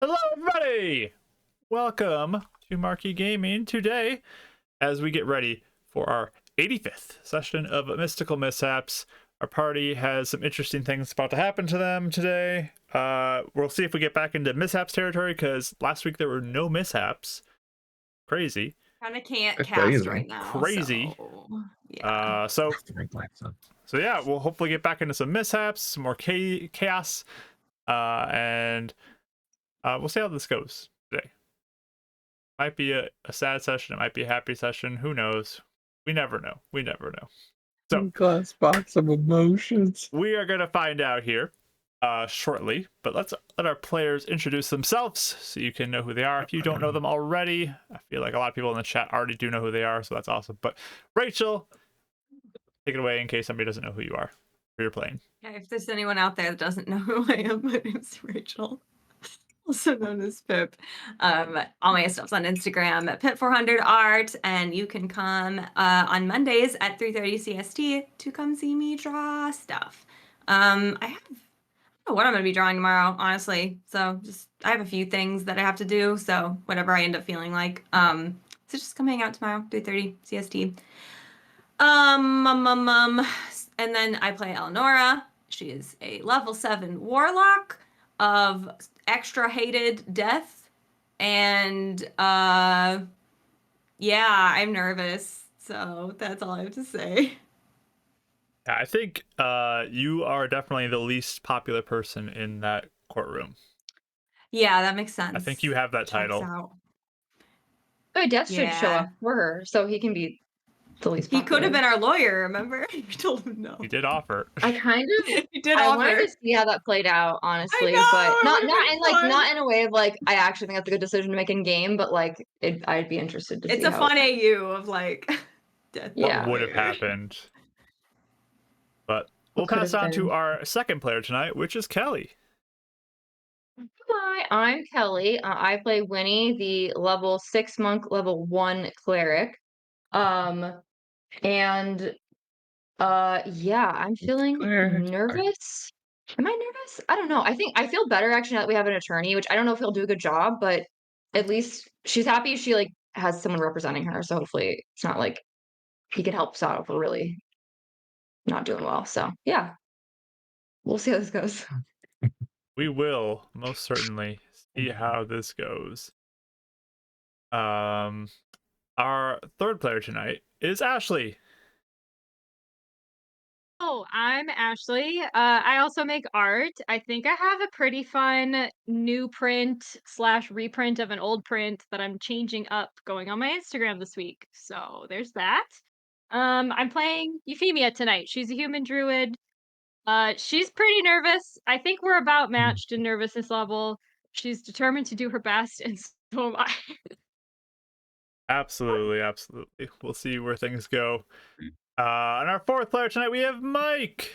Hello, everybody! Welcome to Marquee Gaming today as we get ready for our 85th session of Mystical Mishaps. Our party has some interesting things about to happen to them today. We'll see if we get back into mishaps territory because last week there were no mishaps. Crazy. Kind of can't That's cast crazy. right now. Crazy. So, yeah. So yeah, we'll hopefully get back into some mishaps, some more chaos, and we'll see how this goes today. Might be a sad session. It might be a happy session. Who knows? We never know. We never know. So, Glass box of emotions. we are going to find out here shortly, but let's let our players introduce themselves so you can know who they are. If you don't know them already, I feel like a lot of people in the chat already do know who they are, so that's awesome. But Rachel, take it away in case somebody doesn't know who you are, who you're playing. Okay, if there's anyone out there that doesn't know who I am, my name's Rachel, also known as Pip. All my stuff's on Instagram at Pip400art, and you can come on Mondays at 3:30 CST to come see me draw stuff. I don't know what I'm going to be drawing tomorrow, honestly. So I have a few things that I have to do. So whatever I end up feeling like. So just come hang out tomorrow, 3:30 CST. And then I play Eleonora. She is a level 7 warlock of extra hated death. And yeah, I'm nervous. So that's all I have to say. I think you are definitely the least popular person in that courtroom. Yeah, that makes sense. I think you have that title. Out. Oh, Death should show up for her, so he can be the least popular. He could have been our lawyer, remember? You told him no. He did offer. I kind of he did I offer. wanted to see how that played out, honestly, but not in a way of like I actually think that's a good decision to make in game, but like I'd be interested to see. It's a fun AU of like death. What would have happened? But we'll pass on to our second player tonight, which is Kelly. Hi, I'm Kelly. I play Winnie, the level 6 monk, level 1 cleric. And yeah, I'm feeling nervous. Am I nervous? I don't know. I feel better actually now that we have an attorney, which I don't know if he'll do a good job, but at least she's happy she like has someone representing her. So hopefully it's not like he can help us out if we're really not doing well. So yeah. We'll see how this goes. We will most certainly see how this goes. Our third player tonight is Ashley. Oh, I'm Ashley. I also make art. I think I have a pretty fun new print / reprint of an old print that I'm changing up going on my Instagram this week. So there's that. I'm playing Euphemia tonight. She's a human druid. She's pretty nervous. I think we're about matched in nervousness level. She's determined to do her best, and so am I. Absolutely, absolutely. We'll see where things go. And our fourth player tonight, we have Mike.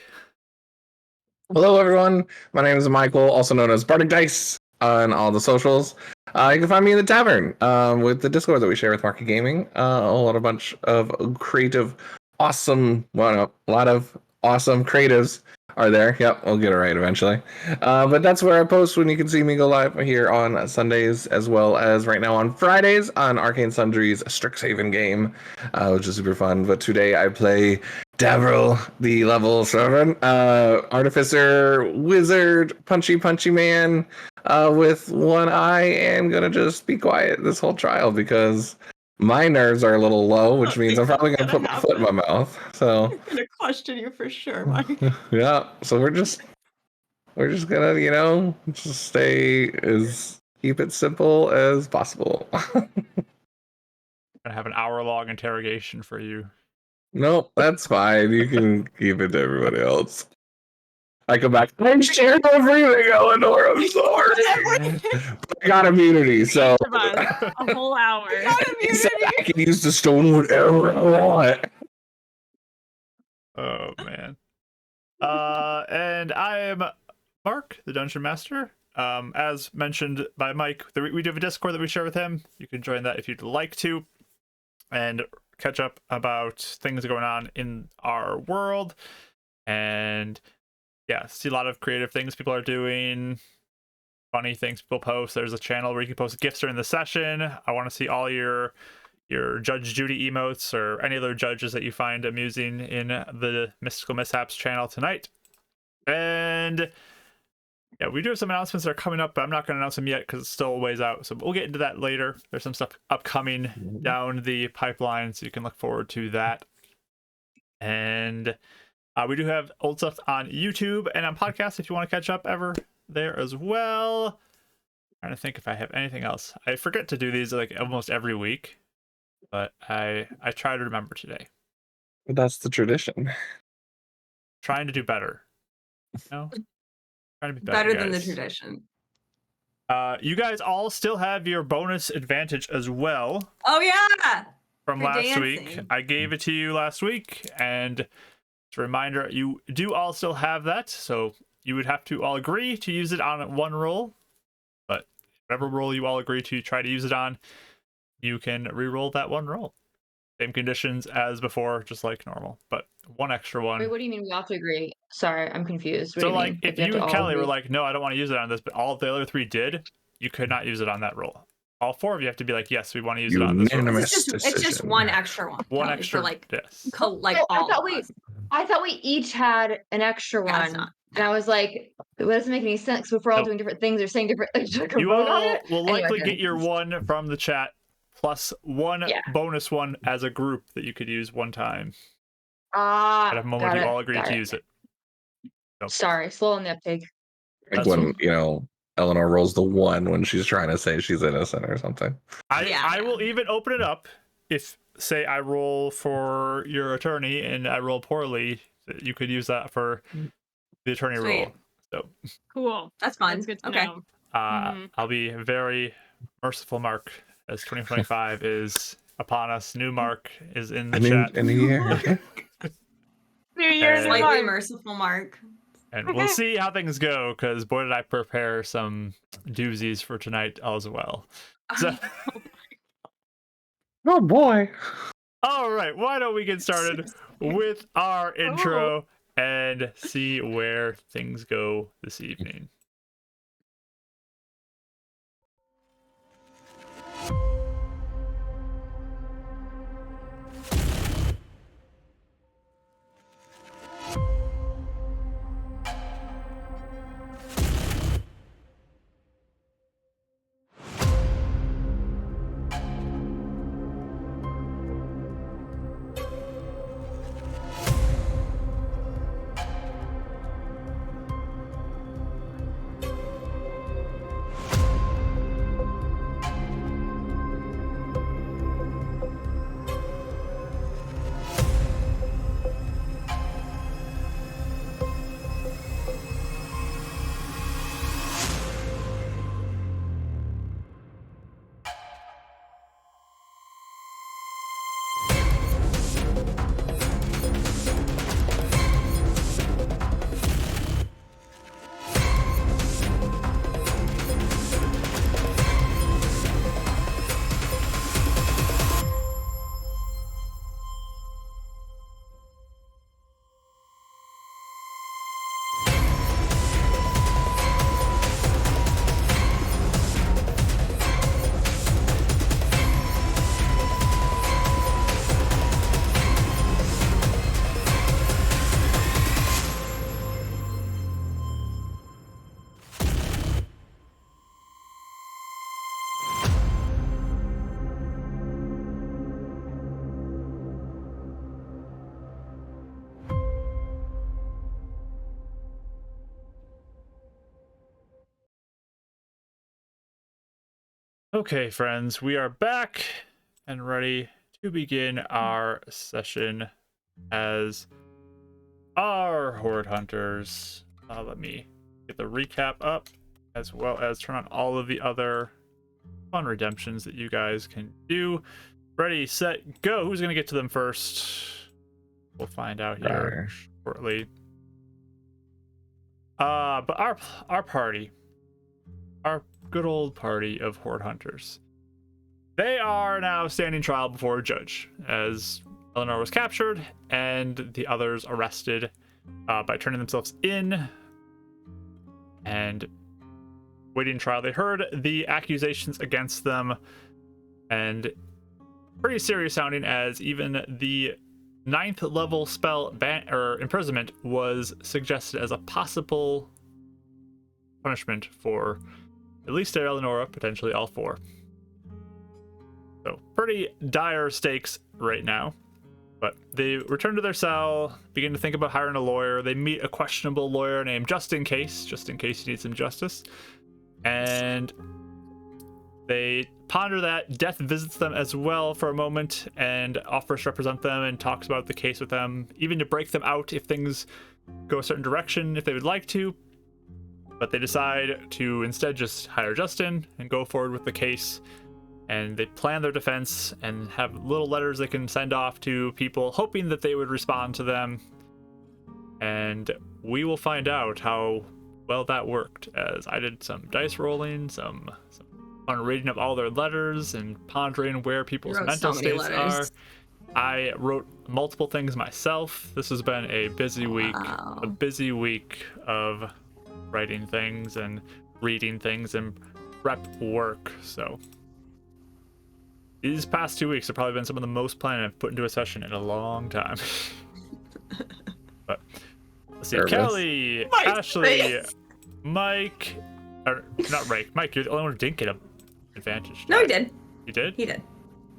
Hello, everyone. My name is Michael, also known as Bardic Dice on all the socials. You can find me in the tavern with the Discord that we share with Market Gaming. A bunch of creative, awesome, a lot of awesome creatives are there. Yep, we'll get it right eventually. But that's where I post when you can see me go live here on Sundays, as well as right now on Fridays on Arcane Sundry's Strixhaven game, which is super fun. But today I play Davril, the level 7 artificer, wizard, punchy man with one eye, and gonna just be quiet this whole trial because my nerves are a little low, which means I'm probably gonna put my foot in my mouth. So I'm gonna question you for sure, Mike. Yeah, so we're just gonna, just keep it simple as possible. Gonna have an hour-long interrogation for you. Nope, that's fine. You can keep it to everybody else. I come back. I'm sharing everything, Eleanor. I'm sorry. I got immunity, so a whole hour. I can use the stone whatever I want. Oh man. And I am Mark, the Dungeon Master. As mentioned by Mike, we do have a Discord that we share with him. You can join that if you'd like to, and catch up about things going on in our world, and yeah, see a lot of creative things people are doing. funny things people post. There's a channel where you can post gifts during the session. I want to see all your Judge Judy emotes or any other judges that you find amusing in the Mystical Mishaps channel tonight. And yeah, we do have some announcements that are coming up, but I'm not going to announce them yet because it's still a ways out. So we'll get into that later. There's some stuff upcoming down the pipeline, so you can look forward to that. And we do have old stuff on YouTube and on podcasts if you want to catch up ever there as well. Trying to think if I have anything else. I forget to do these like almost every week, but I try to remember today. That's the tradition. Trying to do better. No, trying to be Better than the guys. tradition. You guys all still have your bonus advantage as well Oh yeah. from For last week. dancing. I gave it to you last week, and as a reminder, you do all still have that. So you would have to all agree to use it on one roll. But whatever roll you all agree to try to use it on, you can re-roll that one roll. Same conditions as before, just like normal, but one extra one. Wait, what do you mean we have to agree? Sorry, I'm confused. What So do you like mean? if We have you to and all Kelly were agree? like, no, I don't want to use it on this, but all of the other three did, you could not use it on that roll. All four of you have to be like, yes, we want to use it on this roll. Unanimous. It's just decision. one extra one. One Kelly, extra, for like yes. like Oh, all of us. I thought we each had an extra Yeah, it's one. not. And I was like, it doesn't make any sense if we're all Nope. doing different things or saying different things. Should I You vote on all it? will Anyway, likely okay. get your one from the chat plus one Yeah. bonus one as a group that you could use one time Ah, at a moment got you it, all agreed got to it. use it. So, Sorry, slow on the uptake. Like That's when, Eleanor rolls the 1 when she's trying to say she's innocent or something. I will even open it up if, say, I roll for your attorney and I roll poorly, you could use that for the attorney Sweet. roll. So Cool. That's fun. That's good to Okay. know. I'll be very merciful, Mark, as 2025 is upon us. New Mark is in the chat. In the year. New Year's And- Slightly Mark. merciful Mark. And we'll see how things go, because boy, did I prepare some doozies for tonight as well. So, Oh boy. all right, why don't we get started with our intro and see where things go this evening. Okay, friends, we are back and ready to begin our session as our Horde Hunters. Let me get the recap up, as well as turn on all of the other fun redemptions that you guys can do. Ready, set, go. Who's going to get to them first? We'll find out here shortly. But our party, our good old party of Horde Hunters, they are now standing trial before a judge, as Eleanor was captured and the others arrested by turning themselves in. And waiting trial. They heard the accusations against them, and pretty serious sounding, as even the 9th level spell or imprisonment was suggested as a possible punishment for at least Eleonora, potentially all 4. So pretty dire stakes right now. But they return to their cell, begin to think about hiring a lawyer. They meet a questionable lawyer named Just in Case he needs some justice. And they ponder that. Death visits them as well for a moment and offers to represent them and talks about the case with them, even to break them out if things go a certain direction, if they would like to. But they decide to instead just hire Justin and go forward with the case. And they plan their defense and have little letters they can send off to people, hoping that they would respond to them. And we will find out how well that worked, as I did some dice rolling, some fun reading of all their letters and pondering where people's mental states are. I wrote multiple things myself. This has been a busy week, a busy week of writing things and reading things and prep work. So these past 2 weeks have probably been some of the most planning I've put into a session in a long time. But let's see. Kelly, Ashley, Mike, or not Mike. Mike, you're the only one who didn't get an advantage. No, he did. You did? He did.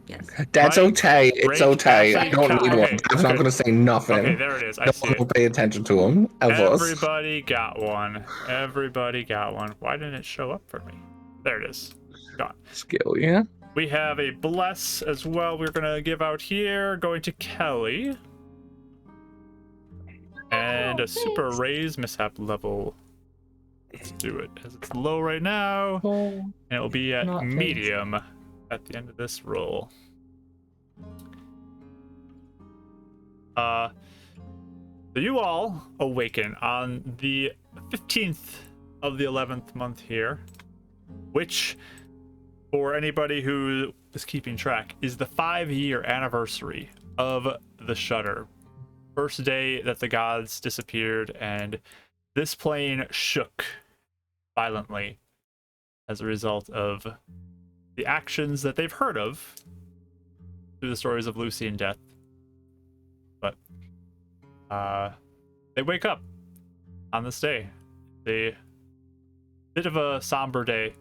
Yes. That's Mike, okay. It's Ray, okay. I Ashley, don't need Kelly. one. Dad's not going to say nothing. Okay, there it is. I No see one it. will pay attention to him. Everybody got one. Everybody got one. Why didn't it show up for me? There it is. Gone. Skill, yeah. We have a bless as well we're going to give out here, going to Kelly. And a super raise mishap level. Let's do it, as it's low right now. And it will be at medium at the end of this roll. So you all awaken on the 15th of the 11th month here, which, for anybody who is keeping track, is the 5-year anniversary of the Shudder. First day that the gods disappeared, and this plane shook violently as a result of the actions that they've heard of through the stories of Lucy and Death. But they wake up on this day. A bit of a somber day.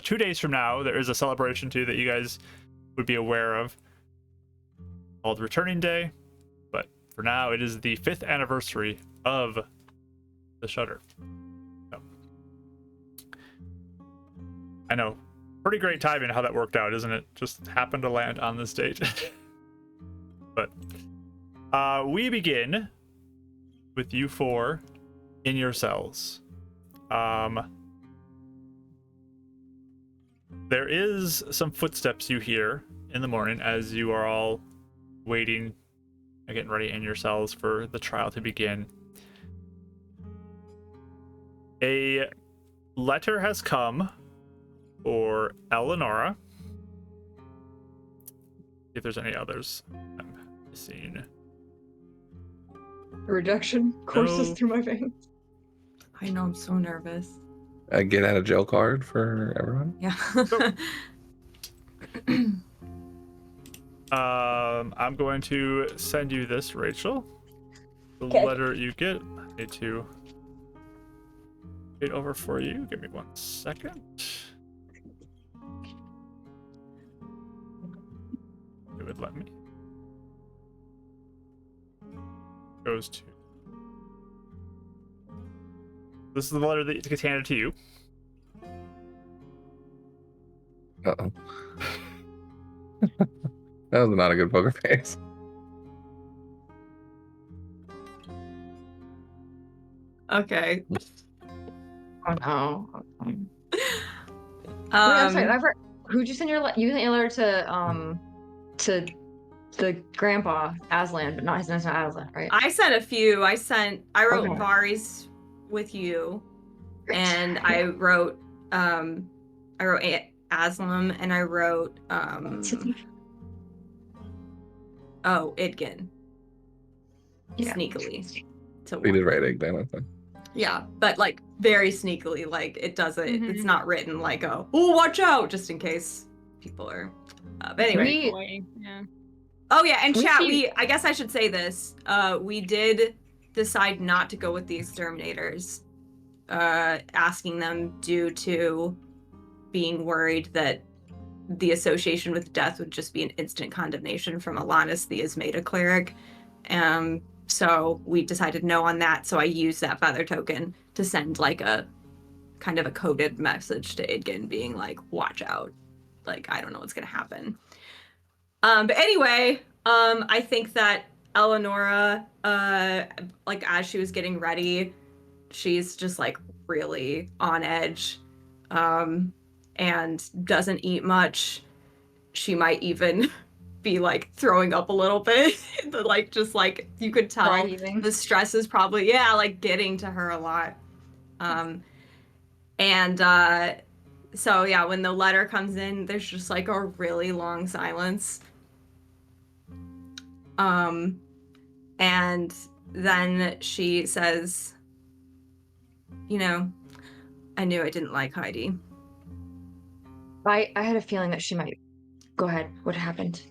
2 days from now, there is a celebration too that you guys would be aware of, called Returning Day. But for now, it is the 5th anniversary of the Shudder. So, I know, pretty great timing how that worked out, isn't it? Just happened to land on this date. But we begin with you 4 in your cells. There is some footsteps you hear in the morning as you are all waiting and getting ready in your cells for the trial to begin. A letter has come for Eleonora. If there's any others I'm missing. A reduction courses No. through my veins. I know, I'm so nervous. A get out of jail card for everyone. Yeah. I'm going to send you this, Rachel. The Okay. letter you get. I need to get over for you. Give me 1 second. It would let me. Goes to. This is the letter that gets handed to you. Uh-oh. That was not a good poker face. Okay. Oh no. Wait, I'm sorry. Who'd you send your letter? You sent your letter to the grandpa Aslan, but not his name's not Aslan, right? I sent a few. I wrote Okay. Vari's with you, and I wrote Aslam, and I wrote Idgin. Yeah. Sneakily. To We one. did right egg then, I think. Yeah, but like very sneakily, like it doesn't. It's Mhm. not written like oh watch out, just in case people are. But anyway. Yeah. Oh yeah, and chat. see- I guess I should say this. We did decide not to go with the exterminators, asking them due to being worried that the association with death would just be an instant condemnation from Alanis, the Ismeta cleric. So we decided no on that. So I used that feather token to send like a kind of a coded message to Idgen, being like, "Watch out! Like I don't know what's gonna happen." But anyway, I think that Eleonora, like as she was getting ready, she's just like really on edge, and doesn't eat much. She might even be like throwing up a little bit. Like just like you could tell Dry heaving. the stress is probably like getting to her a lot. And so yeah, when the letter comes in, there's just like a really long silence. And then she says, you know, I knew I didn't like Heidi. I had a feeling that she might. Go ahead. What happened?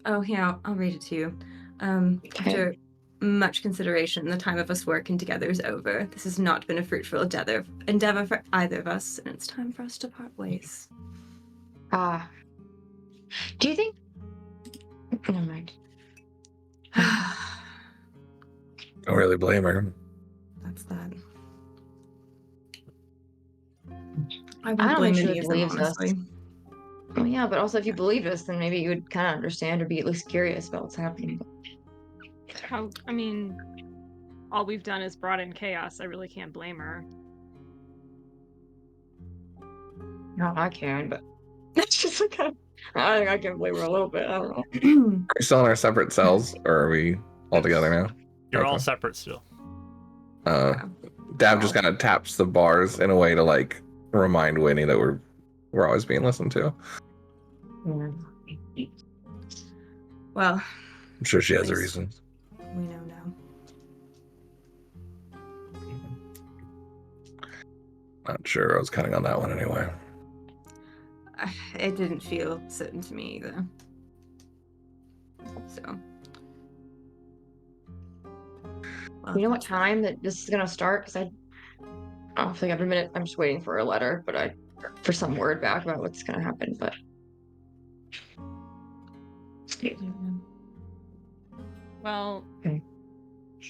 Oh, yeah, I'll read it to you. After much consideration, the time of us working together is over. This has not been a fruitful endeavor for either of us, and it's time for us to part ways. Do you think? Never mind. Don't really blame her. That's that. I I won't don't blame think she any of them, believes us. honestly. Well, yeah, but also if you believed us, then maybe you would kind of understand or be at least curious about what's happening. I mean, all we've done is brought in chaos. I really can't blame her. No, I can, but it's just like I think I can blame her a little bit. I don't know. Are we still in our separate cells, or are we all together now? You're Okay. all separate still. Dav just kind of taps the bars in a way to like remind Winnie that we're always being listened to. Well, I'm sure she has a Nice. reason. we know now. Not sure. I was counting on that one anyway. It didn't feel certain to me either. So. Well, You know what that's that. time that this is gonna start? Because I don't feel like every minute I'm just waiting for a letter, but for some word back about what's gonna happen. But Well, Okay.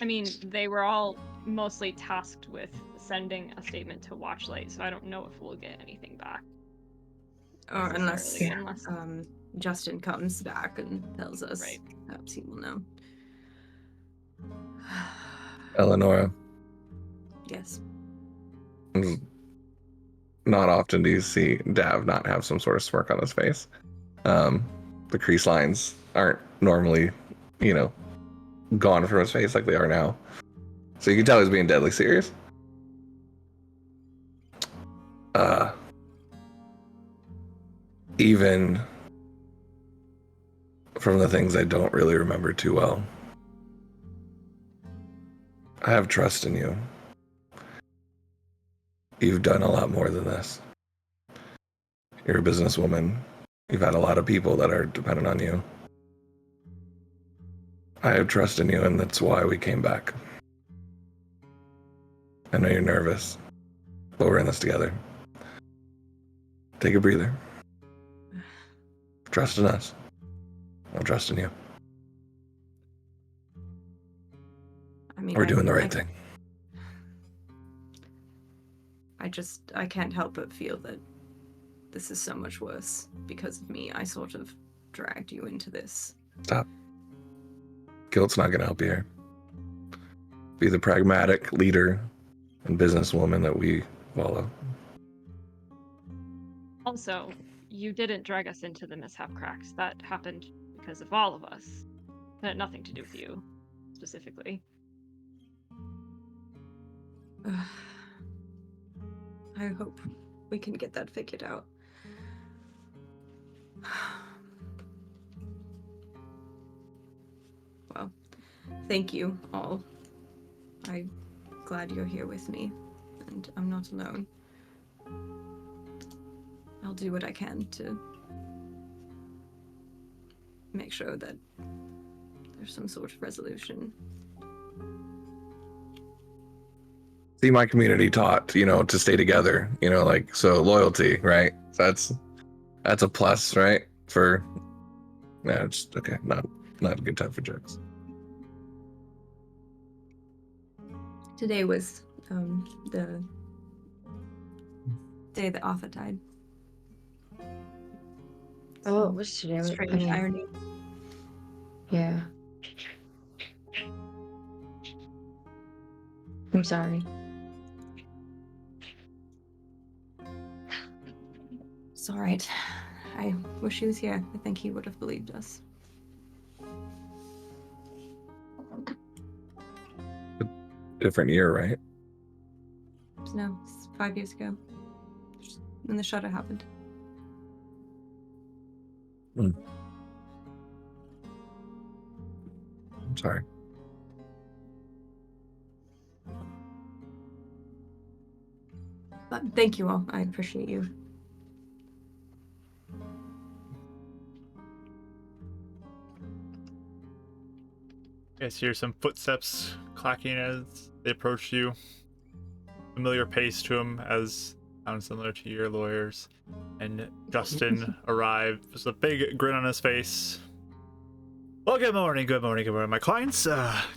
I mean, they were all mostly tasked with sending a statement to Watchlight, so I don't know if we'll get anything back. Or unless necessarily, Justin comes back and tells us, Right. perhaps he will know. Eleonora, Yes. not often do you see Dav not have some sort of smirk on his face. The crease lines aren't normally, gone from his face like they are now. So you can tell he's being deadly serious. Even from the things I don't really remember too well, I have trust in you. You've done a lot more than this. You're a businesswoman. You've had a lot of people that are dependent on you. I have trust in you, and that's why we came back. I know you're nervous, but we're in this together. Take a breather. Trust in us. I'll trust in you. I mean, We're doing the right thing. I can't help but feel that this is so much worse because of me. I sort of dragged you into this. Stop. Guilt's not going to help you here. Be the pragmatic leader and businesswoman that we follow. Also, you didn't drag us into the mishap cracks. That happened because of all of us. It had nothing to do with you, specifically. I hope we can get that figured out. Well, thank you all. I'm glad you're here with me. and I'm not alone. I'll do what I can to make sure that there's some sort of resolution. See, my community taught, to stay together, like, so loyalty, right? That's a plus, right? It's okay. Not a good time for jokes. Today was the day that Arthur died. Oh, it was today. Strange irony. Yeah. I'm sorry. It's all right. I wish he was here. I think he would have believed us. Different year, right? No, it's 5 years ago. When the Shudder happened. I'm sorry. But thank you all. I appreciate you. You guys hear some footsteps clacking as they approach you. Familiar pace to him, as sounds similar to your lawyers. And Justin arrived with a big grin on his face. Well, good morning, my clients.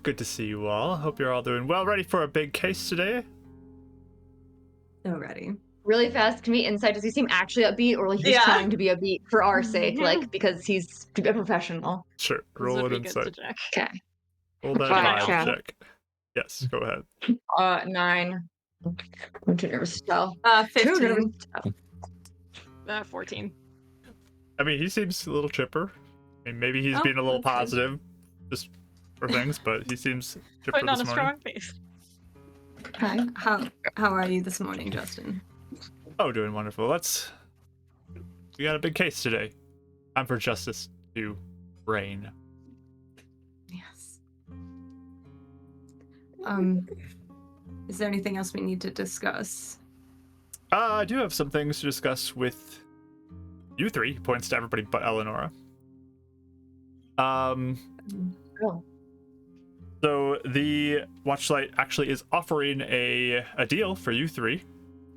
Good to see you all. Hope you're all doing well. Ready for a big case today? So ready. Really fast, can we insight? Does he seem actually upbeat, or like he's trying to be upbeat for our sake, like because he's a professional? Sure. This Roll would an be good to insight. check. Okay. Roll that Fine, vibe yeah. check. Yes, go ahead. 9. I'm too nervous to tell. 15. 14. I mean, he seems a little chipper. I mean, maybe he's being a little that's good. positive just for things, but he seems chipper Putting on this a morning. strong face. Okay. How are you this morning, Justin? Oh, doing wonderful. We got a big case today. Time for justice to reign. Yes. Is there anything else we need to discuss? I do have some things to discuss with you three. He points to everybody but Eleonora. Oh. So the Watchlight actually is offering a deal for you three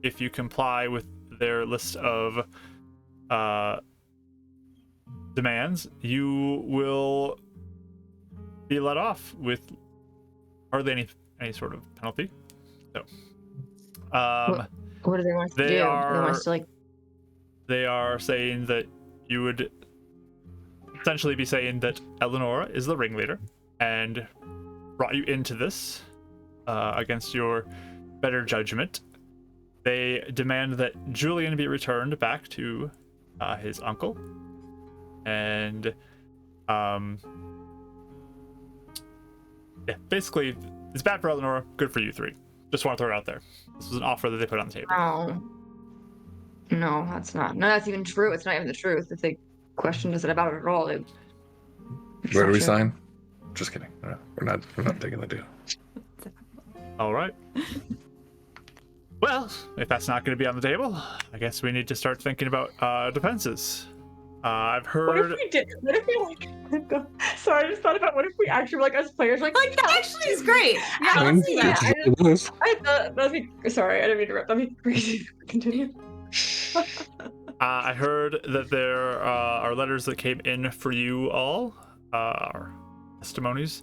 if you comply with their list of demands. You will be let off with hardly any sort of penalty. So, What do they want us to do? They want us to like. They are saying that you would essentially be saying that Eleonora is the ringleader and brought you into this against your better judgment. They demand that Julian be returned back to his uncle, and yeah, basically it's bad for Eleanor, good for you three. Just want to throw it out there. This was an offer that they put on the table. No, that's not. No, that's even true. It's not even the truth. If they questioned us about it at all, Where do we sign? Just kidding. We're not taking the deal. All right. Well, if that's not going to be on the table, I guess we need to start thinking about defenses. I've heard. What if we did? What if we like? Sorry, I just thought about what if we actually like as players like that actually is great. Yeah, I let's do mean, that. I thought that'd be. Sorry, I didn't mean to interrupt. That'd be crazy. Continue. I heard that there are letters that came in for you all, testimonies.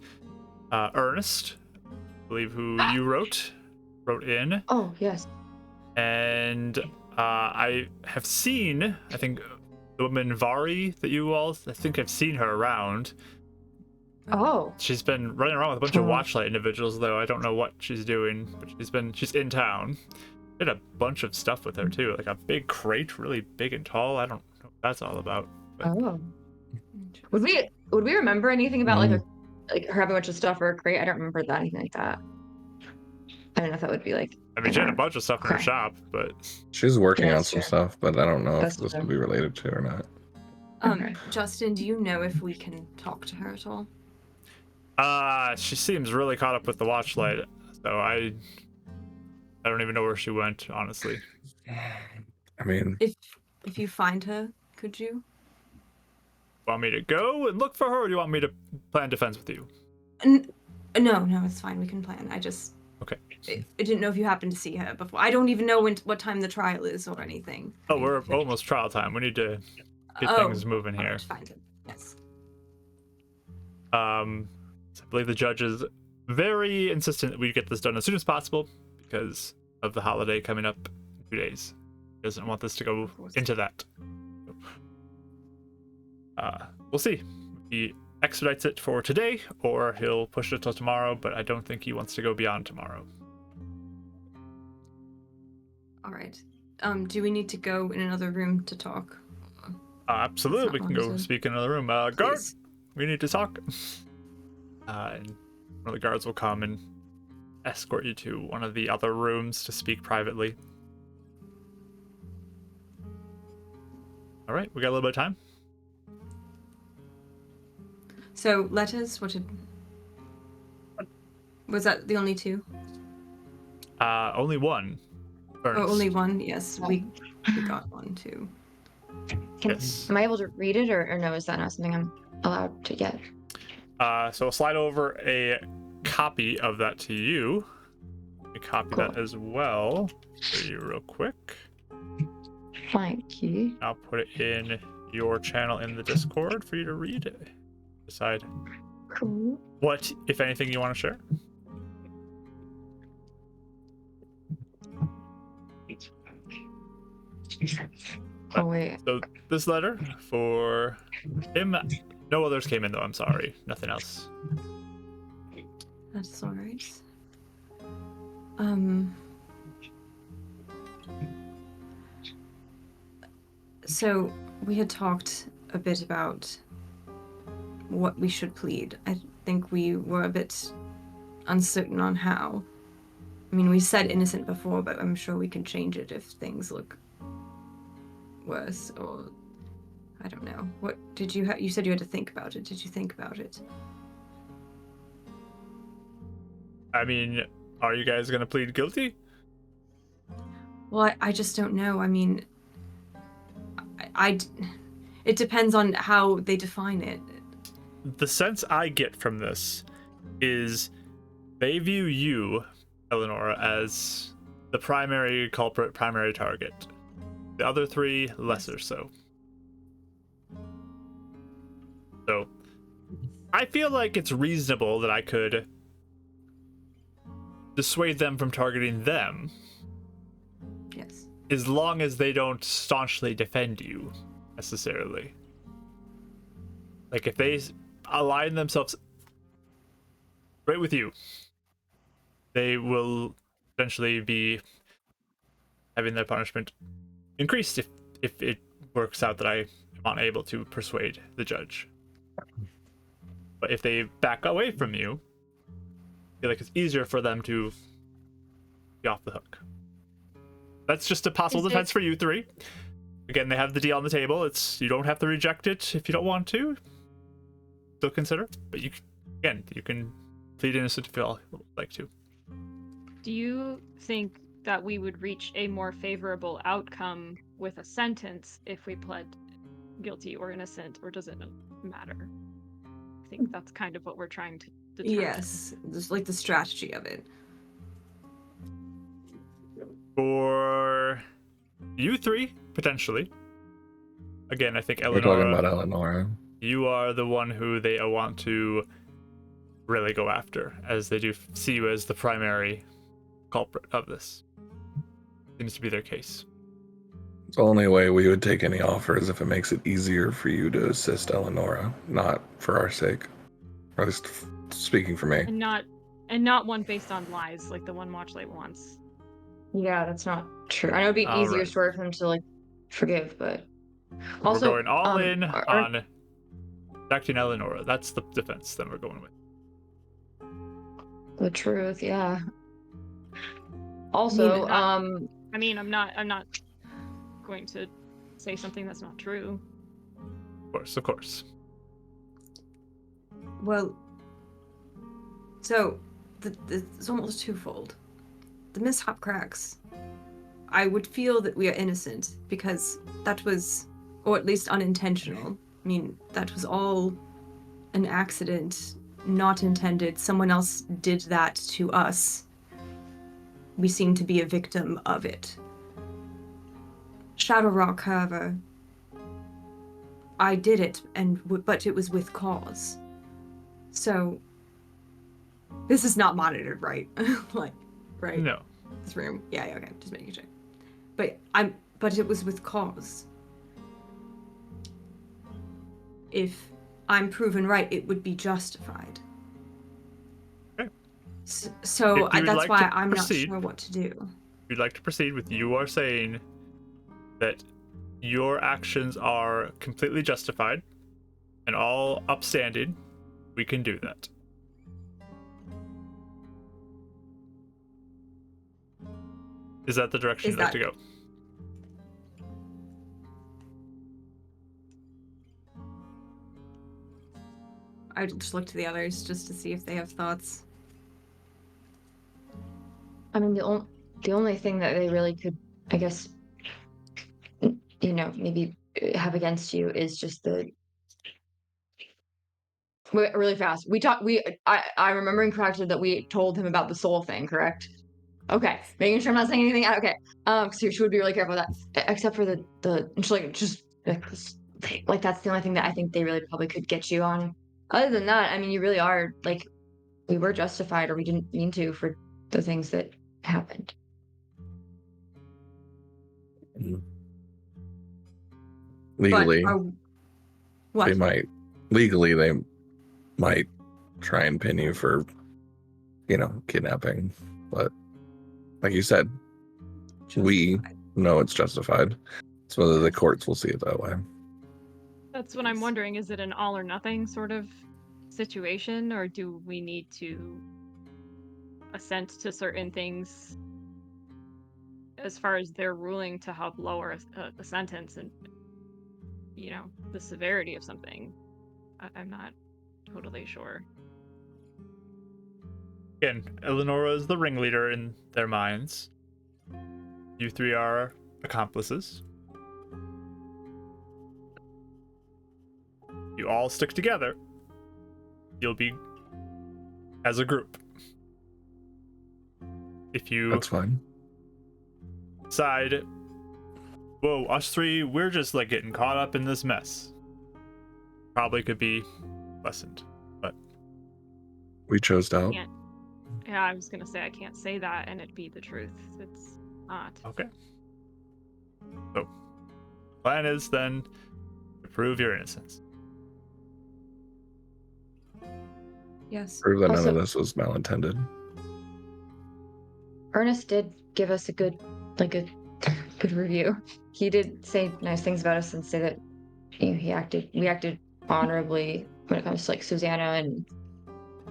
Ernest, I believe who you wrote in. Oh yes. And I have seen, I think, the woman Vari that you all, I think I've seen her around. Oh. She's been running around with a bunch of Watchlight individuals, though I don't know what she's doing, but she's in town. Did a bunch of stuff with her too, like a big crate, really big and tall. I don't know what that's all about. But... Oh. Would we remember anything about like her having a bunch of stuff or a crate? I don't remember anything like that. I don't know if that would be like. I mean, she had a bunch of stuff in her shop, but she's working on that's some true. stuff, but I don't know That's if this true. would be related to or not. Okay. Justin, do you know if we can talk to her at all? she seems really caught up with the Watchlight, so I I don't even know where she went, honestly. I mean, If you find her, could you? Want me to go and look for her, or do you want me to plan defense with you? No, it's fine. We can plan. I didn't know if you happened to see her before. I don't even know what time the trial is or anything. Oh, we're almost trial time. We need to get things moving here. Find him. Yes. I believe the judge is very insistent that we get this done as soon as possible because of the holiday coming up in 2 days. He doesn't want this to go into that. We'll see. He expedites it for today, or he'll push it till tomorrow, but I don't think he wants to go beyond tomorrow. All right. Do we need to go in another room to talk? Absolutely, we can go wanted. speak in another room. Guard, Please. we need to talk. And one of the guards will come and escort you to one of the other rooms to speak privately. All right, we got a little bit of time. So letters. Was that the only two? Only one. Ernest. Oh, only one. Yes, we got one too. Yes. Am I able to read it, or no? Is that not something I'm allowed to get? So I'll slide over a copy of that to you. Let me copy that as well for you real quick. Thank you. I'll put it in your channel in the Discord for you to read it. Decide Cool. what, if anything, you want to share. Oh wait. So this letter for him, no others came in though, I'm sorry. Nothing else. That's all right. So we had talked a bit about what we should plead. I think we were a bit uncertain on how. I mean, we said innocent before, but I'm sure we can change it if things look worse, or I don't know. What did you you said you had to think about it. Did you think about it? I mean, are you guys gonna plead guilty? Well, I just don't know. I mean, it depends on how they define it. The sense I get from this is they view you, Eleonora, as the primary culprit, primary target. The other three, lesser so. So, I feel like it's reasonable that I could dissuade them from targeting them. Yes. As long as they don't staunchly defend you, necessarily. Like, if they align themselves right with you, they will eventually be having their punishment increased if it works out that I am unable to persuade the judge. But if they back away from you, I feel like it's easier for them to be off the hook. That's just a possible defense for you three. Again, they have the deal on the table. It's you don't have to reject it if you don't want to. Still consider, but you can plead innocent if you like to. Do you think that we would reach a more favorable outcome with a sentence if we pled guilty or innocent, or does it matter? I think that's kind of what we're trying to determine. Yes, just like the strategy of it. For you three, potentially. Again, I think we're talking Eleonora, about Eleonora. you are the one who they want to really go after, as they do see you as the primary culprit of this. Seems to be their case. The only way we would take any offer is if it makes it easier for you to assist Eleonora, not for our sake. Or at least speaking for me. And not one based on lies like the one Watchlight wants. Yeah, that's not true. I know it'd be All easier right. story for them to like forgive, but also We're going all in are- on protecting Eleonora. That's the defense that we're going with. the truth, yeah. Also, I mean, I'm not going to say something that's not true. Of course. Well, so it's almost twofold. the mishap cracks, I would feel that we are innocent because that was, or at least unintentional. I mean, that was all an accident, not intended. Someone else did that to us. We seem to be a victim of it. Shadow Rock, however, I did it, but it was with cause. So, this is not monitored, right? Like, right? No. This room. Yeah, okay, just making sure. But it was with cause. If I'm proven right, it would be justified. Okay. So If you would that's like why to I'm proceed, not sure what to do. If you'd like to proceed with, you are saying that your actions are completely justified and all upstanding, we can do that. Is that the direction you'd like to go? I just look to the others just to see if they have thoughts. I mean, the only thing that they really could, I guess, maybe have against you is just the really fast. I'm remembering correctly that we told him about the soul thing, correct? Okay, making sure I'm not saying anything. Okay, because she would be really careful with that, except for the and she's like just like that's the only thing that I think they really probably could get you on. Other than that, I mean, you really are like we were justified, or we didn't mean to for the things that happened. Legally, what? they might try and pin you for, kidnapping. But like you said, we know it's justified. It's whether the courts will see it that way. That's what I'm wondering. Is it an all or nothing sort of situation, or do we need to assent to certain things as far as their ruling to help lower a sentence and, the severity of something? I'm not totally sure. Again, Eleonora is the ringleader in their minds. You three are accomplices. You all stick together, you'll be as a group. If you That's fine. decide, whoa, us three, we're just like getting caught up in this mess, probably could be lessened, but We chose out. Yeah, I was gonna say I can't say that and it be the truth. It's not. okay. So, plan is then to prove your innocence. Yes. Prove that none Also- of this was malintended. Ernest did give us a good review. He did say nice things about us and say that we acted honorably when it comes to like Susanna, and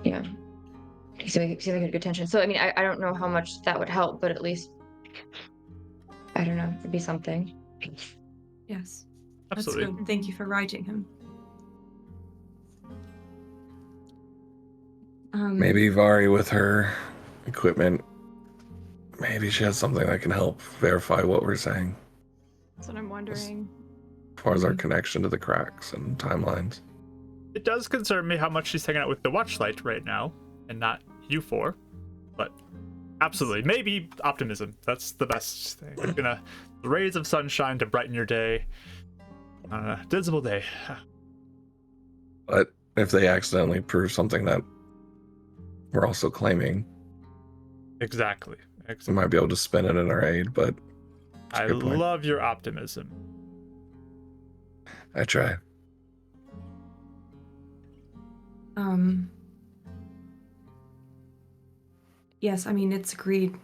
he seemed like he had good tension. So I mean, I don't know how much that would help, but at least I don't know, it'd be something. Yes. Absolutely. That's good. Thank you for writing him. Maybe Vari with her equipment, maybe she has something that can help verify what we're saying That's what I'm wondering. as far as our connection to the cracks and timelines. It does concern me how much she's hanging out with the Watchlight right now, and not you four. But absolutely, maybe optimism. That's the best thing. You're gonna the rays of sunshine to brighten your day on a dismal day. But if they accidentally prove something that we're also claiming, Exactly. we might be able to spin it in our aid, but I good point. love your optimism. I try. Yes, I mean, it's agreed.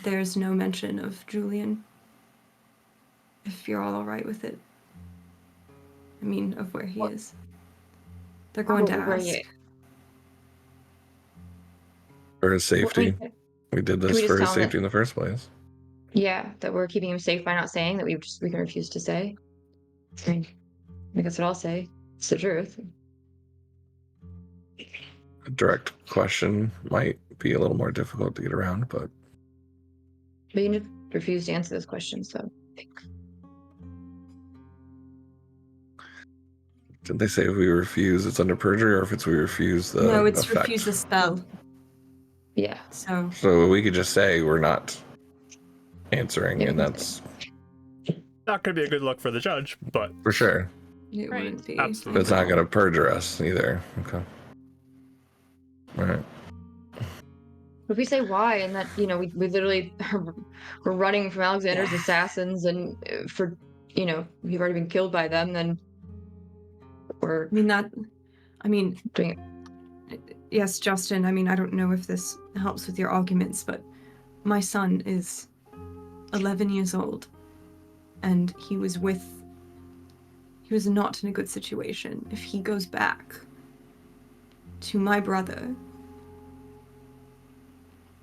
There's no mention of Julian. If you're all right with it. I mean, of where he is. They're going to Probably. ask. For his safety. We did this we just for his tell him safety in the first place. Yeah, that we're keeping him safe by not saying that we can refuse to say. I mean, that's what I'll say. It's the truth. A direct question might be a little more difficult to get around, but We can just refuse to answer those questions, though. Did they say if we refuse, it's under perjury, or if it's we refuse the No, it's effect? refuse the spell. Yeah. So we could just say we're not answering, Yeah, we and can that's Not going to be a good look for the judge, but for sure. it Right. wouldn't be. Absolutely. But it's not going to perjure us either. Okay. All right. If we say why, and that we literally we're running from Alexander's assassins, and for we've already been killed by them, then we're I mean, doing it. yes, Justin, I mean, I don't know if this helps with your arguments, but my son is 11 years old, and he was not in a good situation. If he goes back to my brother,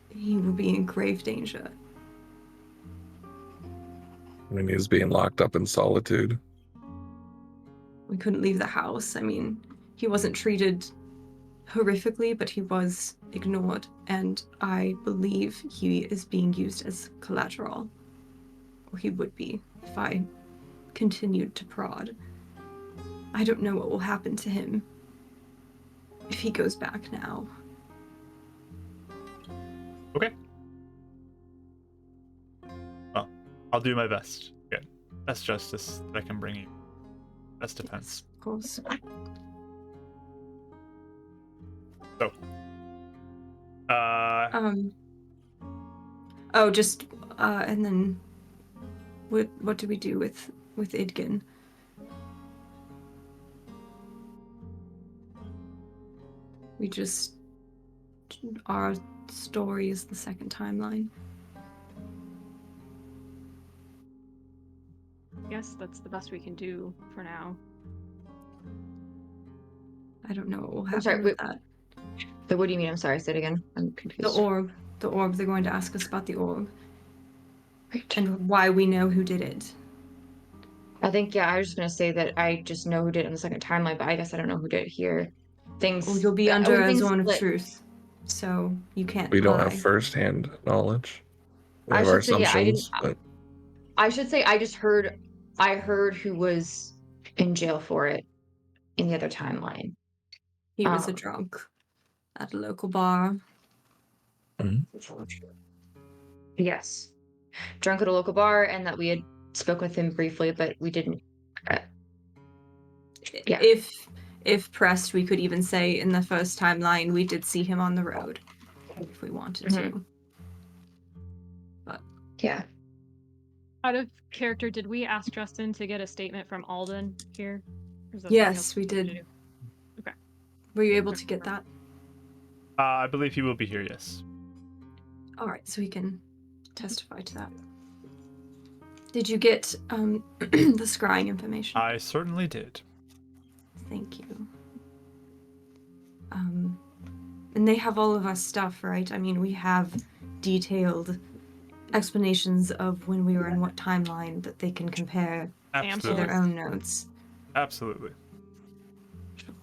he will be in grave danger. I mean, he's being locked up in solitude. We couldn't leave the house. I mean, he wasn't treated horrifically, but he was ignored, and I believe he is being used as collateral. Or he would be if I continued to prod. I don't know what will happen to him if he goes back now. okay. Well, I'll do my best. Good. Best justice that I can bring you. Best defense. Of course. So, Oh, just and then what do we do with Idgin? We just our story is the second timeline. Yes, that's the best we can do for now. I don't know what will happen I'm sorry, with that. But what do you mean? I'm sorry, say it again. I'm confused. The orb, they're going to ask us about the orb. Right. And why we know who did it. I think, I was just gonna say that I just know who did it in the second timeline, but I guess I don't know who did it here. Well, you'll be under a things zone of split. truth, so you can't We don't lie. have first-hand knowledge. We I have our should say, yeah, I didn't. assumptions, but I should say I heard who was in jail for it in the other timeline. He was a drunk at a local bar. Yes, drunk at a local bar, and that we had spoke with him briefly, but we didn't. Yeah. If pressed, we could even say in the first timeline we did see him on the road, if we wanted to. But Yeah. Out of character, did we ask Justin to get a statement from Alden here? Or is that yes, something we else to did. do? Okay. Were you able to get that? I believe he will be here, yes. All right, so he can testify to that. Did you get the scrying information? I certainly did. Thank you. And they have all of our stuff, right? I mean, we have detailed explanations of when we were in what timeline that they can compare to Absolutely. their own notes. Absolutely. Sure.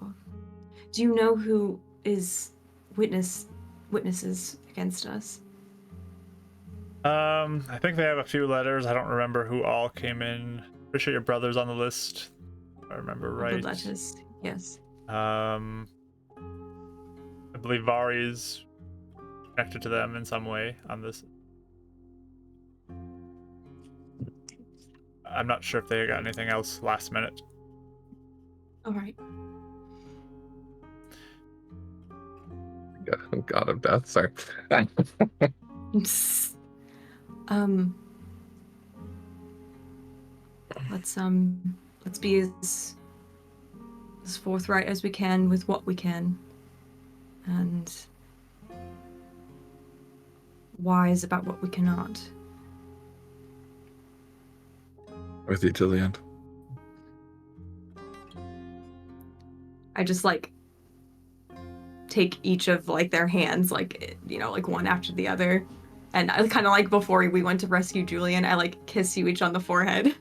Do you know who is witnesses against us? I think they have a few letters. I don't remember who all came in. Pretty sure your brother's on the list, if I remember right. The letters, yes. I believe Vari's connected to them in some way on this. I'm not sure if they got anything else last minute. All right. God of death. Sorry. Let's be as forthright as we can with what we can, and wise about what we cannot. With you till the end. I just take each of their hands, one after the other, and I kind of before we went to rescue Julian, I kiss you each on the forehead.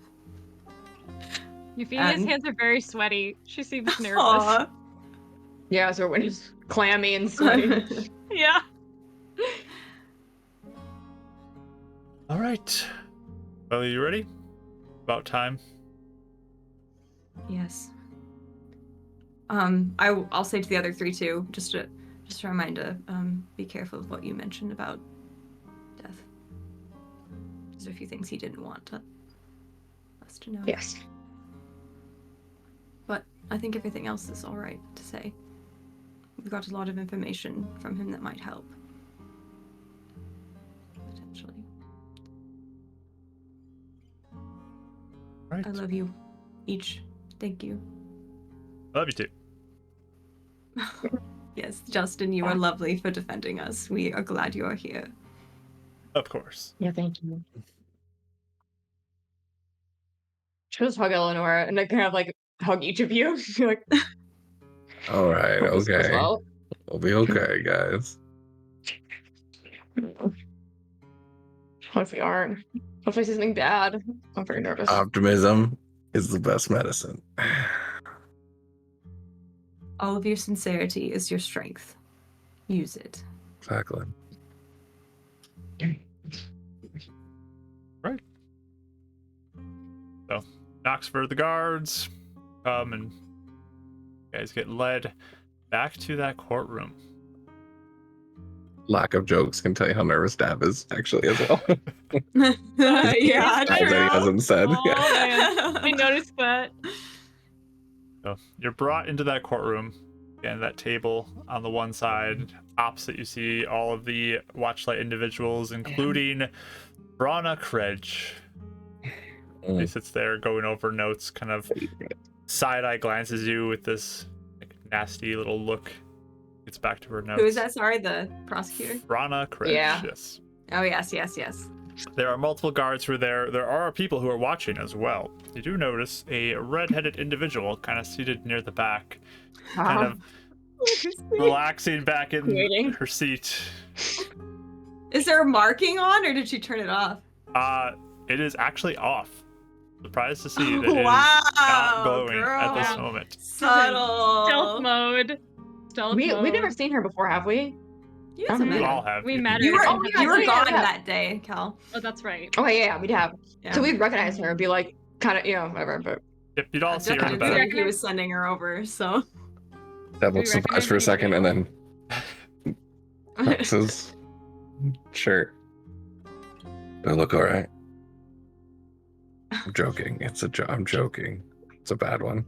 Euphemia's hands are very sweaty. She seems nervous. Aww. Yeah, so when it's clammy and sweaty. Yeah. All right. Well, are you ready? About time. Yes. I'll say to the other three too, just a reminder, be careful of what you mentioned about death. There's a few things he didn't want us to know. Yes. But I think everything else is all right to say. We got a lot of information from him that might help. Potentially. Right. I love you each. Thank you. Love you too. Yes, Justin, you are lovely for defending us. We are glad you are here. Of course. Yeah, thank you. She'll just hug Eleanor and then kind of like hug each of you. Be like, All right, hope this goes okay. well. We'll be okay, guys. Hopefully aren't. Hopefully it's something bad. I'm very nervous. Optimism is the best medicine. All of your sincerity is your strength. Use it. Exactly. Right. So, knocks for the guards. Come and you guys get led back to that courtroom. Lack of jokes can tell you how nervous Dab is, actually, as well. Yeah, That he hasn't said. Oh, Yeah. man. I noticed that. So you're brought into that courtroom, and that table on the one side. Opposite, you see all of the Watchlight individuals, including Brana Krej. He sits there going over notes, kind of side-eye glances you with this like, nasty little look. Gets back to her notes. Who is that? Sorry, the prosecutor? Brana Krej, Yeah. yes. Oh, yes. There are multiple guards who are there. There are people who are watching as well. You do notice a red-headed individual kind of seated near the back, kind of relaxing back in Waiting. her seat. Is there a marking on, or did she turn it off? It is actually off. Surprised to see that it is Wow, not glowing at this girl. moment. Subtle. Stealth mode. Stealth We've mode. never seen her before, have we? You guys have You met all her. have. We met her. You were, Oh, yeah, you were yeah, gone yeah. that day, Cal. Oh, that's right. Oh, yeah, we'd have. Yeah. So we'd recognize her and be like, kind of, whatever, but. Yep, you'd all see her in the Justin back. said he was sending her over, so. Dab We looks surprised for a recognize second you. and then tucks his shirt. Do I look all right? I'm joking. I'm joking. It's a bad one.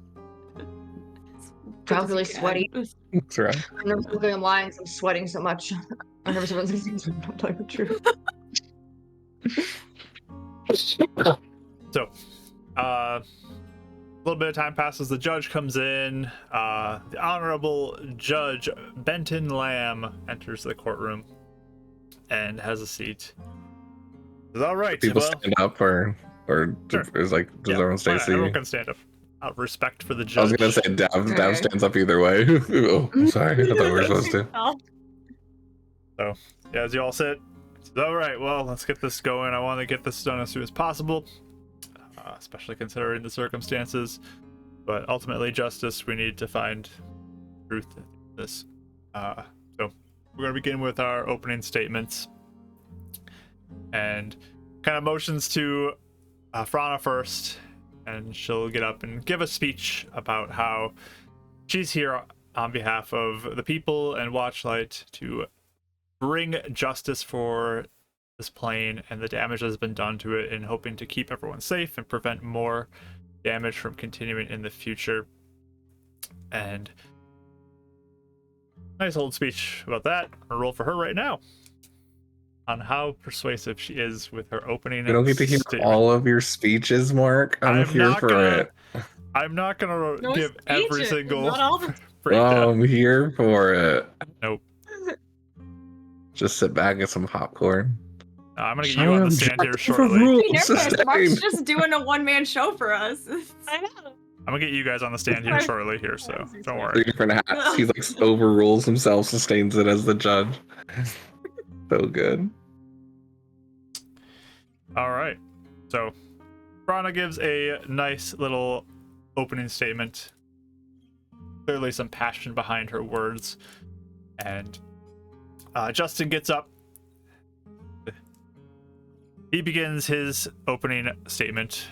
Kyle's really sweaty. It's all right. I'm nervous looking I'm lying because I'm sweating so much. I'm nervous everyone's going to think I'm not telling the truth. So, a little bit of time passes. The judge comes in. The Honorable Judge Benton Lamb enters the courtroom and has a seat. Is all right. People well, stand up or Sure. is like, does yeah, everyone stay why not? Everyone seated? can stand up. Out of respect for the I judge. was gonna say Dab Okay. stands up either way. Oh, sorry, I thought we were supposed to. Oh, So, yeah, as you all sit, it's all right. Well, let's get this going. I want to get this done as soon as possible, especially considering the circumstances. But ultimately, justice. We need to find truth in this. So, we're going to begin with our opening statements, and kind of motions to Frana first, and she'll get up and give a speech about how she's here on behalf of the people and Watchlight to bring justice for this plane and the damage that has been done to it, and hoping to keep everyone safe and prevent more damage from continuing in the future. And nice old speech about that. A roll for her right now on how persuasive she is with her opening. We don't get to hear statement. all of your speeches, Mark. I'm here not for gonna, it. I'm not gonna No give every speeches, single not all the- breakdown. I'm here for it. Nope. Just sit back and get some popcorn. I'm gonna get you on the stand here shortly. Be nervous. Mark's just doing a one-man show for us. I know. I'm gonna get you guys on the stand here shortly here, so don't worry. 3 different hats. He like overrules himself, sustains it as the judge. So good. All right. So, Brana gives a nice little opening statement. Clearly some passion behind her words. And Justin gets up. He begins his opening statement,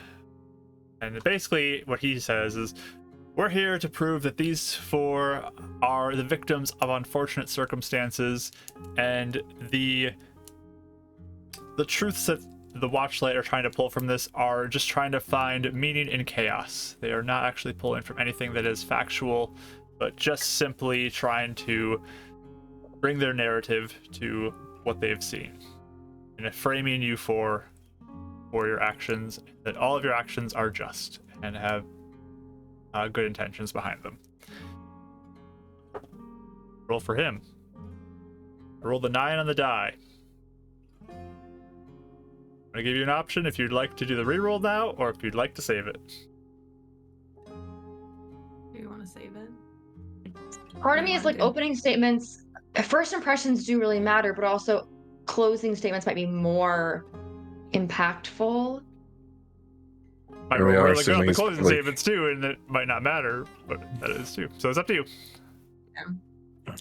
and basically what he says is, we're here to prove that these four are the victims of unfortunate circumstances, and the truths that the Watchlight are trying to pull from this are just trying to find meaning in chaos. They are not actually pulling from anything that is factual, but just simply trying to bring their narrative to what they've seen, and framing you for your actions, that all of your actions are just and have good intentions behind them. Roll for him. Roll the 9 on the die. I'm gonna give you an option if you'd like to do the reroll now, or if you'd like to save it. Do you want to save it? Part of me is like opening statements. First impressions do really matter, but also closing statements might be more impactful. Might We roll are really good on assuming the it's closing public. statements too, and it might not matter, but that is too. So it's up to you.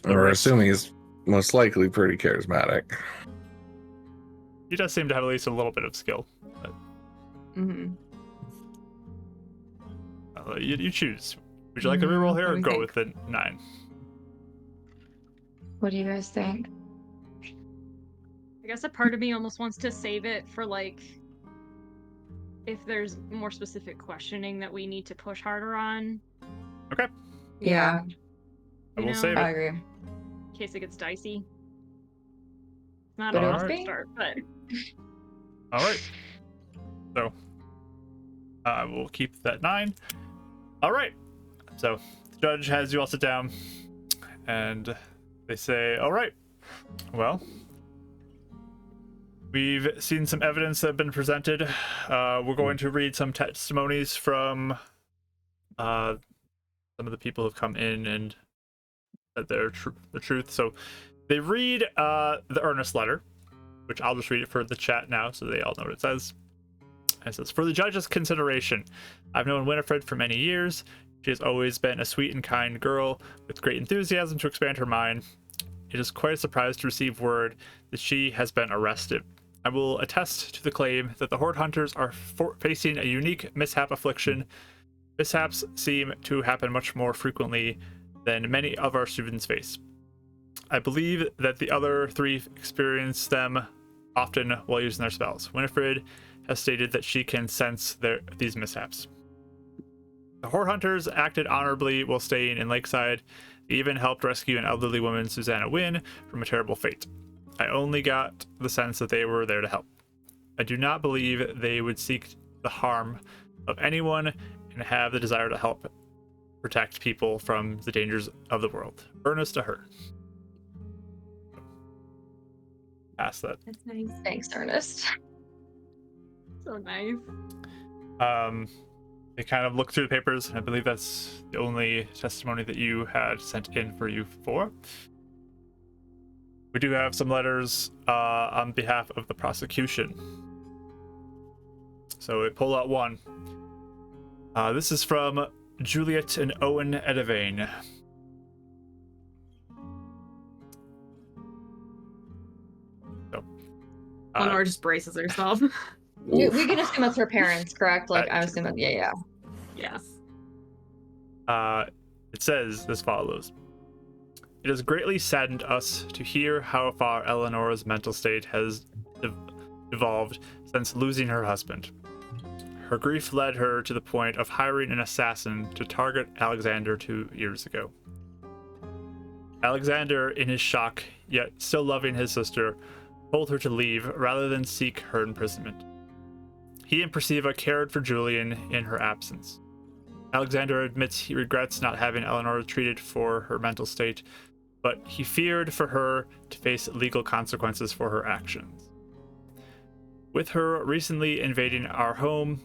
We're assuming he's most likely pretty charismatic. He does seem to have at least a little bit of skill. But, Mm-hmm. you choose. Would you like a reroll here, or Let me go think. with the 9? What do you guys think? I guess a part of me almost wants to save it for like if there's more specific questioning that we need to push harder on, Okay, Yeah, I will know, save I it. agree. in case it gets dicey. It's not But a it hard would be. start, but All right. So we'll keep that 9. All right. So the judge has you all sit down, and they say, all right, well, we've seen some evidence that have been presented. We're going to read some testimonies from some of the people who've come in and said the truth. So they read the earnest letter, which I'll just read it for the chat now so they all know what it says. It says, for the judge's consideration, I've known Winifred for many years. She has always been a sweet and kind girl with great enthusiasm to expand her mind. It is quite a surprise to receive word that she has been arrested. I will attest to the claim that the Horde Hunters are facing a unique mishap affliction. Mishaps seem to happen much more frequently than many of our students face. I believe that the other 3 experience them often while using their spells. Winifred has stated that she can sense these mishaps. The Horde Hunters acted honorably while staying in Lakeside. They even helped rescue an elderly woman, Susanna Wynn, from a terrible fate. I only got the sense that they were there to help. I do not believe they would seek the harm of anyone and have the desire to help protect people from the dangers of the world. Ernest to her. Pass that. That's nice. Thanks, Ernest. so nice. They kind of look through the papers, and I believe that's the only testimony that you had sent in for you for. We do have some letters on behalf of the prosecution. So we pull out one. This is from Juliet and Owen Edivane. So, Eleanor just braces herself. We can assume it's her parents, correct? Like, I'm assuming, yeah. Yes. It says as follows. It has greatly saddened us to hear how far Eleanor's mental state has evolved since losing her husband. Her grief led her to the point of hiring an assassin to target Alexander 2 years ago. Alexander, in his shock, yet still loving his sister, told her to leave rather than seek her imprisonment. He and Perciva cared for Julian in her absence. Alexander admits he regrets not having Eleanor treated for her mental state, but he feared for her to face legal consequences for her actions. With her recently invading our home,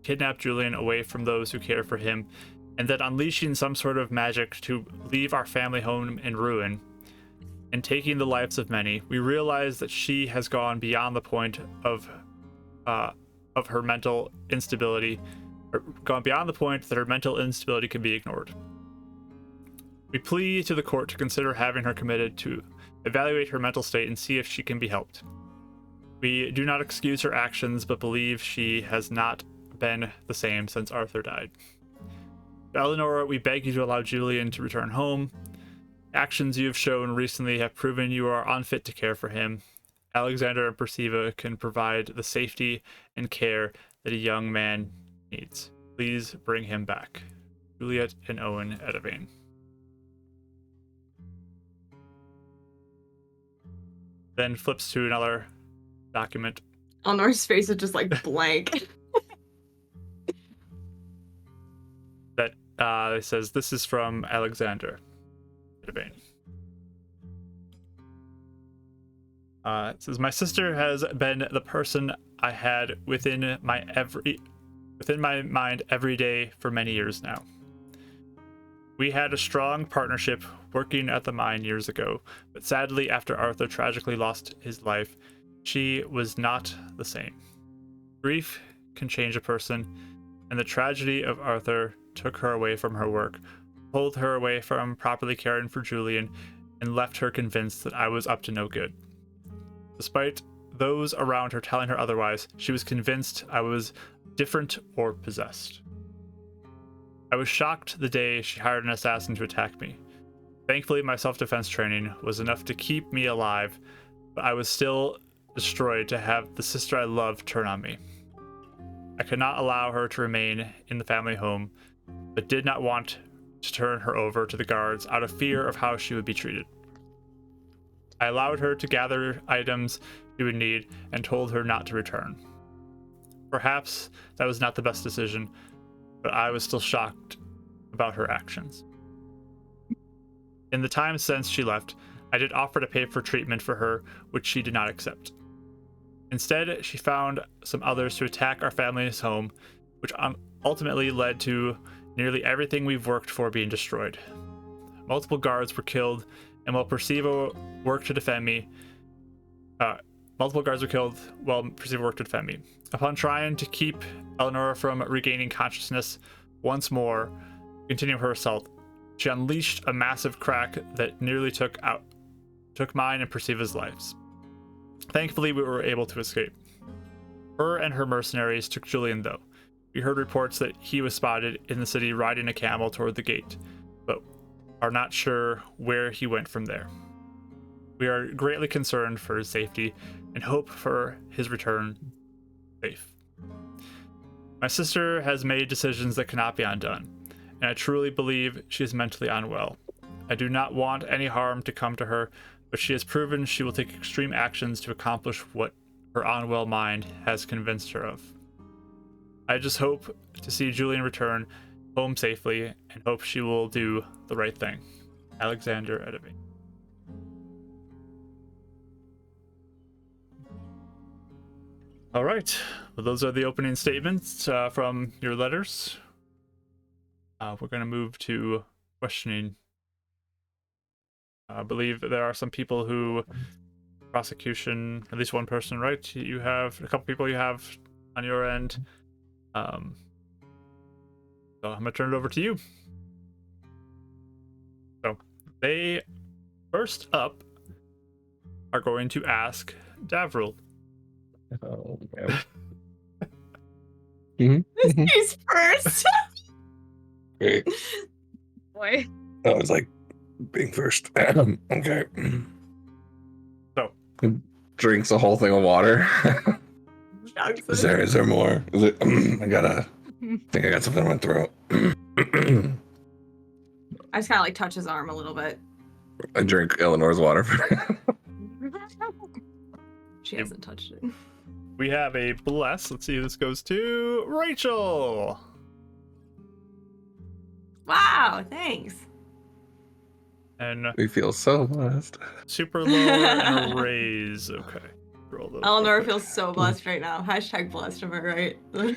kidnapped Julian away from those who care for him, and then unleashing some sort of magic to leave our family home in ruin, and taking the lives of many, we realize that she has gone beyond the point of her mental instability, or gone beyond the point that her mental instability can be ignored. We plead to the court to consider having her committed to evaluate her mental state and see if she can be helped. We do not excuse her actions, but believe she has not been the same since Arthur died. Eleanor, we beg you to allow Julian to return home. Actions you have shown recently have proven you are unfit to care for him. Alexander and Perciva can provide the safety and care that a young man needs. Please bring him back. Juliet and Owen Edivane. Then flips to another document. Eleanor's face is just like blank. That it says, this is from Alexander Edivane. It says, my sister has been the person I had within my mind every day for many years now. We had a strong partnership working at the mine years ago, but sadly, after Arthur tragically lost his life, she was not the same. Grief can change a person, and the tragedy of Arthur took her away from her work, pulled her away from properly caring for Julian, and left her convinced that I was up to no good. Despite those around her telling her otherwise, she was convinced I was different or possessed. I was shocked the day she hired an assassin to attack me. Thankfully, my self-defense training was enough to keep me alive, but I was still destroyed to have the sister I loved turn on me. I could not allow her to remain in the family home, but did not want to turn her over to the guards out of fear of how she would be treated. I allowed her to gather items she would need and told her not to return. Perhaps that was not the best decision, but I was still shocked about her actions. In the time since she left, I did offer to pay for treatment for her, which she did not accept. Instead, she found some others to attack our family's home, which ultimately led to nearly everything we've worked for being destroyed. Multiple guards were killed, and while Perciva worked to defend me, Upon trying to keep Eleanor from regaining consciousness once more, continue her assault, she unleashed a massive crack that nearly took mine and Perciva's lives. Thankfully, we were able to escape. Her and her mercenaries took Julian, though. We heard reports that he was spotted in the city riding a camel toward the gate, but are not sure where he went from there. We are greatly concerned for his safety and hope for his return safe. My sister has made decisions that cannot be undone, and I truly believe she is mentally unwell. I do not want any harm to come to her, but she has proven she will take extreme actions to accomplish what her unwell mind has convinced her of. I just hope to see Julian return home safely and hope she will do the right thing. Alexander Edivane. All right, well, those are the opening statements from your letters. We're going to move to questioning. I believe there are some people who, prosecution, at least one person, right? You have a couple people you have on your end. So I'm going to turn it over to you. So they, first up, are going to ask Davril. Oh, man. He's first. Great. Boy. I was like, being first. Okay. So Drinks a whole thing of water. Is there more? Is it? I think I got something in my throat. I just kind of like touch his arm a little bit. I drink Eleanor's water. She hasn't touched it. we have a bless. Let's see who this goes to. Rachel. Wow, thanks. And We feel so blessed. super lower and a raise. Okay. Roll those Eleanor real quick. feels so blessed right now. Hashtag blessed, am I right? Oh,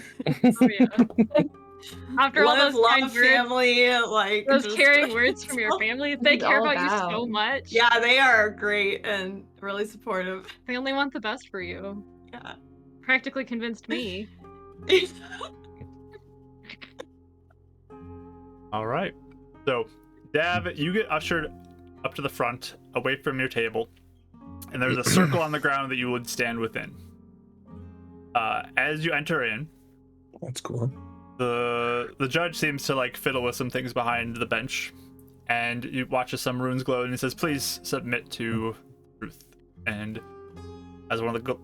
yeah. After all Love, those kind love, words, family, like those just- caring words from your family, they It's care all about you so about. much. Yeah, they are great and really supportive. They only want the best for you. Yeah. Practically convinced me. All right. So, Dav, you get ushered up to the front, away from your table, and there's a circle on the ground that you would stand within. As you enter in, That's cool. the judge seems to like fiddle with some things behind the bench, and you watch as some runes glow, and he says, "Please submit to truth." And as one of the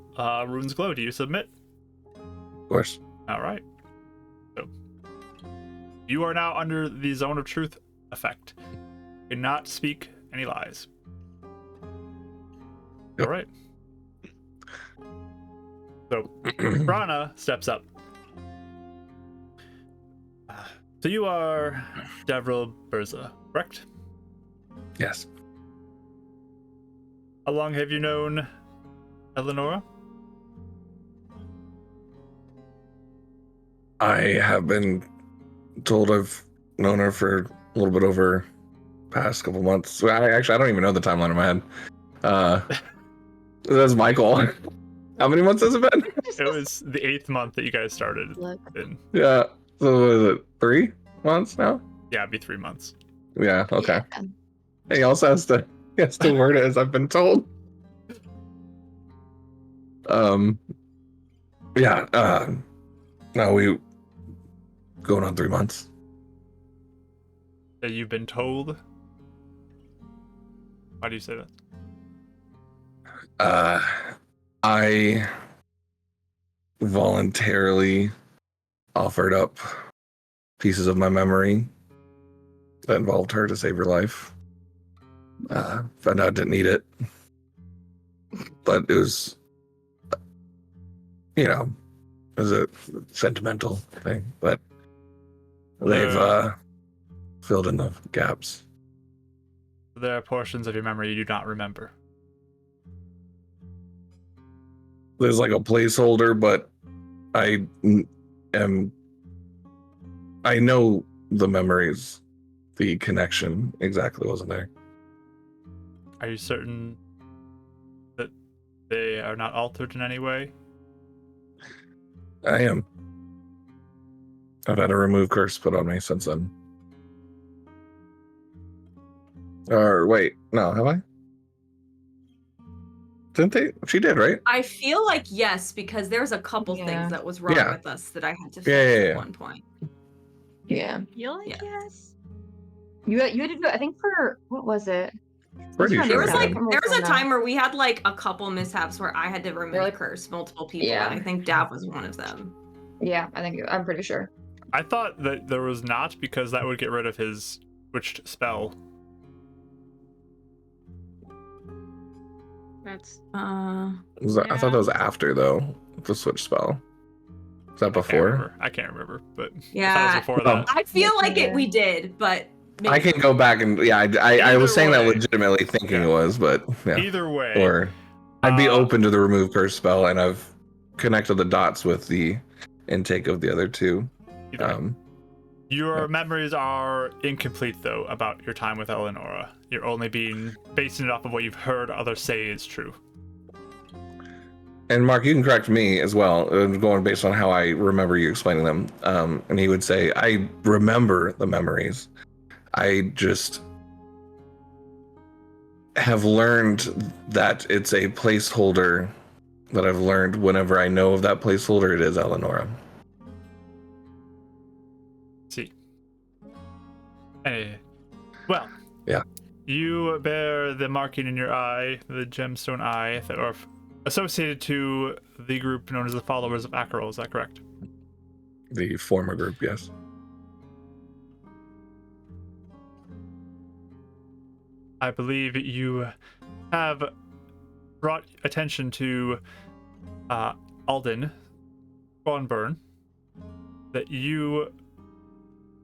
runes glow, do you submit? Of course. All right. So you are now under the zone of truth effect. Cannot speak any lies. Yep. All right. So Brana steps up. So you are Devril Berza, correct? Yes. How long have you known Eleonora? I have been told I've known her for a little bit over past couple months. Well, I don't even know the timeline in my head. That's Michael. How many months has it been? It was the 8th month that you guys started. Look. In. Yeah. So what is it? 3 months now? Yeah, it'd be 3 months. Yeah. Okay. Yeah. He also has to word it as I've been told. Yeah. No, we going on 3 months. That you've been told? Why do you say that? I voluntarily offered up pieces of my memory that involved her to save her life. Found out I didn't need it, but it was, it was a sentimental thing. But they've filled in the gaps. There are portions of your memory you do not remember. There's like a placeholder, but I know the memories, the connection exactly wasn't there. Are you certain that they are not altered in any way? I am. I've had a remove curse put on me since then. Or wait, no, have I? Didn't they? She did, right? I feel like yes, because there's a couple Yeah. things that was wrong Yeah. with us that I had to fix Yeah. at one point. Yeah. Feel like Yeah. yes. You had to do it, I think, for what was it? Pretty There sure. There was I like did. there was a time where we had like a couple mishaps where I had to remove like- curse multiple people, Yeah. and I think Dav was one of them. Yeah, I'm pretty sure. I thought that there was not, because that would get rid of his switched spell. That's Uh, I thought that was after though the switch spell. Is that before? I can't remember, but Yeah. I thought it was before that. I feel like Yeah. we did, but I can go back and I Either was saying that way. legitimately thinking Yeah. it was, but yeah. Either way, Or I'd be Uh, open to the remove curse spell, and I've connected the dots with the intake of the other two. either way. Your yeah. memories are incomplete, though, about your time with Eleonora. You're only basing it off of what you've heard others say is true. And Mark, you can correct me as well, going based on how I remember you explaining them. And he would say, I remember the memories. I just have learned that it's a placeholder that I've learned whenever I know of that placeholder, it is Eleonora. See. Anyway, well. Yeah. You bear the marking in your eye, the gemstone eye, that are associated to the group known as the Followers of Akerol. Is that correct? The former group, yes. I believe you have brought attention to Alden Thornburn, that you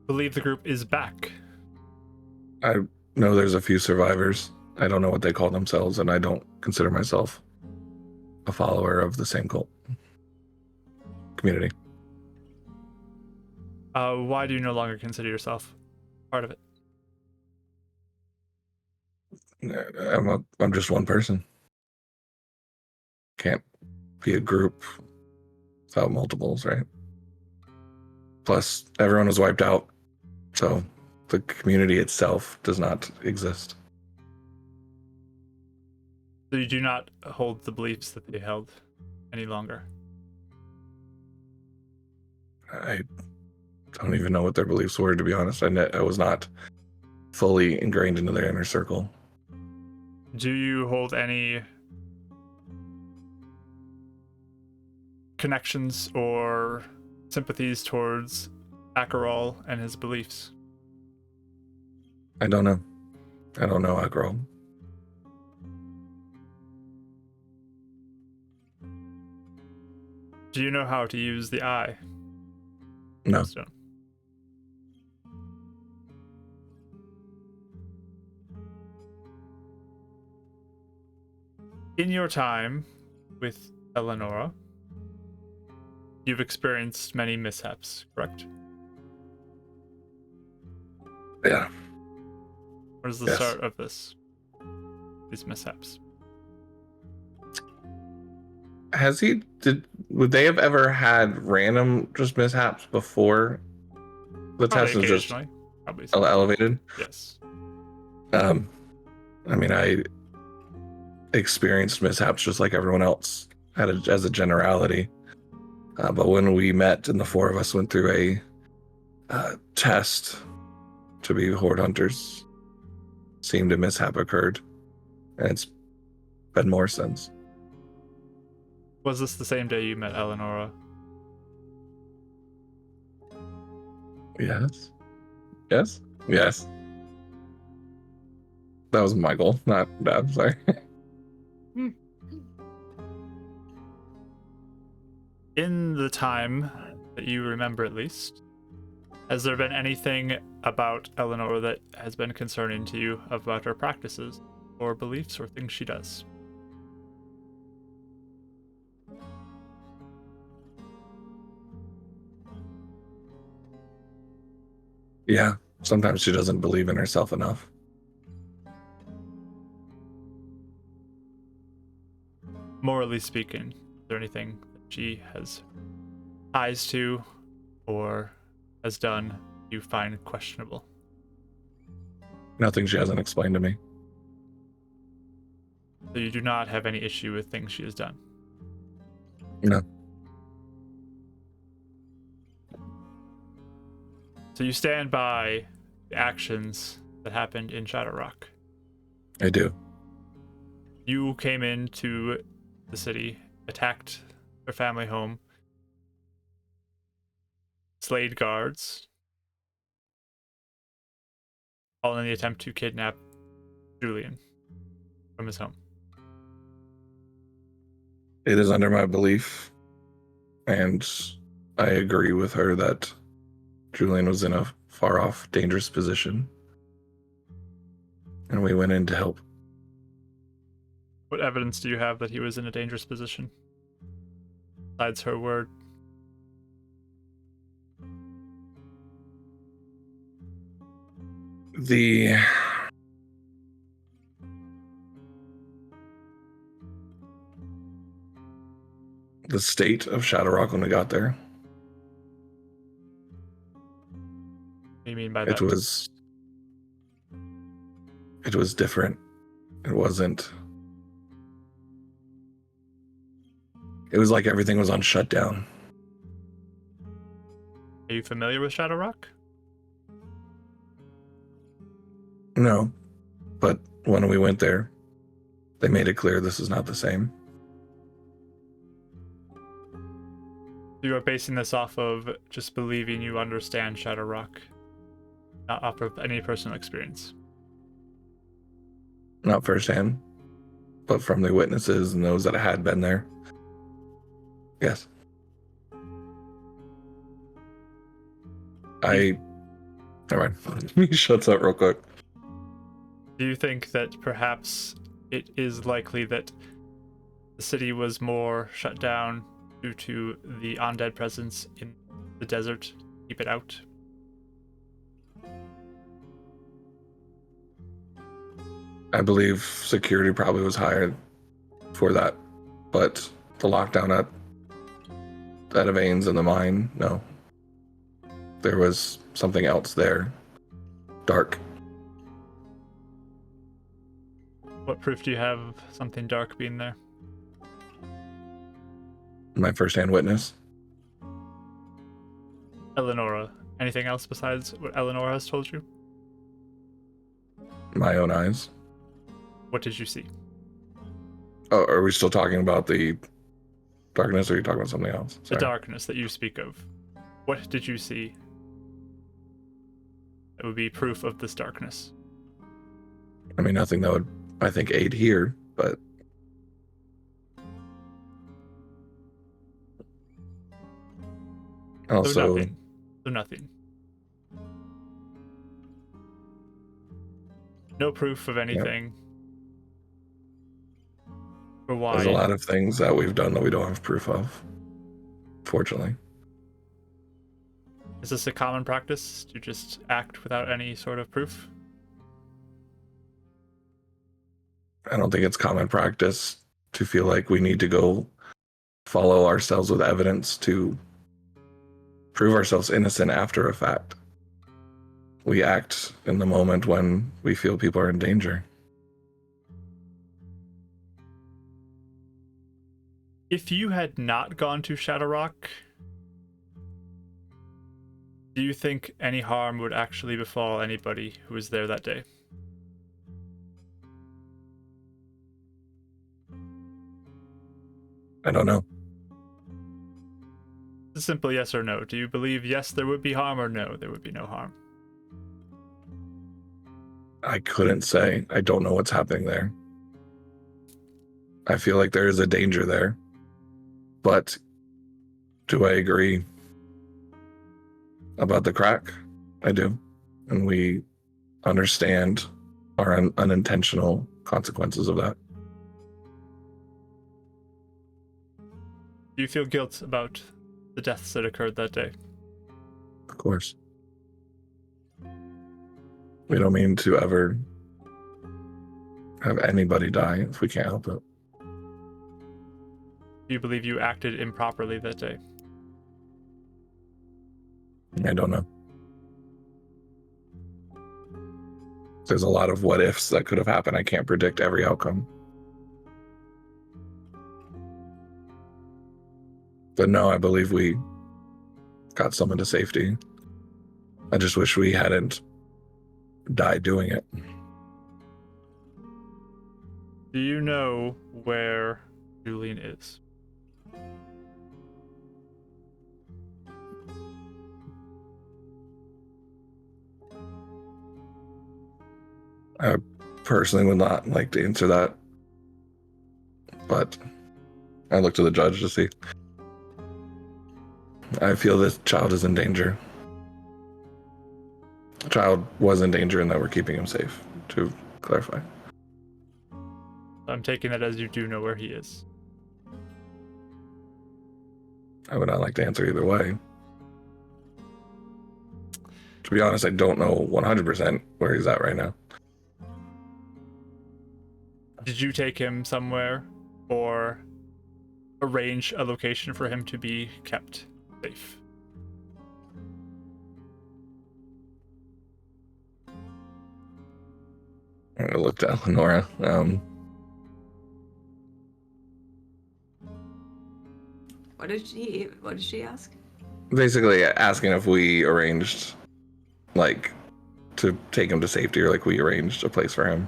believe the group is back. I know there's a few survivors. I don't know what they call themselves, and I don't consider myself a follower of the same cult community. Why do you no longer consider yourself part of it? I'm just one person. Can't be a group without multiples, right? Plus, everyone was wiped out, so the community itself does not exist. So you do not hold the beliefs that they held any longer? I don't even know what their beliefs were, to be honest. I was not fully ingrained into their inner circle. Do you hold any connections or sympathies towards Akerol and his beliefs? I don't know. I don't know Akerol. Do you know how to use the eye? No. Stone? In your time with Eleonora, you've experienced many mishaps, correct? Yeah. What is the Yes. start of these mishaps? Would they have ever had random just mishaps before the Probably test is just occasionally. Probably so. elevated? Yes. I mean, I experienced mishaps just like everyone else as a generality. But when we met and the four of us went through a test to be horde hunters, seemed a mishap occurred, and it's been more since. Was this the same day you met Eleonora? Yes. Yes. Yes. That was Michael, not Dad. Sorry. In the time that you remember, at least, has there been anything about Eleanor that has been concerning to you about her practices or beliefs or things she does? Yeah. Sometimes she doesn't believe in herself enough. Morally speaking, is there anything that she has eyes to or has done you find questionable? Nothing she hasn't explained to me. So you do not have any issue with things she has done? No. So you stand by the actions that happened in Shadow Rock? I do. You came into the city, attacked her family home, slayed guards, all in the attempt to kidnap Julian from his home. It is under my belief, and I agree with her that Julian was in a far-off, dangerous position, and we went in to help. What evidence do you have that he was in a dangerous position? Besides her word. The state of Shadow Rock when we got there, What do you mean by that? It was different. It wasn't. It was like everything was on shutdown. Are you familiar with Shadow Rock? No, but when we went there, they made it clear this is not the same. You are basing this off of just believing you understand Shadow Rock, not off of any personal experience. Not firsthand, but from the witnesses and those that had been there. Yes. All right. He shuts up real quick. Do you think that perhaps it is likely that the city was more shut down due to the undead presence in the desert to keep it out? I believe security probably was higher for that, but the lockdown at Veins and the mine, no. There was something else there. Dark. What proof do you have of something dark being there? My first-hand witness. Eleonora, anything else besides what Eleonora has told you? My own eyes. What did you see? Oh, are we still talking about the darkness, or are you talking about something else? The darkness that you speak of. What did you see? That would be proof of this darkness. I mean, nothing that would, I think, aid here, but also So nothing. No proof of anything. Or why? There's a lot of things that we've done that we don't have proof of, fortunately. Is this a common practice to just act without any sort of proof? I don't think it's common practice to feel like we need to go follow ourselves with evidence to prove ourselves innocent after a fact. We act in the moment when we feel people are in danger. If you had not gone to Shadow Rock, do you think any harm would actually befall anybody who was there that day? I don't know. It's a simple yes or no. Do you believe yes, there would be harm, or no, there would be no harm? I couldn't say. I don't know what's happening there. I feel like there is a danger there. But do I agree about the crack? I do. And we understand our unintentional consequences of that. Do you feel guilt about the deaths that occurred that day? Of course. We don't mean to ever have anybody die if we can't help it. Do you believe you acted improperly that day? I don't know. There's a lot of what ifs that could have happened. I can't predict every outcome. But no, I believe we got someone to safety. I just wish we hadn't died doing it. Do you know where Julian is? I personally would not like to answer that, but I look to the judge to see. I feel this child is in danger. The child was in danger and that we're keeping him safe, to clarify. I'm taking that as you do know where he is. I would not like to answer either way. To be honest, I don't know 100% where he's at right now. Did you take him somewhere or arrange a location for him to be kept safe? I looked at Lenora. What did she ask? Basically asking if we arranged, like, to take him to safety, or like we arranged a place for him.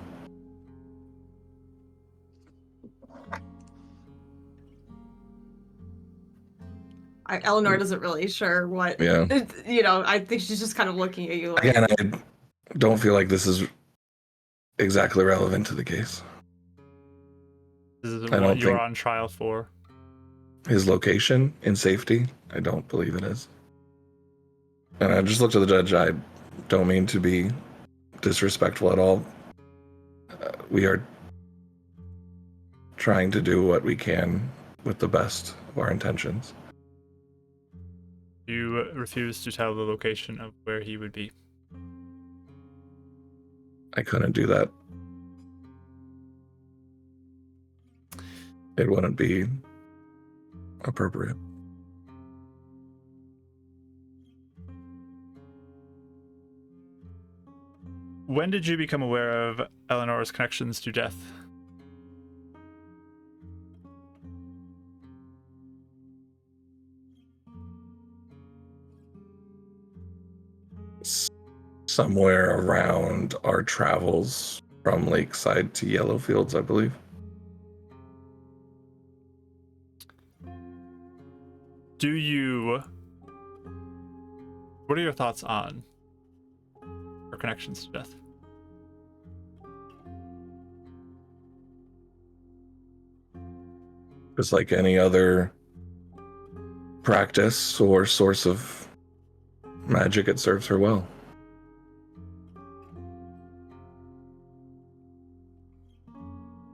Eleanor doesn't really sure what. Yeah. I think she's just kind of looking at you like. Again, I don't feel like this is exactly relevant to the case. This is I what don't you're think on trial for. his location in safety, I don't believe it is. And I just looked at the judge. I don't mean to be disrespectful at all. We are trying to do what we can with the best of our intentions. You refuse to tell the location of where he would be. I couldn't do that. It wouldn't be appropriate. When did you become aware of Eleanor's connections to death? somewhere around our travels from Lakeside to Yellowfields, I believe. What are your thoughts on her connections to death? Just like any other practice or source of magic, it serves her well.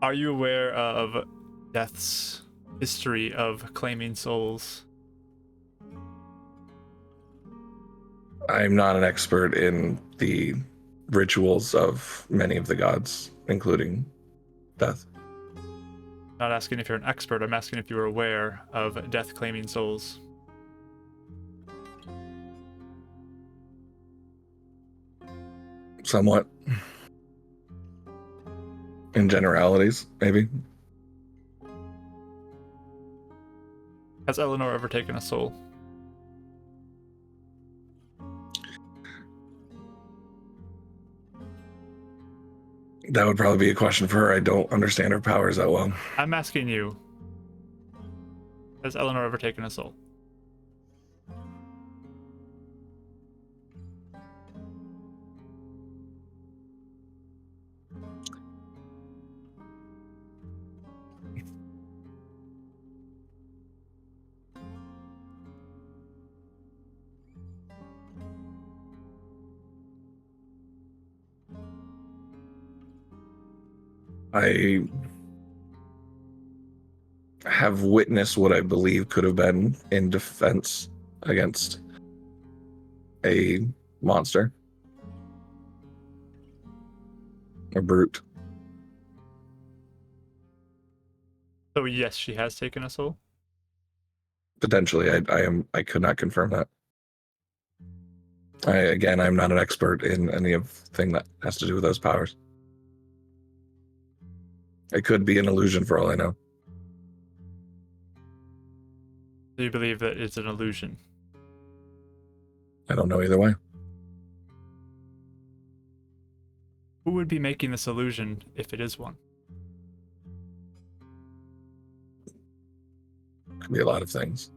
Are you aware of Death's history of claiming souls? I'm not an expert in the rituals of many of the gods, including Death. Not asking if you're an expert, I'm asking if you were aware of Death claiming souls. Somewhat. In generalities, maybe. Has Eleanor ever taken a soul? That would probably be a question for her. I don't understand her powers that well. I'm asking you. Has Eleanor ever taken a soul? I have witnessed what I believe could have been in defense against a monster. A brute. So yes, she has taken a soul. Potentially, I could not confirm that. I'm not an expert in any thing that has to do with those powers. It could be an illusion for all I know. Do you believe that it's an illusion? I don't know either way. Who would be making this illusion if it is one? Could be a lot of things.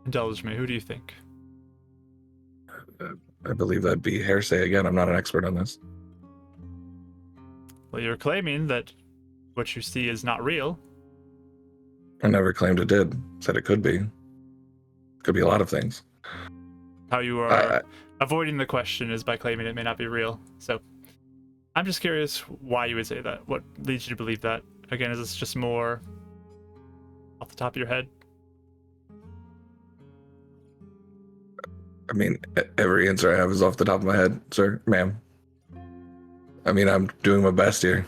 Indulge me, who do you think? I believe that'd be hearsay again. I'm not an expert on this. Well, you're claiming that what you see is not real. I never claimed it did. Said it could be. Could be a lot of things. How you are avoiding the question is by claiming it may not be real. So I'm just curious why you would say that. What leads you to believe that? Again, is this just more off the top of your head? I mean, every answer I have is off the top of my head, sir, ma'am. I mean, I'm doing my best here.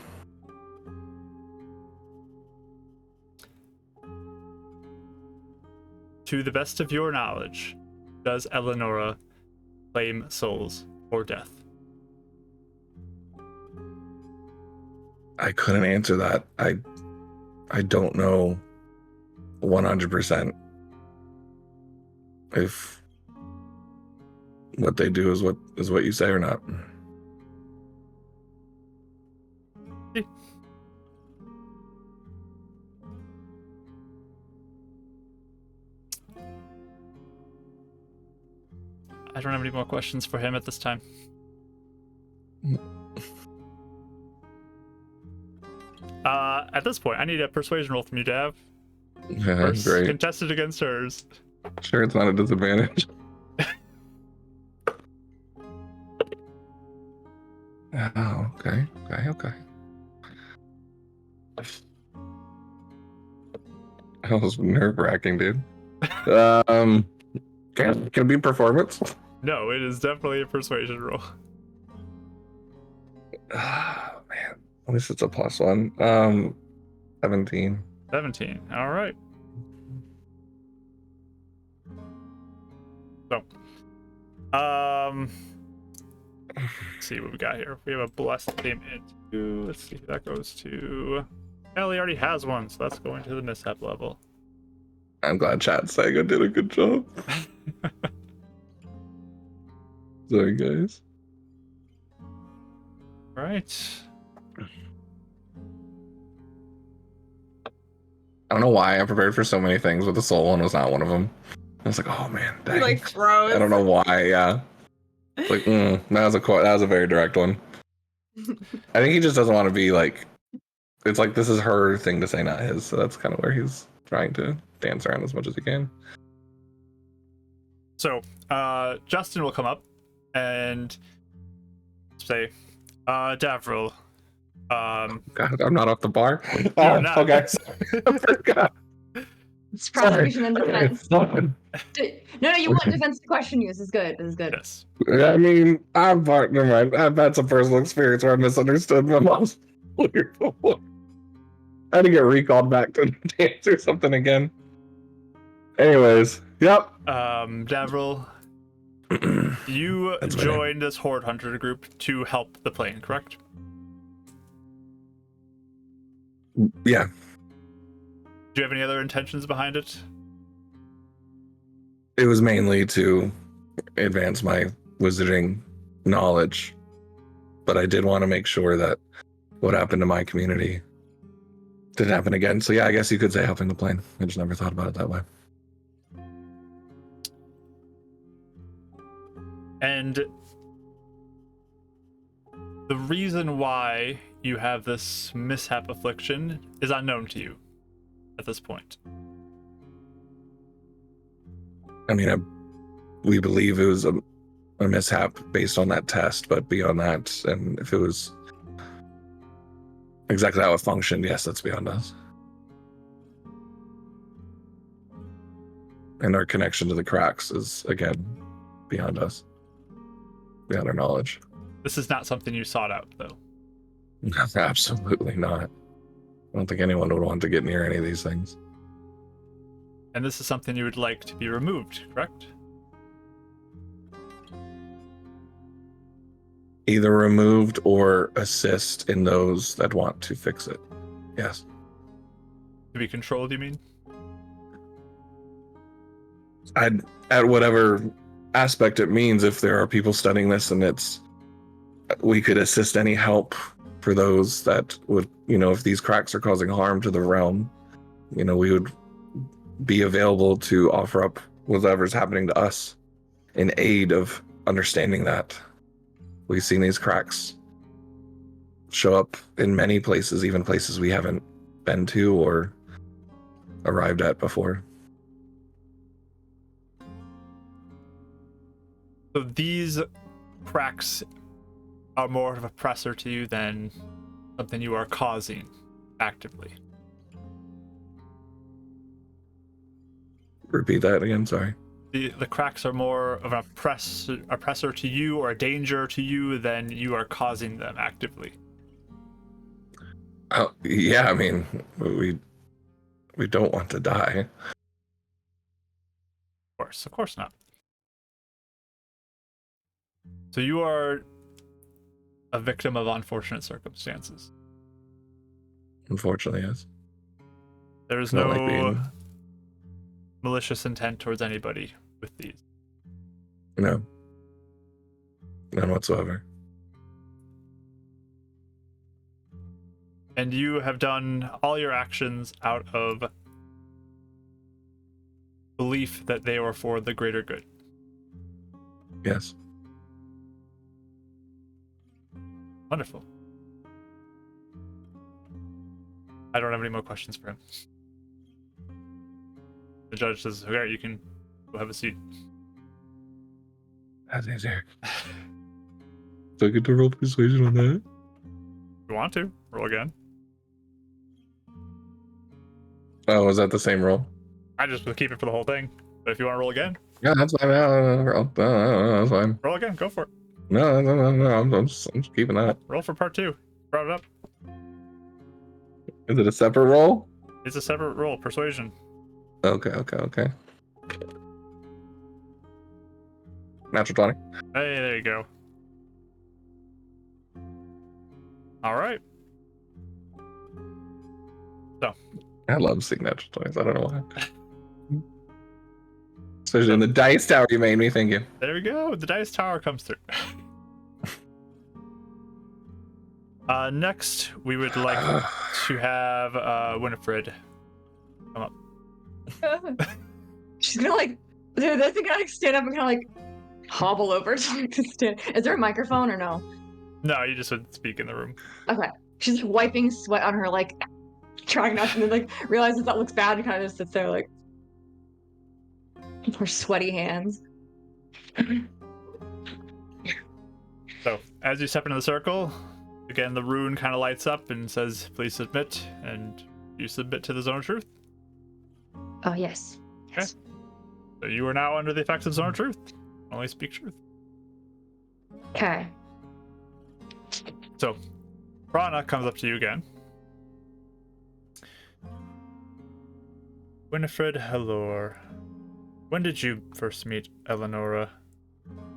To the best of your knowledge, does Eleonora claim souls or death? I couldn't answer that. I don't know 100% if what they do is what you say or not. I don't have any more questions for him at this time. At this point, I need a persuasion roll from you, Dav. Yeah, First, great. contested against hers. Sure, it's not a disadvantage. Oh, okay. That was nerve-wracking, dude. Can it be performance? No, it is definitely a persuasion roll. Oh, man. At least it's a +1. 17. 17. All right. So, let's see what we got here. We have a blessed payment. Let's see if that goes to. Ellie already has one, so that's going to the mishap level. I'm glad chat's saying I did a good job. Sorry, guys. All right. I don't know why I prepared for so many things, but the soul one was not one of them. I was like, oh man, dang. You like froze. I don't know why. Yeah, like that was a very direct one. I think he just doesn't want to be like. It's like this is her thing to say, not his. So that's kind of where he's trying to dance around as much as he can. So, Justin will come up and say, Davril, God, I'm not off the bar. You're not. Okay. I forgot. It's prosecution and defense. Sorry. No, you want defense to question you. This is good. This is good. yes. I mean, never mind. I've had some personal experience where I misunderstood my mom's lawyer before. I had to get recalled back to the dance or something again. Anyways, yep. Davril, you That's my joined this Horde Hunter group to help the plane, correct? Yeah. Do you have any other intentions behind it? It was mainly to advance my wizarding knowledge, but I did want to make sure that what happened to my community didn't happen again. So yeah, I guess you could say helping the plane. I just never thought about it that way. And the reason why you have this mishap affliction is unknown to you at this point. I mean, we believe it was a mishap based on that test, but beyond that, and if it was exactly how it functioned, yes, that's beyond us. And our connection to the cracks is, again, beyond us, beyond our knowledge. This is not something you sought out, though. Absolutely not. I don't think anyone would want to get near any of these things. And this is something you would like to be removed, correct? Either removed or assist in those that want to fix it. Yes. To be controlled, you mean? At whatever aspect it means, if there are people studying this and we could assist any help for those that would, if these cracks are causing harm to the realm, we would be available to offer up whatever's happening to us in aid of understanding that. We've seen these cracks show up in many places, even places we haven't been to or arrived at before. So these cracks are more of a pressure to you than something you are causing actively. Repeat that again, sorry. The cracks are more of a pressure to you or a danger to you than you are causing them actively. Oh, yeah, I mean, we don't want to die. Of course not. So you are a victim of unfortunate circumstances. Unfortunately, yes. There is Not no like being... malicious intent towards anybody with these. No. None whatsoever. And you have done all your actions out of belief that they were for the greater good. Yes. Wonderful. I don't have any more questions for him. The judge says, okay, you can go have a seat. That's easier. Do I get to roll persuasion on that? If you want to, roll again. Oh, was that the same roll? I just will keep it for the whole thing. But if you want to roll again, Yeah, that's fine. That's fine. roll again. Go for it. No, I'm just keeping that. Roll for part 2. Brought it up. Is it a separate roll? It's a separate roll. Persuasion. Okay. Natural 20. Hey, there you go. All right. So, I love seeing natural 20s. I don't know why. Especially in the dice tower you made me thinking. There we go. The dice tower comes through. Next, we would like to have Winifred come up. She's gonna like, dude, that's gonna like stand up and kind of like hobble over to like to stand. Is there a microphone or no? No, you just would speak in the room. Okay. She's like wiping sweat on her, like trying not to, and then like realizes that looks bad and kind of just sits there like her sweaty hands. So, as you step into the circle, again, the rune kind of lights up and says, please submit, and you submit to the Zone of Truth. Oh, yes. Okay. So you are now under the effects of Zone of Truth. Only speak truth. Okay. So, Prana comes up to you again. Winifred Halor, when did you first meet Eleonora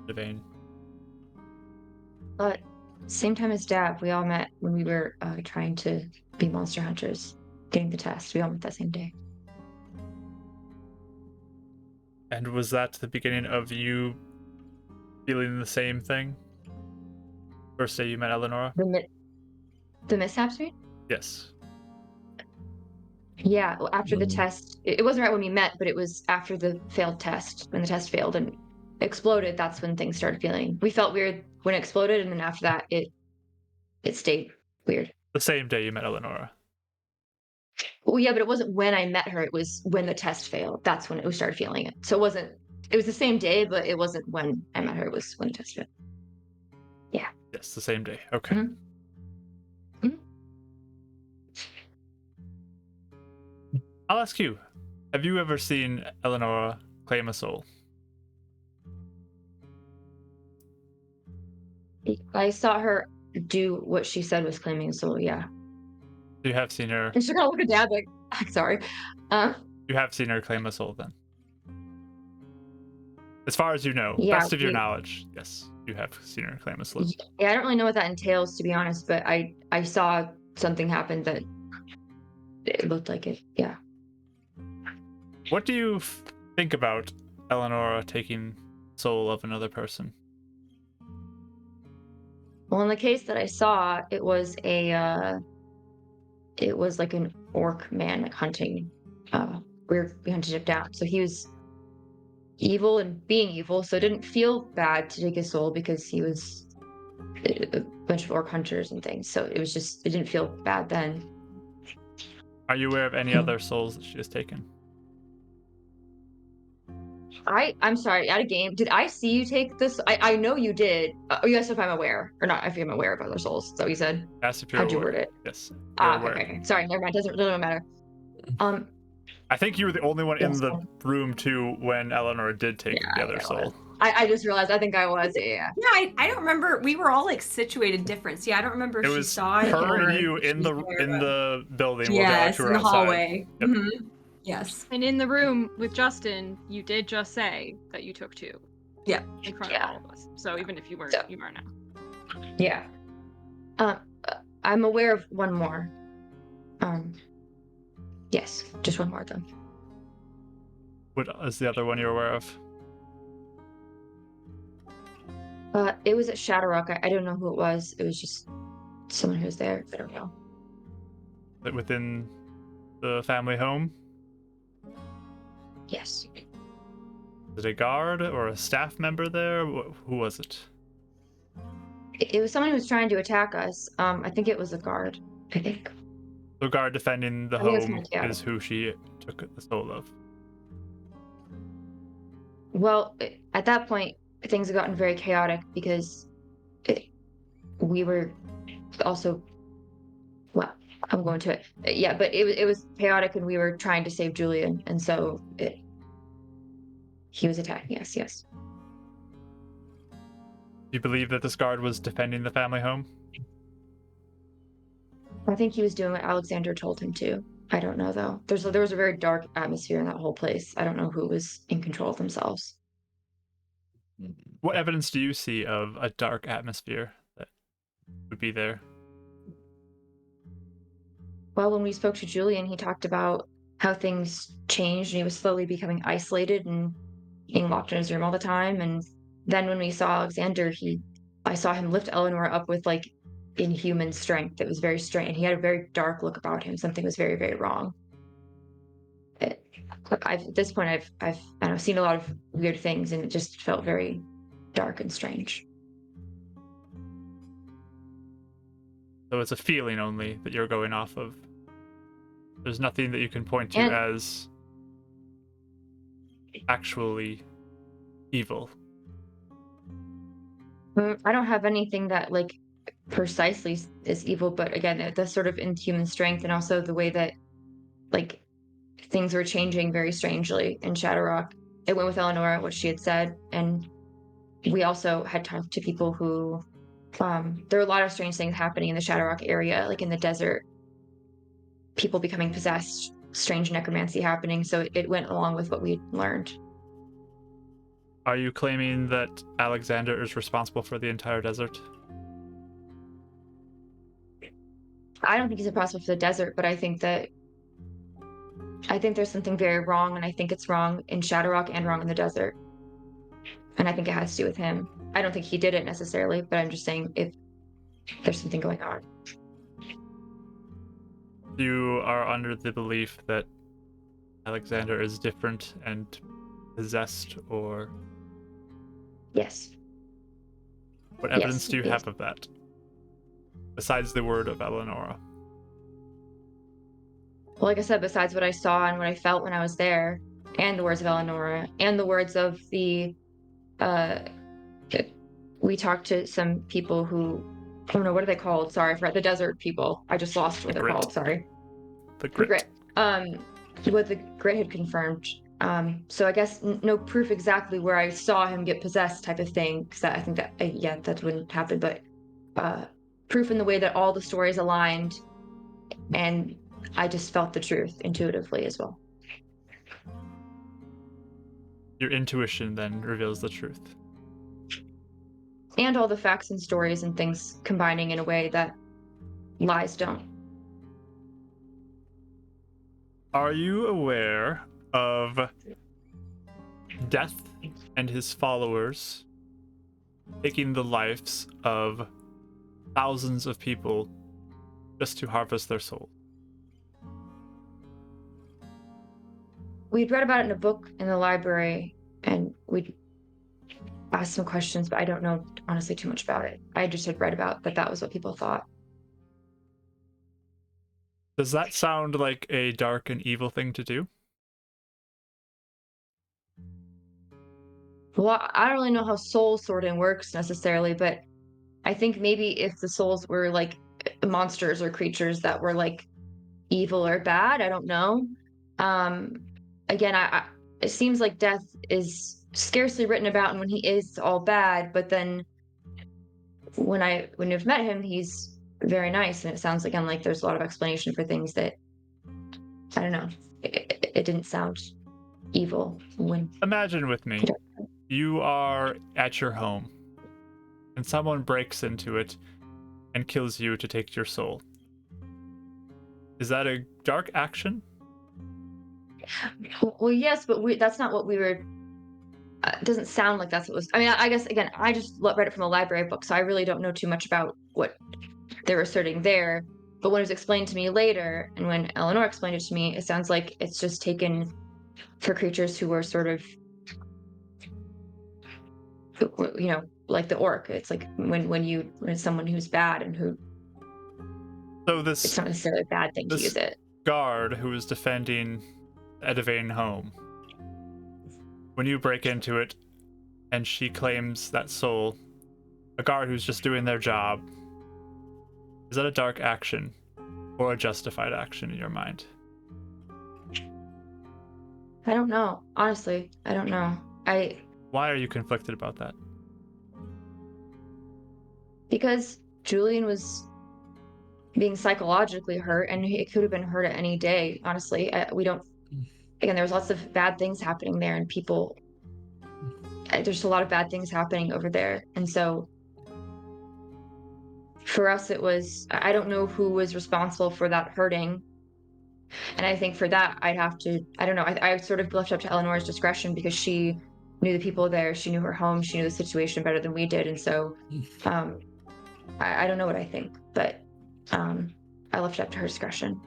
Devane? Same time as Dab, we all met when we were trying to be monster hunters, getting the test. We all met that same day. And was that the beginning of you feeling the same thing? First day you met Eleonora? The mishaps, right? Yes. Yeah, well, after the test, it wasn't right when we met, but it was after the failed test, when the test failed and exploded. That's when things started feeling. We felt weird when it exploded, and then after that, it stayed weird. The same day you met Eleonora. Well, yeah, but it wasn't when I met her. It was when the test failed. That's when we started feeling it. So it wasn't. It was the same day, but it wasn't when I met her. It was when the test failed. Yeah. Yes, the same day. Okay. Mhm. Mhm. I'll ask you, have you ever seen Eleonora claim a soul? I saw her do what she said was claiming a soul. Yeah. You have seen her. And she kind of looked at Dad like, I'm sorry. You have seen her claim a soul then? As far as you know, Yeah, best of your knowledge, yes, you have seen her claim a soul. Yeah, I don't really know what that entails, to be honest, but I saw something happen that it looked like it. Yeah. What do you think about Eleonora taking soul of another person? Well, in the case that I saw, it was like an orc man like hunting. We hunted him down, so he was evil and being evil. So it didn't feel bad to take his soul because he was a bunch of orc hunters and things. So it didn't feel bad then. Are you aware of any other souls that she has taken? I'm sorry, out of game. Did I see you take this? I know you did. Oh, yes, if I'm aware or not. If I'm aware of other souls. Is that what you said? Yes, if you're How'd you aware. word it? Yes. Okay. Sorry, never mind. Doesn't really matter. I think you were the only one in Yes, the room too when Eleanor did take the other soul. I just realized. I think I was. Yeah. Yeah, I don't remember. We were all like situated different. See, I don't remember if It she was saw it. her or and you if in she the was in there, the building. but- While the other Yes, two were in the outside. hallway. Yep. Mhm. Yes. And in the room with Justin, you did just say that you took two. Yeah. In front Yeah. of all of us. So even if you weren't, So- you are now. Yeah. I'm aware of one more. Yes, just one more though. What is the other one you're aware of? It was at Shadowrock. I don't know who it was. It was just someone who was there. I don't know. Within the family home? Yes. Was it a guard or a staff member there? Who was it? It was someone who was trying to attack us. I think it was a guard. I think. The guard defending the I think it's home kinda chaotic. is who she took the soul of. Well, at that point, things had gotten very chaotic because we were also. Well, I'm going to it. Yeah, but it was chaotic, and we were trying to save Julian, and so he was attacking us. Yes. Do you believe that this guard was defending the family home? I think he was doing what Alexander told him to. I don't know though. There was a very dark atmosphere in that whole place. I don't know who was in control of themselves. What evidence do you see of a dark atmosphere that would be there? Well, when we spoke to Julian, he talked about how things changed and he was slowly becoming isolated and being locked in his room all the time. And then when we saw Alexander, I saw him lift Eleanor up with like inhuman strength. It was very strange. He had a very dark look about him. Something was very, very wrong. At this point, I don't know, seen a lot of weird things, and it just felt very dark and strange. So it's a feeling only that you're going off of. There's nothing that you can point to And- as actually evil. I don't have anything that like precisely is evil, but again, the sort of inhuman strength, and also the way that like things were changing very strangely in Shadowrock. It went with Eleanor, what she had said, and we also had talked to people who there were a lot of strange things happening in the Shadowrock area, like in the desert, people becoming possessed, strange necromancy happening. So it went along with what we learned. Are you claiming that Alexander is responsible for the entire desert? I don't think he's responsible for the desert, but I think there's something very wrong, and I think it's wrong in Shadowrock and wrong in the desert. And I think it has to do with him. I don't think he did it necessarily, but I'm just saying if there's something going on. You are under the belief that Alexander is different and possessed, or Yes. what evidence Yes, do you yes. have of that? Besides the word of Eleonora. Well, like I said, besides what I saw and what I felt when I was there, and the words of Eleonora, and the words of we talked to some people who, I don't know, what are they called? Sorry, I forgot. The desert people. I just lost what The they're Grit. called. Sorry. The The grit. Grit. What the Grit had confirmed. So I guess no proof exactly where I saw him get possessed, type of thing, because I think that that wouldn't happen. But proof in the way that all the stories aligned, and I just felt the truth intuitively as well. Your intuition then reveals the truth. And all the facts and stories and things combining in a way that lies don't. Are you aware of Death and his followers taking the lives of thousands of people just to harvest their soul? We'd read about it in a book in the library, and we'd asked some questions, but I don't know honestly too much about it. I just had read about that was what people thought. Does that sound like a dark and evil thing to do? Well, I don't really know how soul sorting works necessarily, but I think maybe if the souls were like monsters or creatures that were like evil or bad, I don't know. Again, it seems like Death is scarcely written about, and when he is all bad, but then when you've met him, he's very nice, and it sounds again like there's a lot of explanation for things that I don't know. It didn't sound evil when. Imagine with me, you are at your home, and someone breaks into it and kills you to take your soul. Is that a dark action? Well, yes, but that's not what we were. It doesn't sound like that's what was. I mean, I guess again, I just read it from a library book, so I really don't know too much about what they were asserting there. But when it was explained to me later, and when Eleanor explained it to me, it sounds like it's just taken for creatures who were sort of, like the orc. It's like when someone who's bad and who. So It's not necessarily a bad thing to use it. Guard who is defending Edivane home, when you break into it and she claims that soul, a guard who's just doing their job, is that a dark action or a justified action in your mind? I don't know. Honestly, I don't know. Why are you conflicted about that? Because Julian was being psychologically hurt, and it could have been hurt at any day. Honestly, we don't. Again, there's lots of bad things happening there, and people. There's a lot of bad things happening over there, and so for us, it was. I don't know who was responsible for that hurting, and I think for that, I'd have to. I don't know. I sort of left up to Eleanor's discretion because she knew the people there. She knew her home. She knew the situation better than we did. And so I don't know what I think, but I left it up to her discretion.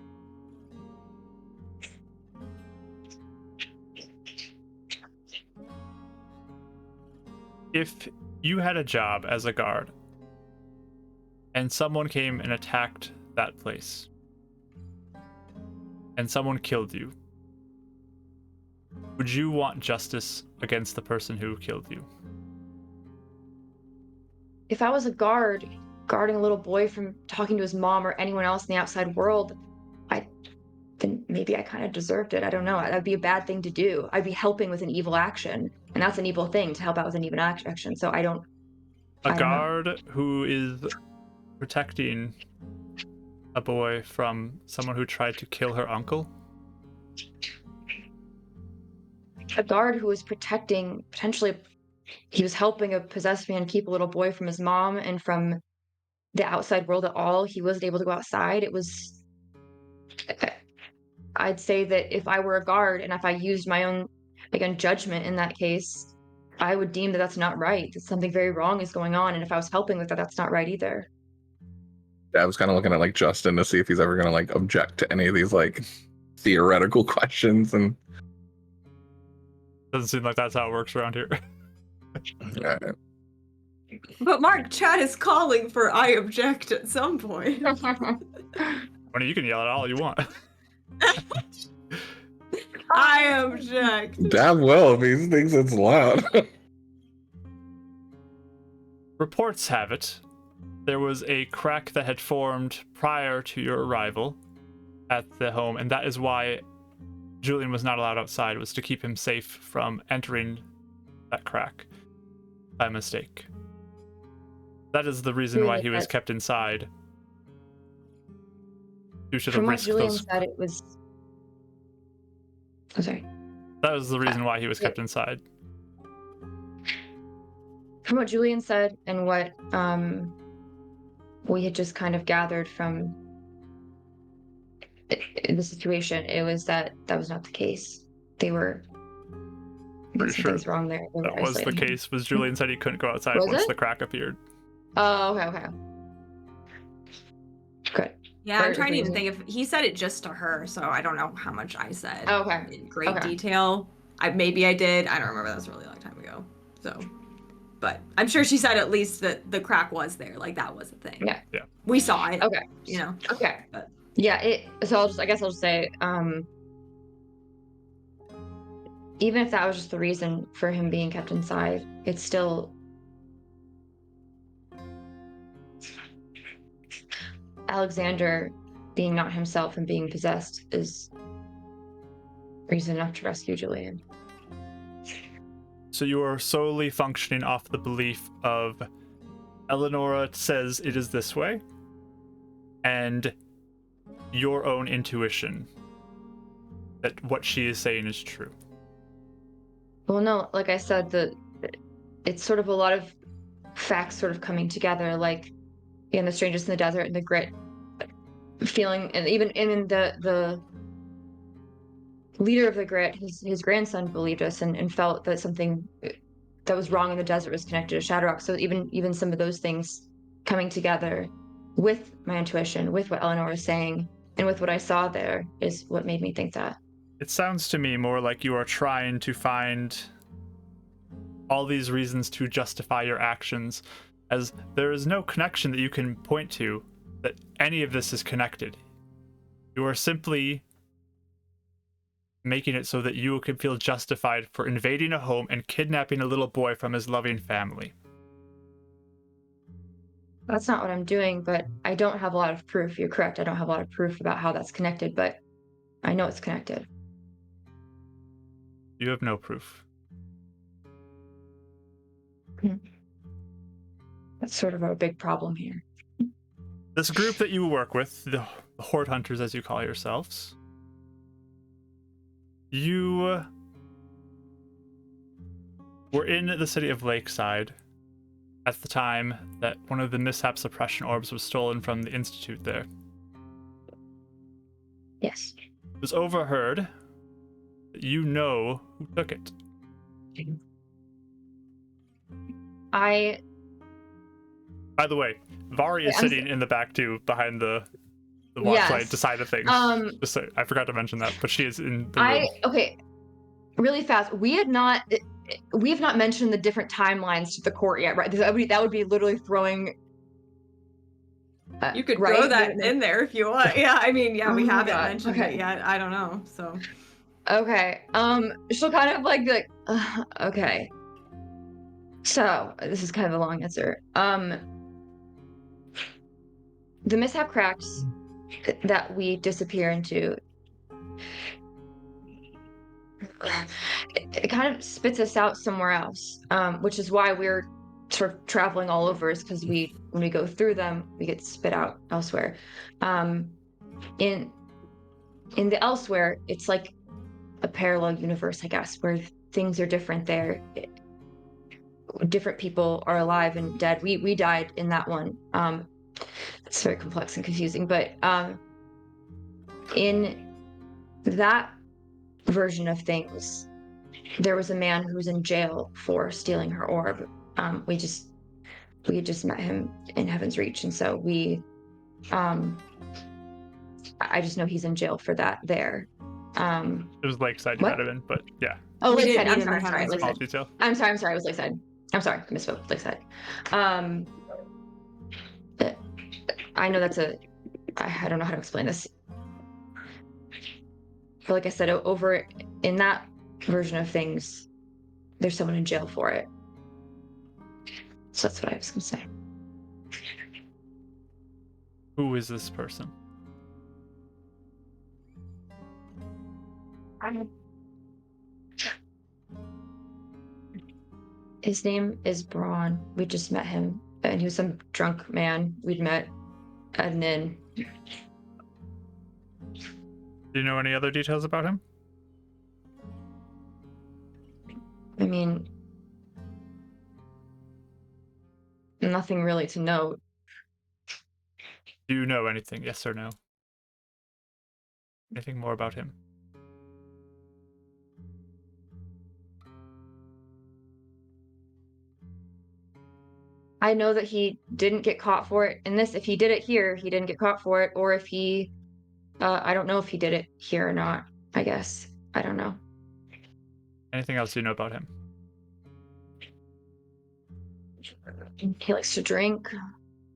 If you had a job as a guard and someone came and attacked that place and someone killed you, would you want justice against the person who killed you? If I was a guard guarding a little boy from talking to his mom or anyone else in the outside world, then maybe I kind of deserved it. I don't know. That'd be a bad thing to do. I'd be helping with an evil action, and that's an evil thing, to help out with an evil action. So I don't know. Guard who is protecting a boy from someone who tried to kill her uncle? A guard who was protecting, potentially, he was helping a possessed man keep a little boy from his mom and from the outside world at all. He wasn't able to go outside. It was, I'd say that if I were a guard and if I used my own, again, judgment in that case, I would deem that that's not right, that something very wrong is going on. And if I was helping with that, that's not right either. Yeah, I was kind of looking at like Justin to see if he's ever going to like object to any of these like theoretical questions, and Doesn't seem like that's how it works around here. But Mark, chat is calling for I object at some point. I mean, you can yell at all you want. I object. damn well if he thinks it's loud. Reports have it there was a crack that had formed prior to your arrival at the home, and that is why Julian was not allowed outside, was to keep him safe from entering that crack by mistake. That is the reason why he was kept inside. Due to the From what risk Julian those... said, it was... I'm sorry. That was the reason why he was kept inside. From what Julian said and what we had just kind of gathered from the situation, it was that was not the case. They were... Pretty sure something's wrong there. That was the case. Was Julian said he couldn't go outside once the crack appeared. Oh, okay. Good. Yeah, I'm trying to even think if he said it just to her, so I don't know how much I said in great detail. Maybe I did. I don't remember. That was a really long time ago. So, but I'm sure she said at least that the crack was there. Like that was a thing. Yeah. We saw it. Okay. You know. Okay. But. Yeah. So I guess I'll just say, even if that was just the reason for him being kept inside, it's still Alexander being not himself and being possessed is reason enough to rescue Julian. So you are solely functioning off the belief of Eleonora says it is this way, and your own intuition that what she is saying is true. Well, no, like I said, it's sort of a lot of facts sort of coming together, like in the strangers in the desert and the grit feeling, and even in the leader of the grit, his grandson believed us and felt that something that was wrong in the desert was connected to Shadowrock. So even some of those things coming together with my intuition, with what Eleanor was saying, and with what I saw there is what made me think that. It sounds to me more like you are trying to find all these reasons to justify your actions, as there is no connection that you can point to that any of this is connected. You are simply making it so that you can feel justified for invading a home and kidnapping a little boy from his loving family. That's not what I'm doing, but I don't have a lot of proof. You're correct. I don't have a lot of proof about how that's connected, but I know it's connected. You have no proof. That's sort of a big problem here. This group that you work with, the Horde Hunters as you call yourselves, you were in the city of Lakeside at the time that one of the Mishaps suppression orbs was stolen from the Institute there. Yes. It was overheard that you know who took it. I By the way, Vari is I'm sitting in the back too, behind the watchlight Yes. side of things. Just so, I forgot to mention that, but she is in the room. Okay, really fast. We have not mentioned the different timelines to the court yet, right? That would be literally throwing. You could right? throw that in there if you want. Yeah, I mean, yeah, Oh we my haven't God, mentioned okay. it yet. I don't know. So Okay. She'll kind of like be like, okay. So this is kind of a long answer. The mishap cracks that we disappear into, it kind of spits us out somewhere else, which is why we're sort of traveling all over, is because when we go through them, we get spit out elsewhere. In the elsewhere, it's like a parallel universe, I guess, where things are different there. Different people are alive and dead. We died in that one. It's very complex and confusing, but in that version of things, there was a man who was in jail for stealing her orb. We had just met him in Heaven's Reach, and so I just know he's in jail for that there. It was Lakeside you what? might have been, but yeah. Oh, We did Lakeside. meet I'm him in sorry, Heaven's Small Lakeside. detail. I'm sorry, it was Lakeside. I'm sorry, misspoke. Lakeside. I know that's I don't know how to explain this. But like I said, over in that version of things, there's someone in jail for it. So that's what I was gonna say. Who is this person? His name is Braun. We just met him, and he was some drunk man we'd met at an inn. Do you know any other details about him? I mean, nothing really to note. Do you know anything? Yes or no? Anything more about him? I know that he didn't get caught for it in this. If he did it here, he didn't get caught for it, or if he, I don't know if he did it here or not. I guess I don't know. Anything else you know about him? He likes to drink.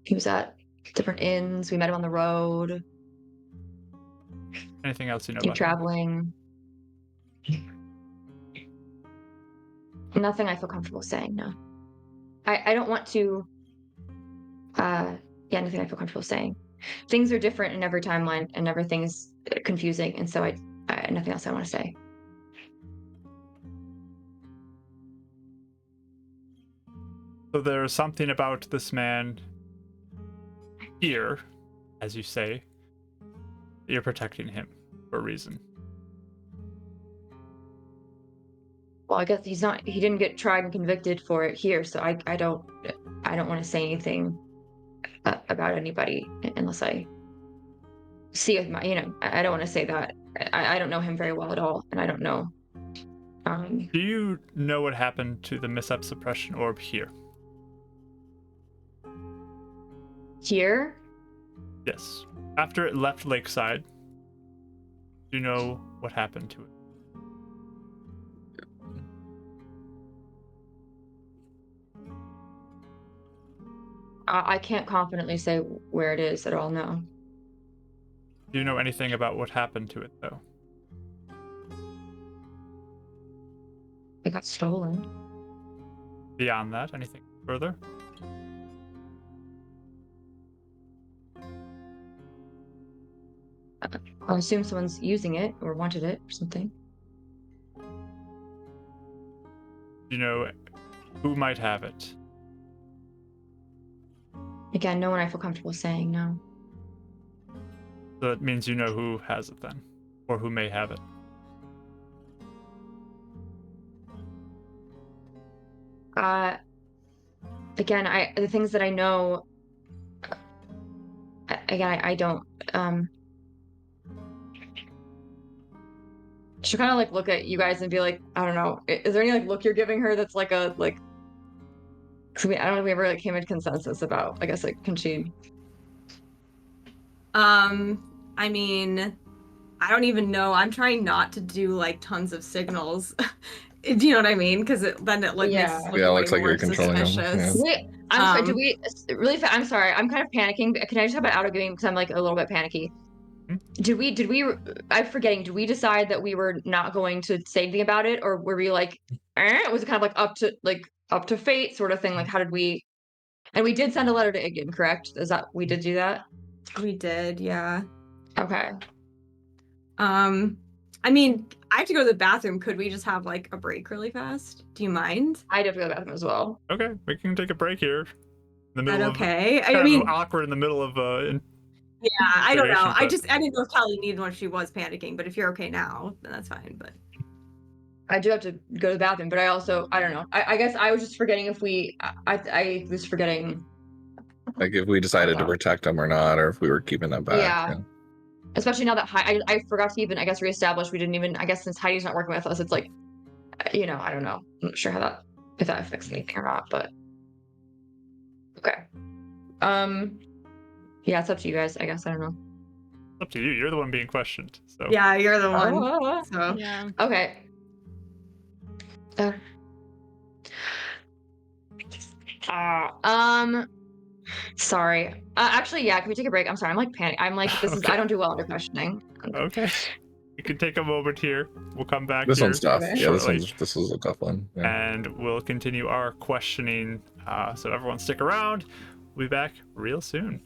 He was at different inns. We met him on the road. Anything else you know Keep about him? traveling. Nothing I feel comfortable saying. No, I don't want to. Yeah, nothing I feel comfortable saying. Things are different in every timeline, and everything's confusing, and so I nothing else I want to say. So there's something about this man here, as you say. You're protecting him for a reason. Well, I guess he's not. He didn't get tried and convicted for it here, so I don't want to say anything about anybody unless I see with my. I don't want to say that. I don't know him very well at all, and I don't know. Do you know what happened to the mishap suppression orb here? Here? Yes. After it left Lakeside, do you know what happened to it? I can't confidently say where it is at all. No. Do you know anything about what happened to it, though? It got stolen. Beyond that, anything further? I'll assume someone's using it or wanted it or something. Do you know who might have it? Again, no one I feel comfortable saying. No. So that means you know who has it then, or who may have it. Again, the things that I know. Again, I don't. She'll kind of like look at you guys and be like, I don't know. Is there any like look you're giving her that's like a I don't think we ever like came to consensus about, I guess, like, can she? I mean, I don't even know. I'm trying not to do like tons of signals. Do you know what I mean? Because then it like makes Yeah. us look Yeah, it way looks like more you're controlling them, suspicious. yeah. Wait, I'm sorry. Do Um, we really? I'm sorry. I'm kind of panicking. Can I just have an auto game because I'm like a little bit panicky? Hmm? Did we? I'm forgetting. Did we decide that we were not going to say anything about it, or were we like, was it kind of like up to fate sort of thing? Like, how did we? And we did send a letter to Igden, correct? Is that we did do that? we did, yeah. Okay. I mean, I have to go to the bathroom. Could we just have like a break really fast? Do you mind? I did go to the bathroom as well. Okay, we can take a break here. In the Is middle that of okay? kind I of mean, awkward in the middle of yeah, I don't know. investigation, but- I didn't know if Kelly needed one. She was panicking, but if you're okay now, then that's fine. But I do have to go to the bathroom, but I also I don't know. I guess I was just forgetting if we. I was forgetting. Like if we decided to thought. protect them or not, or if we were keeping them back. Yeah. Especially now that I forgot to even, I guess, reestablish. We didn't even, I guess, since Heidi's not working with us, it's like, I don't know. I'm not sure if that affects anything or not, but okay. Yeah, it's up to you guys. I guess I don't know. It's up to you. You're the one being questioned. So yeah, you're the one. Oh, So Yeah. okay. Sorry. Actually, yeah. Can we take a break? I'm sorry. I'm like panic. I'm like this is. Okay. I don't do well under questioning. okay, you can take a moment here. We'll come back. This here one's tough. Okay. Yeah, shortly, this was a tough one. Yeah. and we'll continue our questioning. So everyone, stick around. We'll be back real soon.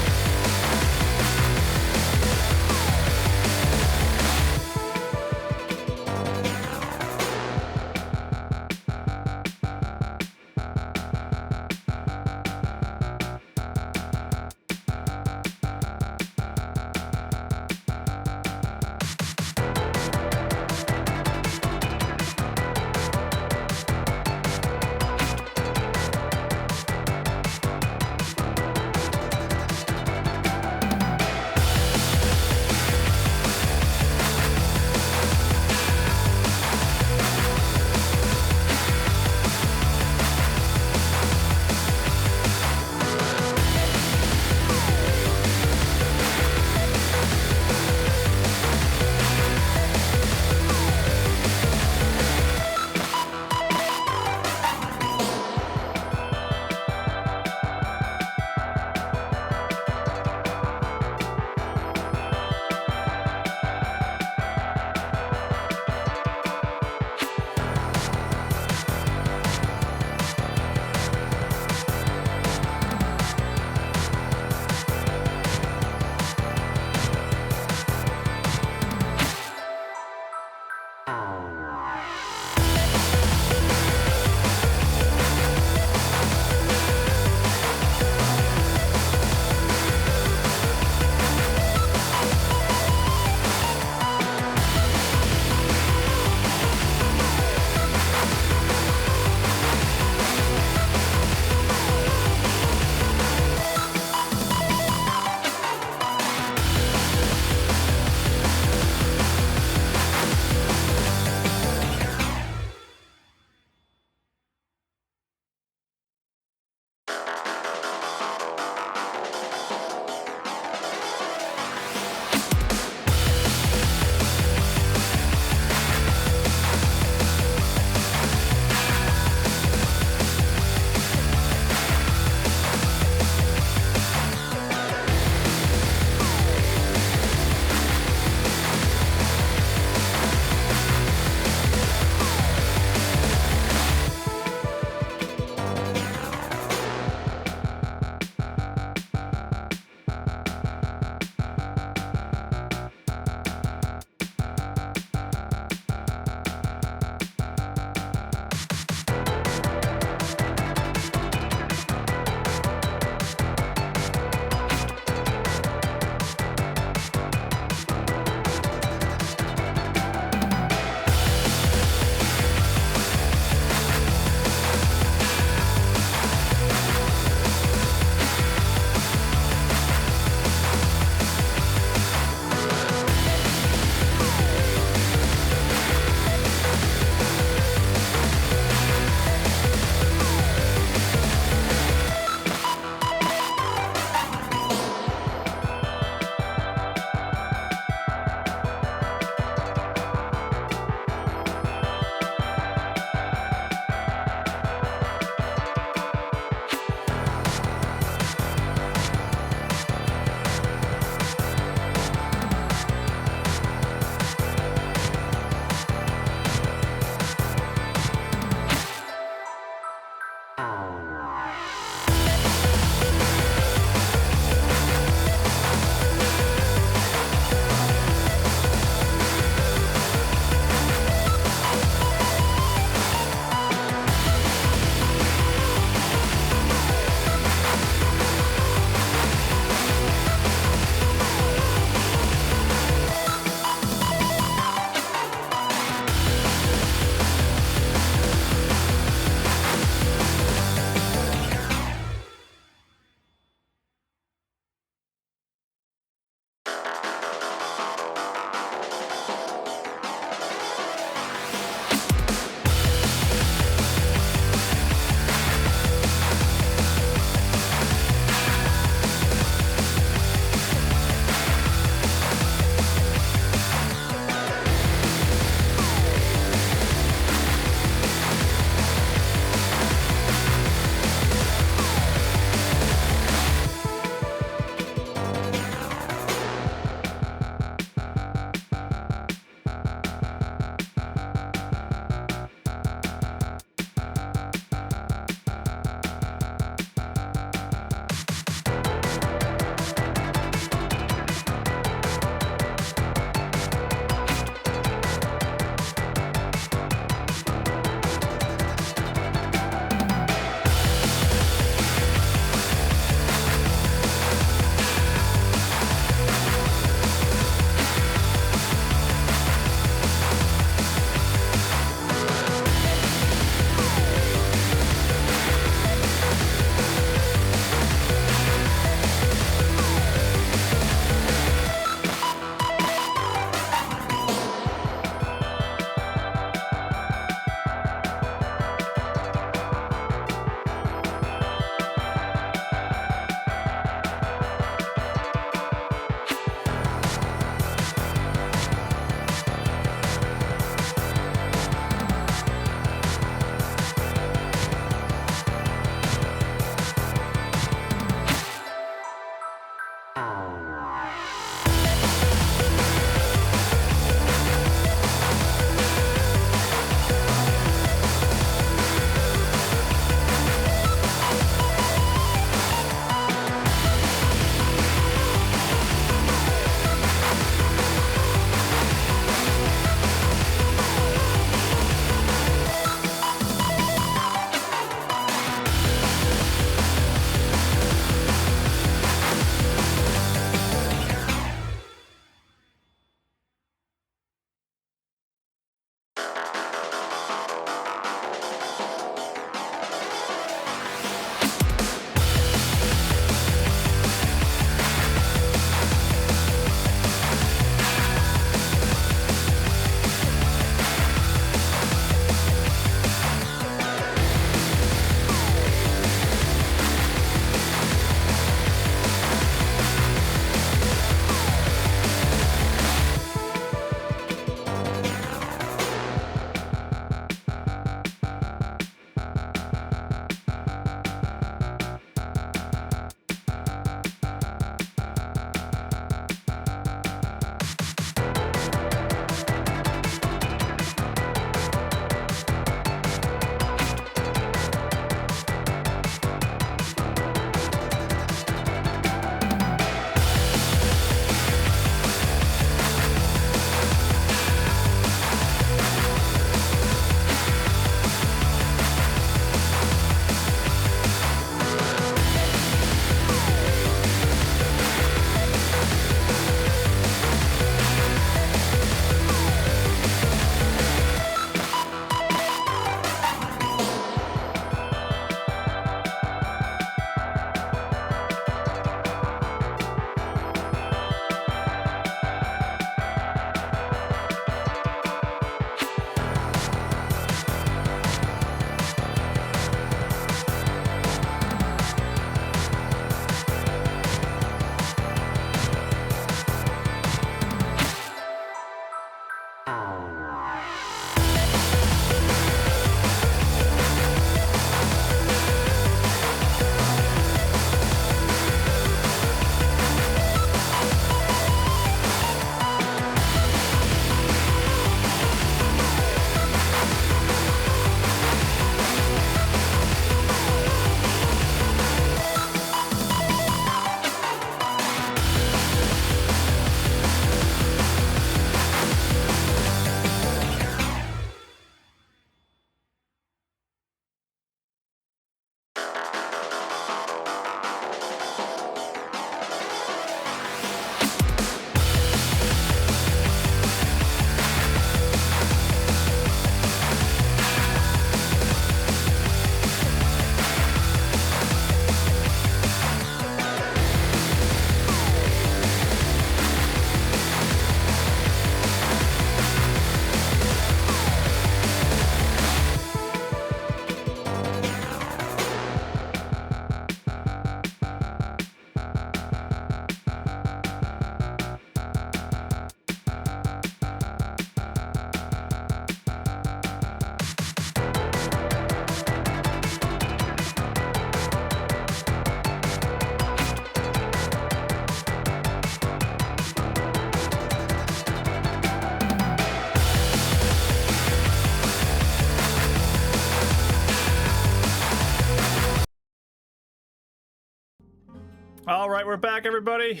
All right, we're back, everybody.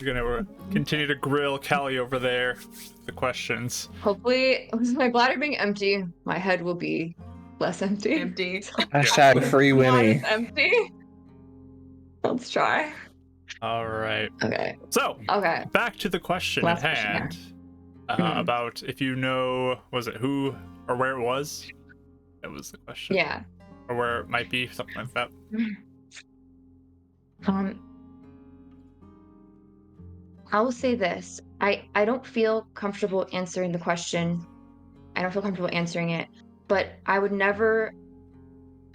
We're gonna continue to grill Callie over there. The questions. Hopefully, with my bladder being empty, my head will be less empty. Empty. Hashtag free Not Winnie. as empty. Let's try. All right. Okay. So Okay. back to the question Last at question here. hand. Mhm. About if you know, was it who or where it was? That was the question. Yeah. Or where it might be, something like that. I will say this. I don't feel comfortable answering the question. I don't feel comfortable answering it, but I would never.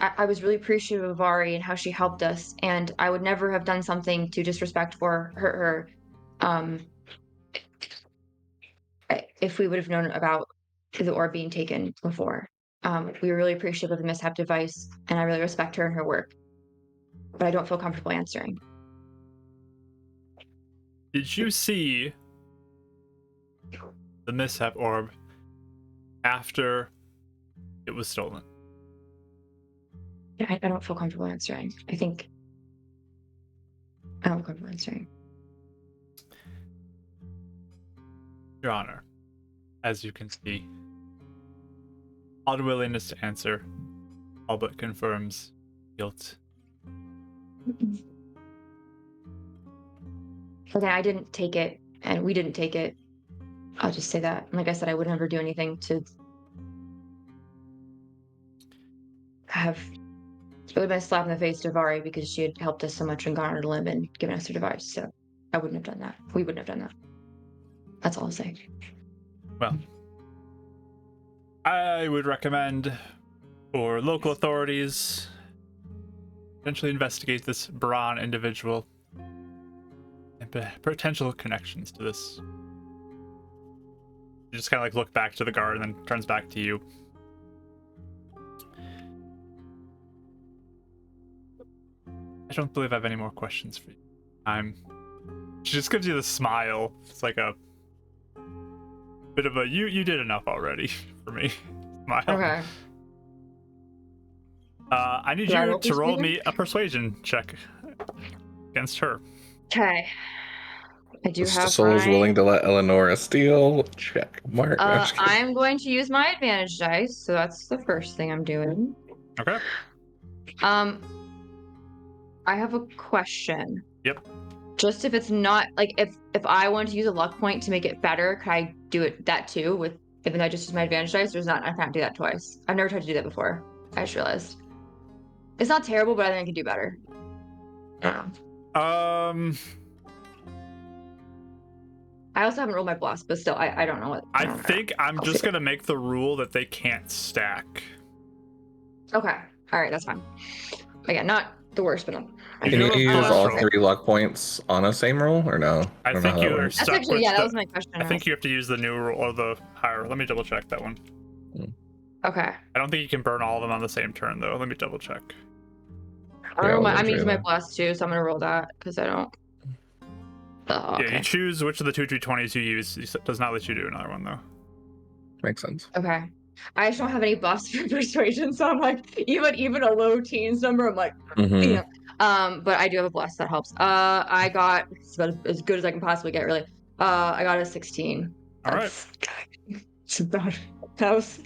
I was really appreciative of Ari and how she helped us, and I would never have done something to disrespect for her. If we would have known about the orb being taken before. We were really appreciative of the mishap device, and I really respect her and her work, but I don't feel comfortable answering. Did you see the mishap orb after it was stolen? I don't feel comfortable answering. I don't feel comfortable answering. Your Honor, as you can see, unwillingness to answer all but confirms guilt. Okay, I didn't take it, and we didn't take it. I'll just say that. Like I said, I would never do anything to have. It would have been a slap in the face to Vari because she had helped us so much and gone on a limb and given us her device. So I wouldn't have done that. We wouldn't have done that. That's all I'll say. Well, I would recommend for local authorities potentially investigate this Braun individual and potential connections to this. You just kind of like look back to the guard and then turns back to you. I don't believe I have any more questions for you. She just gives you the smile. It's like a bit of a you did enough already for me. Smile. Okay. I need Do I you roll to roll persuasion? me a persuasion check against her. Okay. I do Is have the souls my... willing to let Eleonora steal? Check mark. No, I'm just kidding. I'm going to use my advantage dice, so that's the first thing I'm doing. Okay. I have a question. Yep. Just if it's not like if I want to use a luck point to make it better, can I do that too? With even though I just use my advantage dice, there's not I can't do that twice. I've never tried to do that before. I just realized it's not terrible, but I think I can do better. I also haven't rolled my blast, but still, I don't know what. I don't know. think I'm I'll just see. gonna make the rule that they can't stack. Okay. All right, that's fine. Again, not the worst, but not. Can you have a use plus all roll. 3 luck points on a same roll or no? I don't know think how you that are works. That's stuck actually with that the, was my question. I think you have to use the new rule or the higher. Let me double check that one. Okay. I don't think you can burn all of them on the same turn though. Let me double check. I'm using my that. blast too, so I'm gonna roll that because I don't. Oh, Yeah, okay. you choose which of the 2 d20s you use. It does not let you do another one though. Makes sense. Okay. I just don't have any buffs for persuasion, so I'm like, even a low teens number, I'm like, Mhm. you know. But I do have a blast that helps. I got it's about as good as I can possibly get, really. I got a 16. All right. It's about that was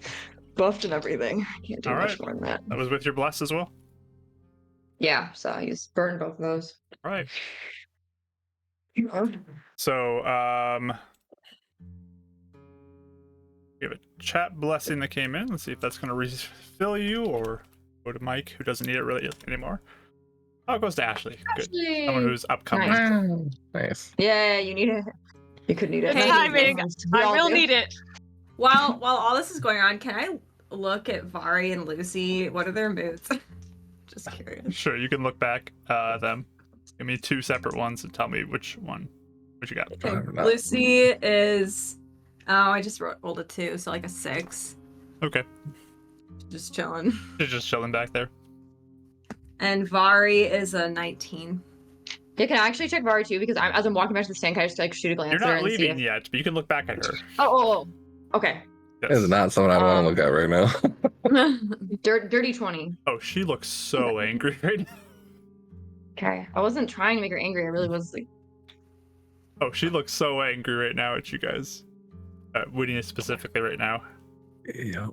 buffed and everything. I can't do All much right. more than that. That was with your bless as well. Yeah, so I used burn both of those. All right. So, we have a chat blessing that came in. Let's see if that's going to refill you or go to Mike, who doesn't need it really anymore. Oh, it goes to Ashley. Good. Someone who's upcoming. Nice. Wow. Nice. Yeah, you need it. You could need it. Hey, timing. We I all will do. need it. While all this is going on, can I look at Vari and Lucy? What are their moods? Just curious. Sure, you can look back at them. Give me 2 separate ones and tell me which you got. Okay, Or not. Lucy is. Oh, I just rolled a 2, so like a 6. Okay. Just chilling. She's just chilling back there. And Vari is a 19. Yeah, can I actually check Vari too? Because as I'm walking back to the stand, can I just like shoot a glance You're at her not and see leaving if... yet, but you can look back at her. Oh. Okay. This is Yes. not someone I want to look at right now. Dirty 20. Oh, she looks so angry right now. Okay. I wasn't trying to make her angry. I really was like, Oh, she looks so angry right now at you guys. Whitney specifically right now. Yeah.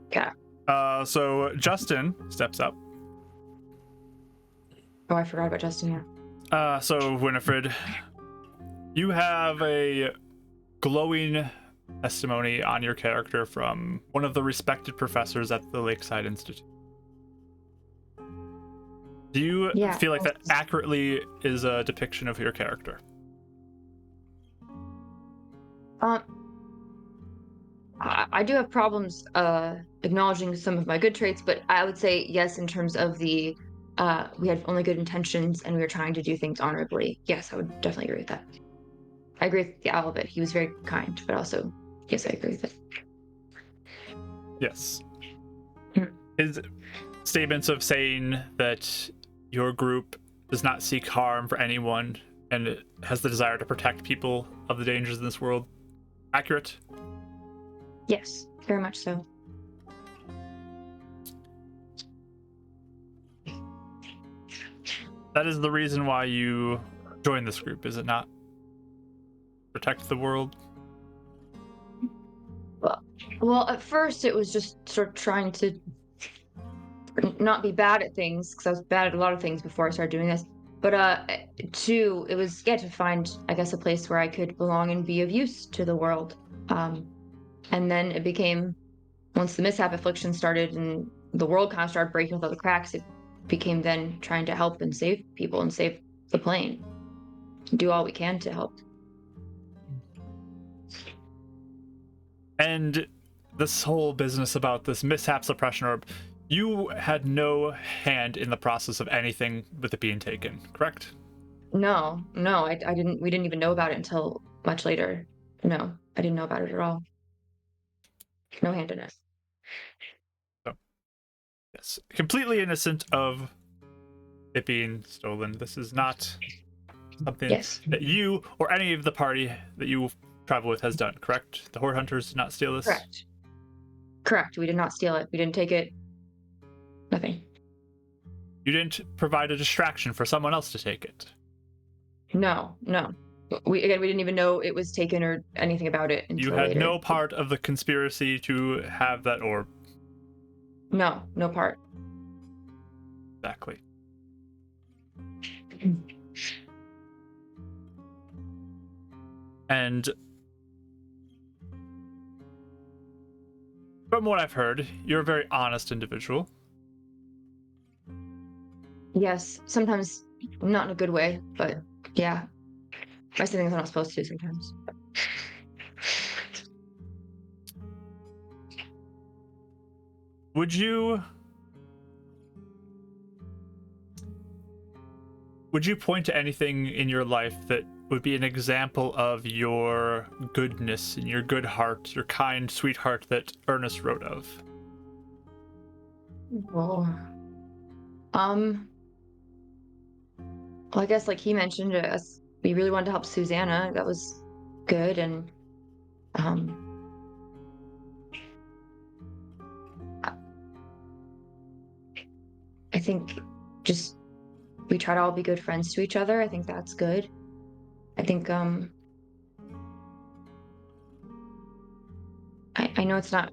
okay. So Justin steps up. Oh, I forgot about Justin. Yeah. So Winifred, you have a glowing testimony on your character from one of the respected professors at the Lakeside Institute. Do you Yeah. feel like that accurately is a depiction of your character? I do have problems acknowledging some of my good traits, but I would say yes in terms of the we had only good intentions and we were trying to do things honorably. Yes, I would definitely agree with that. I agree with all of it. He was very kind, but also yes, I agree with it. Yes. Hmm. His statements of saying that your group does not seek harm for anyone and it has the desire to protect people of the dangers in this world accurate? Yes, very much so. That is the reason why you joined this group, is it not? Protect the world? Well, at first it was just sort of trying to not be bad at things because I was bad at a lot of things before I started doing this. But two, it was to find, I guess, a place where I could belong and be of use to the world. And then it became, once the mishap affliction started and the world kind of started breaking with all the cracks, it became then trying to help and save people and save the plane. Do all we can to help. And this whole business about this mishap suppression orb, you had no hand in the process of anything with it being taken, correct? No, I didn't. We didn't even know about it until much later. No, I didn't know about it at all. No hand in it. So, yes, completely innocent of it being stolen. This is not something Yes. that you or any of the party that you travel with has done, correct? The Horde Hunters did not steal this? Correct. Correct. We did not steal it. We didn't take it. Nothing. You didn't provide a distraction for someone else to take it? No. We didn't even know it was taken or anything about it until You had later. no part of the conspiracy to have that orb? No part. Exactly. And from what I've heard, you're a very honest individual. Yes, sometimes not in a good way, but yeah. I say things I'm not supposed to sometimes. Would you point to anything in your life that would be an example of your goodness and your good heart, your kind, sweet heart that Ernest wrote of? Well, I guess like he mentioned, us we really wanted to help Susanna. That was good, and I think just we try to all be good friends to each other. I think that's good. I think I know it's not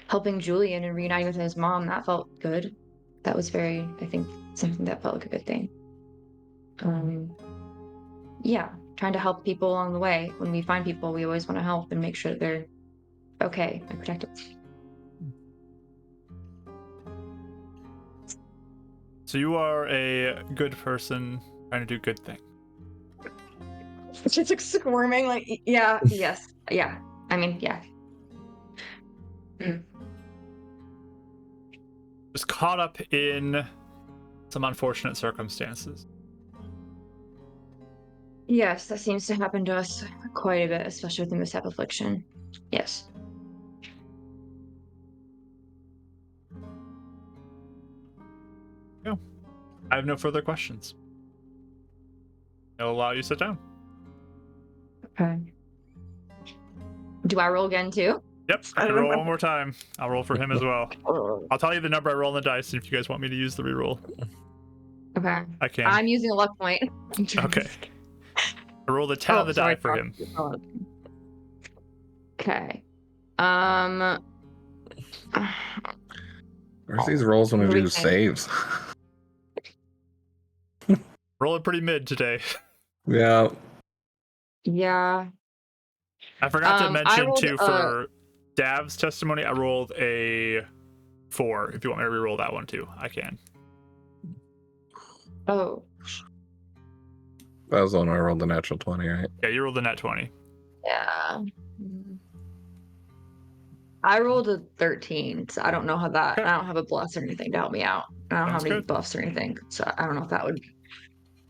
helping Julian and reuniting with his mom. That felt good. That was very, I think, something that felt like a good thing. Yeah, trying to help people along the way. When we find people, we always want to help and make sure that they're okay and protected. So you are a good person trying to do good things. It's just like squirming, like, yeah, yes, yeah. I mean, yeah. Just caught up in some unfortunate circumstances. Yes, that seems to happen to us quite a bit, especially with the mishap affliction. Yes. No, I have no further questions. I'll allow you to sit down. Okay. Do I roll again too? Yep, I can roll one more time. I'll roll for him as well. I'll tell you the number I roll on the dice, and if you guys want me to use the reroll, Okay. I can. I'm using a luck point. Okay. I rolled a 10 on the die for him. Okay. Where's these rolls when we do saves? Rolling pretty mid today. Yeah. Yeah. I forgot to I mention rolled, too for Dav's testimony, I rolled a 4. If you want me to reroll that one too, I can. Oh. That was the one where I rolled the natural 20, right? Yeah, you rolled a net 20. Yeah. I rolled a 13, so I don't know how that. Okay. I don't have a bless or anything to help me out. I don't Sounds have any good. buffs or anything, so I don't know if that would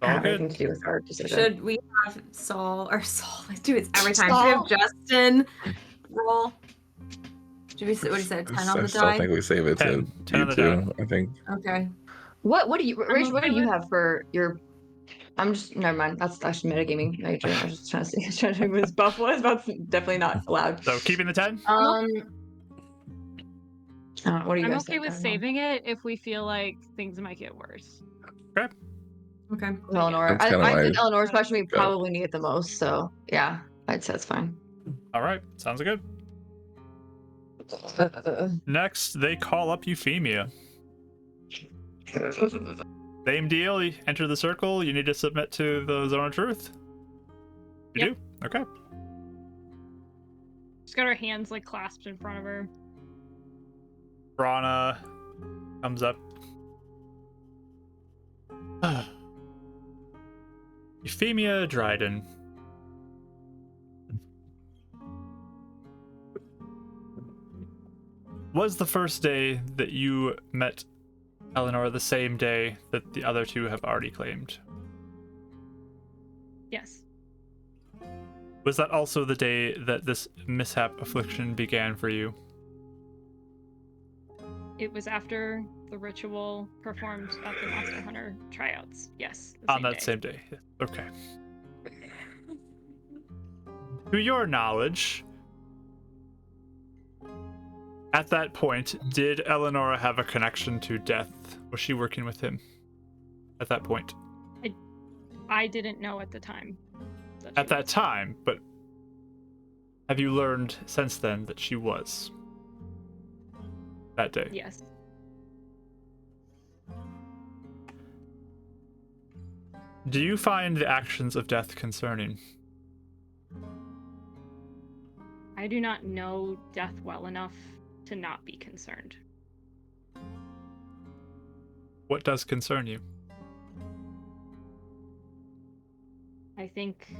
All have good. anything to do with our decision. Should we have Saul? Let's do it every time. Should we have Justin roll? Should we? What do you say? 10 on I the still die. think we save it 10 to on you the two, I think. Okay. What do you, Rach? What okay do you with- have for your? I'm just never mind. That's actually metagaming. I was just trying to see trying to what his buff was, but it's definitely not allowed. So keeping the 10? What do you I'm guys okay think? with I don't know. saving it if we feel like things might get worse. Okay. Eleanor. That's kinda I think my Eleanor's question we gut. probably need it the most. So yeah, I'd say it's fine. All right, sounds good. Next, they call up Euphemia. Same deal. You enter the circle. You need to submit to the zone of truth. You do? Okay. She's got her hands like clasped in front of her. Brana comes up. Euphemia Dryden. Was the first day that you met Eleanor the same day that the other two have already claimed? Yes. Was that also the day that this mishap affliction began for you? It was after the ritual performed at the Monster Hunter tryouts. Yes. On that same day. Okay. To your knowledge, at that point, did Eleonora have a connection to Death? Was she working with him at that point? I didn't know at the time. At that time, but have you learned since then that she was? That day? Yes. Do you find the actions of Death concerning? I do not know Death well enough to not be concerned. What does concern you? I think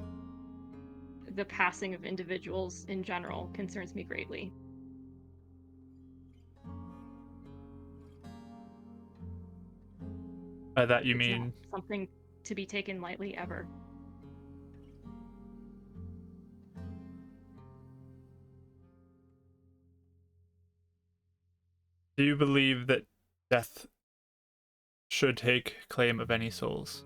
the passing of individuals in general concerns me greatly. By that you It's mean? not something to be taken lightly ever. Do you believe that Death should take claim of any souls?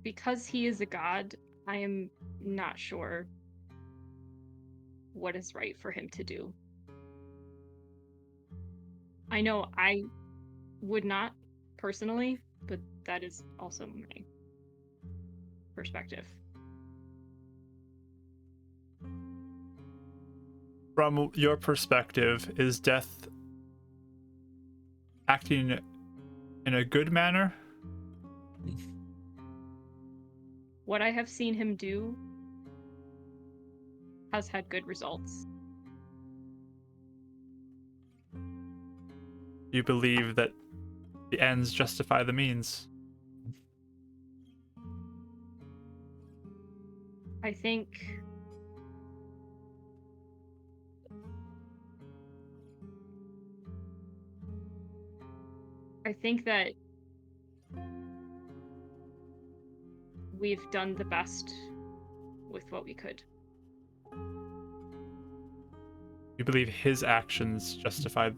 Because he is a god, I am not sure what is right for him to do. I know I would not personally, but that is also my perspective. From your perspective, is Death acting in a good manner? What I have seen him do has had good results. Do you believe that the ends justify the means? I think that we've done the best with what we could. You believe his actions are justified?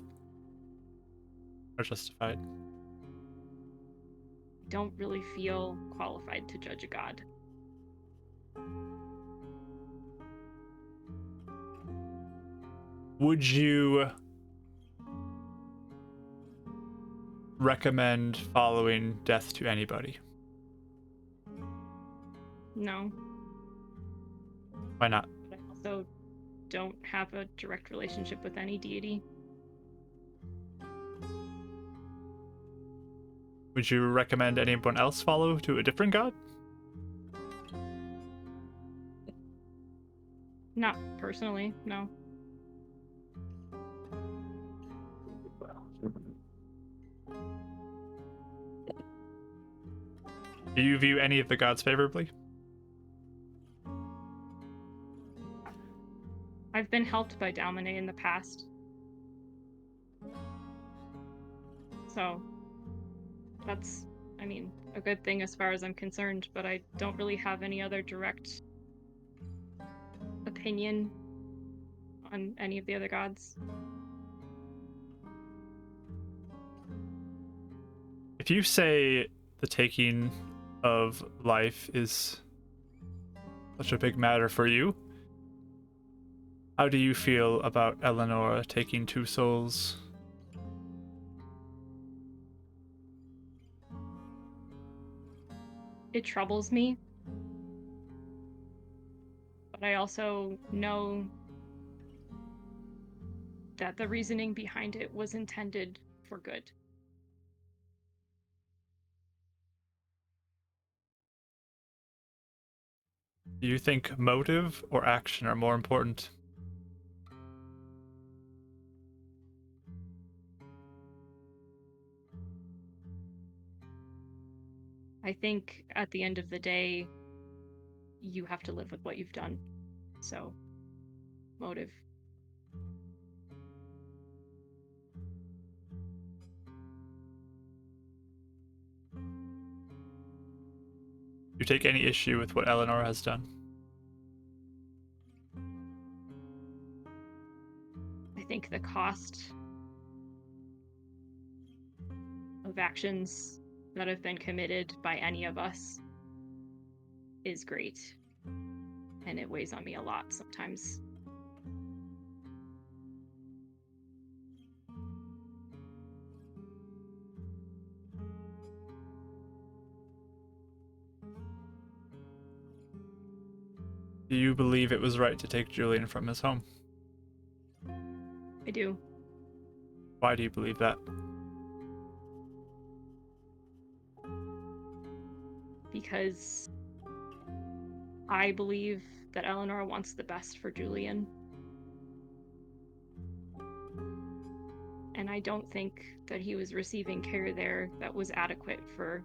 Don't really feel qualified to judge a god. would you recommend following death to anybody? No. Why not? But I also don't have a direct relationship with any deity. Would you recommend anyone else follow to a different god? Not personally, no. Do you view any of the gods favorably? I've been helped by Dalmine in the past. So, that's, I mean, a good thing as far as I'm concerned, but I don't really have any other direct opinion on any of the other gods. If you say the taking of life is such a big matter for you, how do you feel about Eleanor taking 2 souls? It troubles me, but I also know that the reasoning behind it was intended for good. Do you think motive or action are more important? I think at the end of the day, you have to live with what you've done. So, motive. Do you take any issue with what Eleanor has done? I think the cost of actions that have been committed by any of us is great. And it weighs on me a lot sometimes. Do you believe it was right to take Julian from his home? I do. Why do you believe that? Because I believe that Eleanor wants the best for Julian. And I don't think that he was receiving care there that was adequate for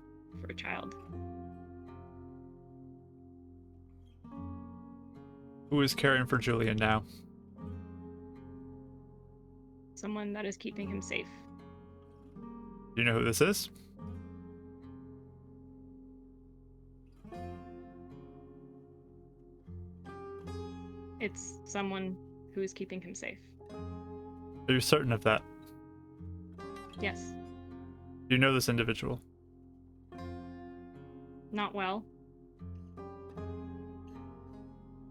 a child. Who is caring for Julian now? Someone that is keeping him safe. Do you know who this is? It's someone who is keeping him safe. Are you certain of that? Yes. Do you know this individual? Not well.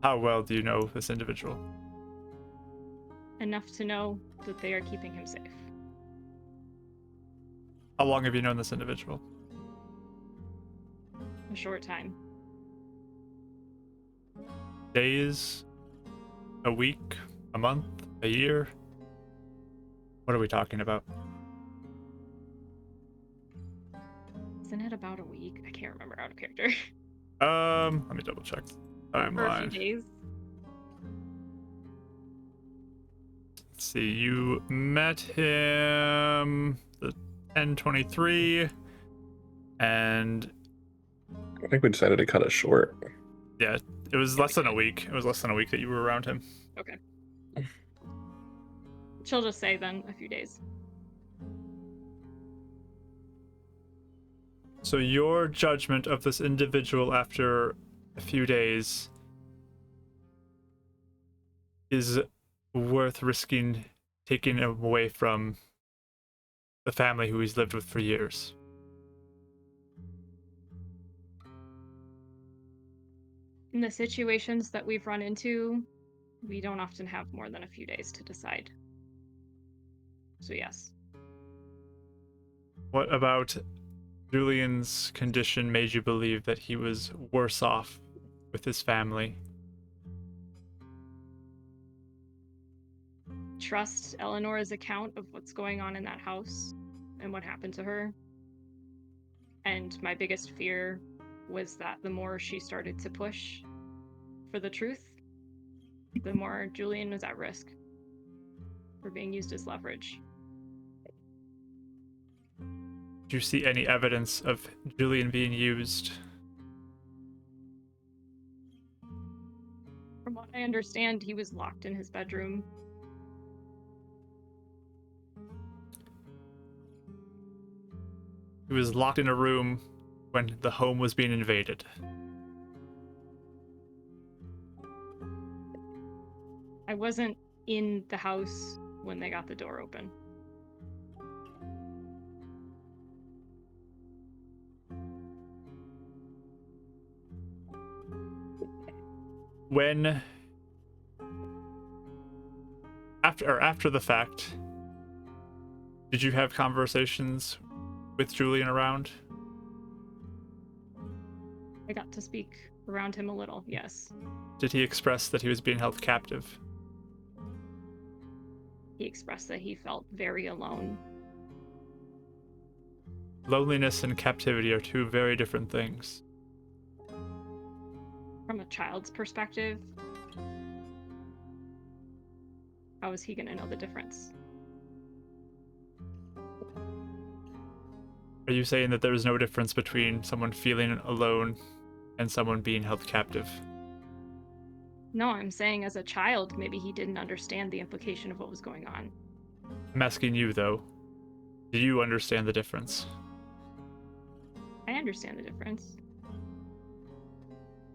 How well do you know this individual? Enough to know that they are keeping him safe. How long have you known this individual? A short time. Days? A week? A month? A year? What are we talking about? Isn't it about a week? I can't remember out of character. Let me double check. For a few Timeline. days. Let's see, you met him the 10/23, and I think we decided to cut it short. yeah, it was less than a week. It was less than a week that you were around him. Okay. She'll just say then a few days. So your judgment of this individual after a few days is worth risking taking him away from the family who he's lived with for years. In the situations that we've run into We don't often have more than a few days to decide. So yes. What about Julian's condition made you believe that he was worse off with his family? Trust Eleanor's account of what's going on in that house and what happened to her. And my biggest fear was that the more she started to push for the truth, the more Julian was at risk for being used as leverage. Do you see any evidence of Julian being used? From what I understand, he was locked in his bedroom. He was locked in a room when the home was being invaded. I wasn't in the house when they got the door open. When after the fact, did you have conversations with Julian around? I got to speak around him a little, yes. Did he express that he was being held captive? He expressed that he felt very alone. Loneliness and captivity are two very different things. From a child's perspective, how is he going to know the difference? Are you saying that there is no difference between someone feeling alone and someone being held captive? No, I'm saying as a child, maybe he didn't understand the implication of what was going on. I'm asking you, though. Do you understand the difference? I understand the difference.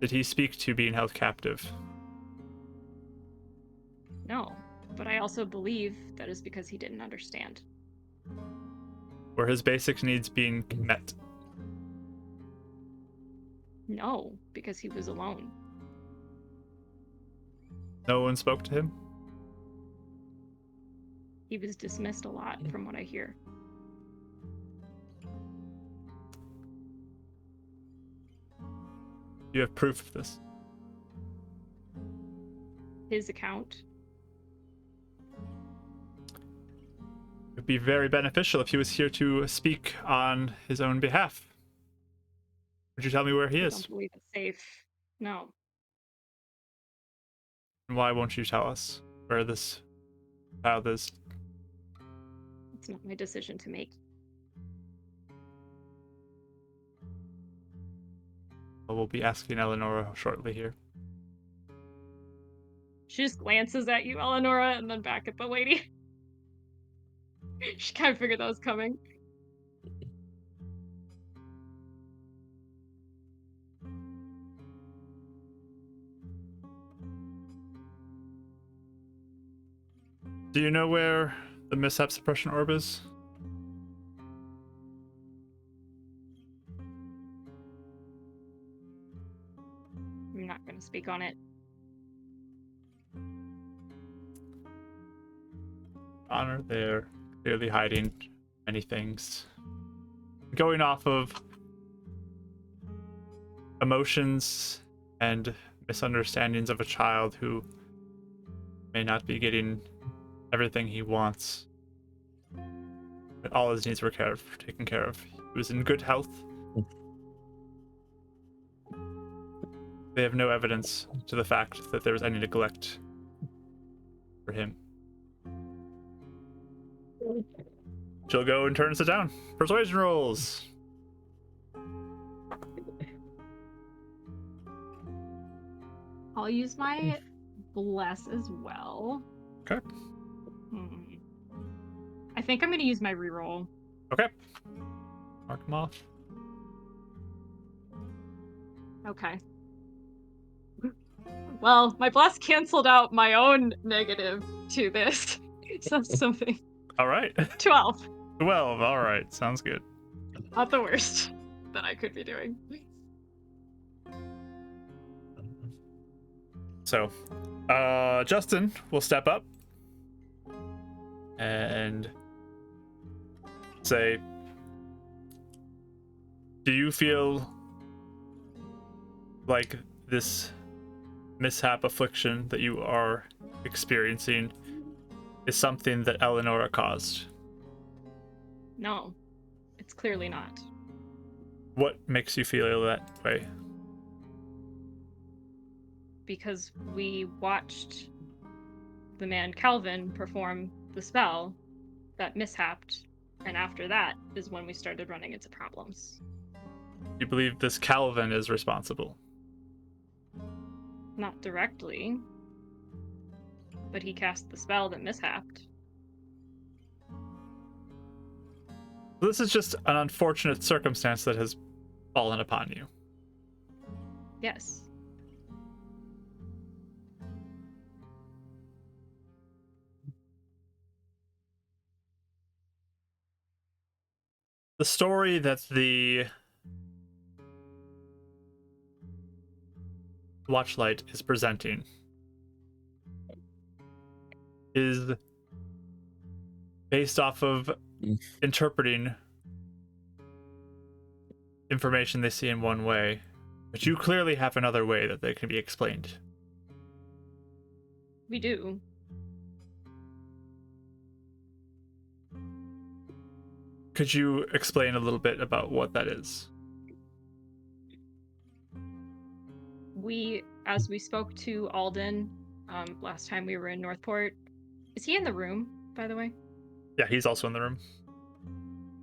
Did he speak to being held captive? No, but I also believe that is because he didn't understand. Were his basic needs being met? No, because he was alone. No one spoke to him? He was dismissed a lot, from what I hear. You have proof of this? His account. It would be very beneficial if he was here to speak on his own behalf. Would you tell me where he I is? don't believe it's safe. No. And why won't you tell us where this child is? It's not my decision to make. Well, we'll be asking Eleanor shortly here. She just glances at you, Eleonora, and then back at the lady. She kind of figured that was coming. Do you know where the Mishap suppression orb is? I'm not going to speak on it. Honor, they're clearly hiding many things. Going off of emotions and misunderstandings of a child who may not be getting everything he wants. But all his needs were taken care of. He was in good health. They have no evidence to the fact that there was any neglect for him. She'll go and turn us down. Persuasion rolls. I'll use my bless as well. Okay. I think I'm going to use my reroll. Okay. Mark them off. Okay. Well, my bless canceled out my own negative to this. So that's something. All right. 12. 12. All right. Sounds good. Not the worst that I could be doing. So, Justin will step up and say, do you feel like this mishap affliction that you are experiencing is something that Eleonora caused? No, it's clearly not. What makes you feel that way? Because we watched the man Calvin perform the spell that mishapped, and after that is when we started running into problems. You believe this Calvin is responsible? Not directly, but he cast the spell that mishapped. This is just an unfortunate circumstance that has fallen upon you. Yes. The story that the Watchlight is presenting is based off of interpreting information they see in one way, but you clearly have another way that they can be explained. We do. Could you explain a little bit about what that is? As we spoke to Alden last time we were in Northport, is he in the room, by the way? Yeah, he's also in the room.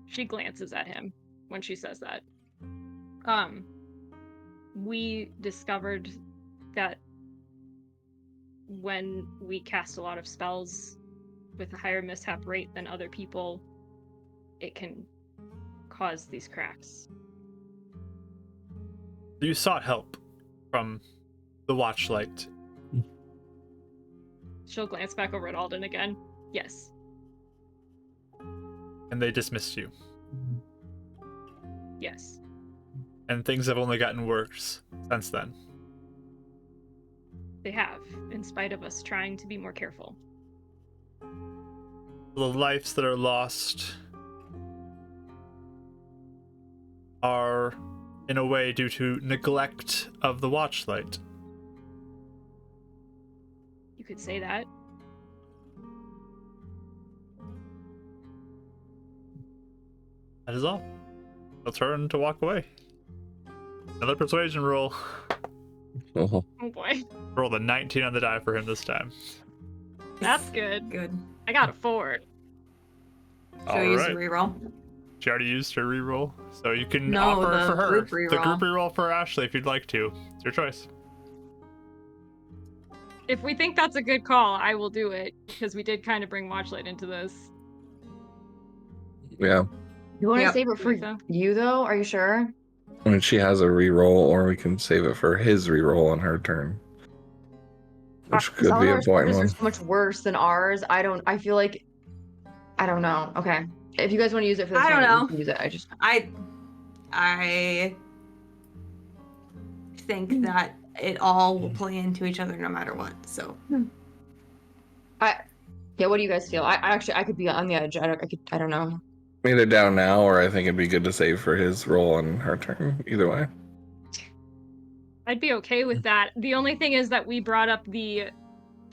She glances at him when she says that. We discovered that when we cast a lot of spells with a higher mishap rate than other people, it can cause these cracks. You sought help from the Watchlight. She'll glance back over at Alden again. Yes. And they dismissed you. Yes. And things have only gotten worse since then. They have, in spite of us trying to be more careful. The lives that are lost are, in a way, due to neglect of the Watchlight. You could say that. That is all. I'll turn to walk away. Another persuasion roll. Oh. Oh boy. Roll the 19 on the die for him this time. That's good. Good. I got a 4. So we use a Alright. reroll. She already used her reroll, so you can No, offer the for her group the reroll. group reroll for Ashley if you'd like to. It's your choice. If we think that's a good call, I will do it, because we did kind of bring Watchlight into this. Yeah. You want to Yep. save it for Think so? you though? Are you sure? I mean, she has a reroll, or we can save it for his reroll on her turn. Which could be a Eleanor's point charges are one. so much worse than ours. I feel like, I don't know. Okay. If you guys want to use it for this I don't one, you know. can use it. I think that it all will play into each other no matter what. So Yeah, what do you guys feel? I could be on the edge. I don't know. Either down now, or I think it'd be good to save for his roll on her turn. Either way. I'd be okay with that. The only thing is that we brought up the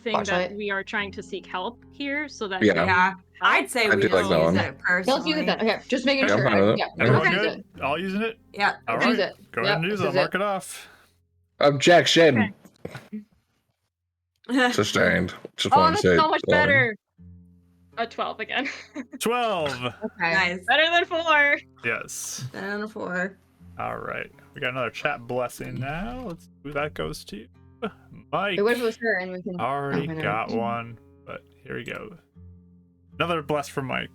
thing that Watchlight. we are trying to seek help here, so that Yeah. yeah, I'd say I we do just like that use one. it personally. Yeah, let's use it then. Okay, just making Yeah, I'm sure. fine with it. Yeah, Everyone use good? it. All using it? Yeah. All Let's use right. it. Go ahead and Yep, use this it. is Mark it off. Objection! Okay. Sustained. Just Oh, want to that's say so it much louder. better. A 12 again. 12. Okay. Nice. Better than 4. Yes. And a 4. All right. We got another chat blessing now. Let's see who that goes to. Mike. Wait, what if it was her and we can Already okay, got never- one, but here we go. Another bless from Mike.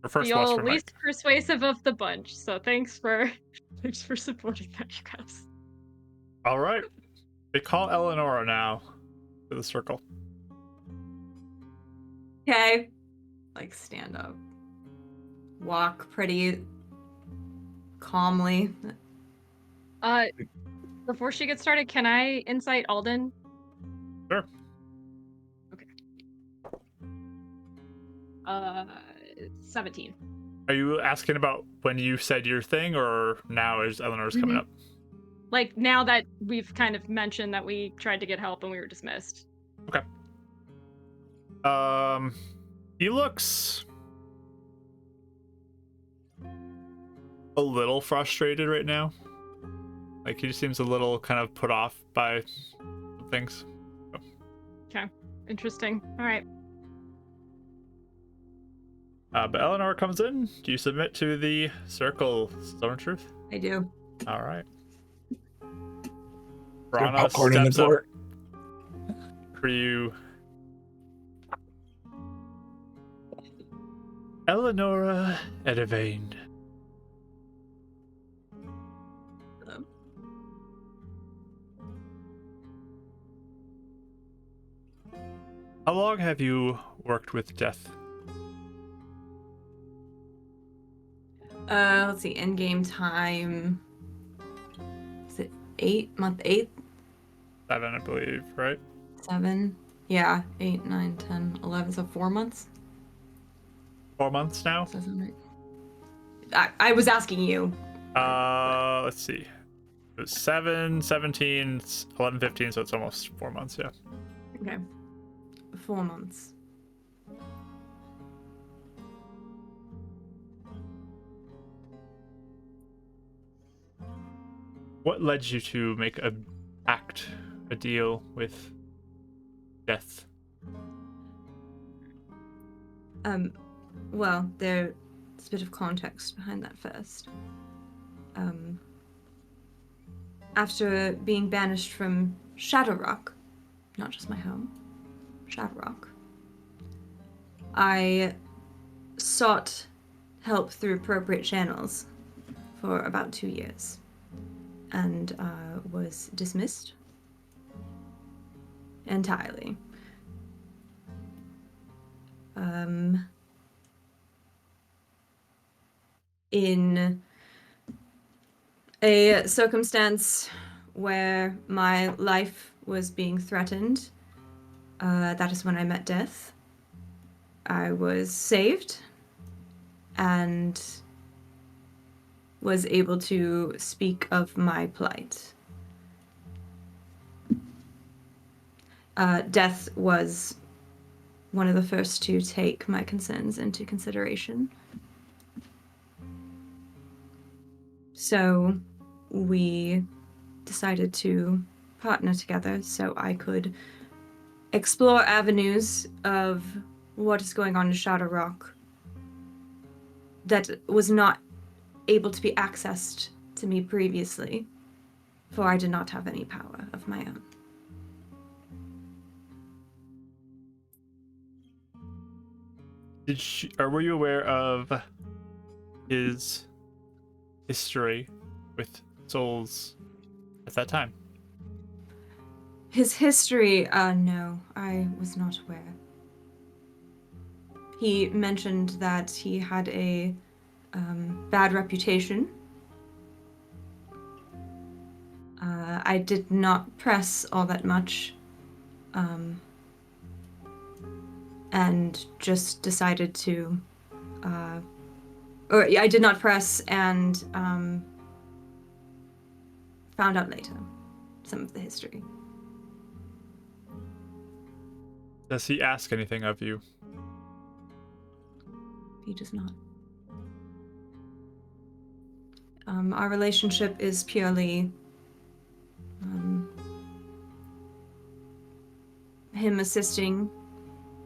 Or first The bless old from least Mike. persuasive of the bunch. So thanks for supporting that, you guys. All right. They call Eleonora now to the circle. Okay. Like stand up. Walk pretty calmly. Before she gets started, can I insight Alden? Sure. 17. Are you asking about when you said your thing, or now as Eleanor's coming Mhm. up? Like, now that we've kind of mentioned that we tried to get help and we were dismissed. Okay. He looks a little frustrated right now. Like, he just seems a little kind of put off by things. Okay. Interesting. All right. But Eleanor comes in. Do you submit to the circle, Stone Truth? I do. All right. There Rana popcorn in the steps up court. for you. Eleonora Edivane. How long have you worked with death? Let's see. End game time. Is it month 8? 7, I believe, right? 7? Yeah, 8, 9, 10, 11. So 4 months. 4 months now? Does that sound right? I was asking you. Let's see. It was 7, 17, 11, 15, so it's almost 4 months, yeah. Okay. 4 months. What led you to make a deal with death? Well, there's a bit of context behind that first. After being banished from Shadowrock, not just my home, Shadowrock, I sought help through appropriate channels for about 2 years and was dismissed entirely. In a circumstance where my life was being threatened, that is when I met death. I was saved and was able to speak of my plight. Death was one of the first to take my concerns into consideration. So we decided to partner together so I could explore avenues of what is going on in Shadowrock that was not able to be accessed to me previously, for I did not have any power of my own. Were you aware of his history with souls at that time? His history, no, I was not aware. He mentioned that he had a bad reputation. I did not press all that much, and just decided to, I did not press and found out later some of the history. Does he ask anything of you? He does not. Our relationship is purely him assisting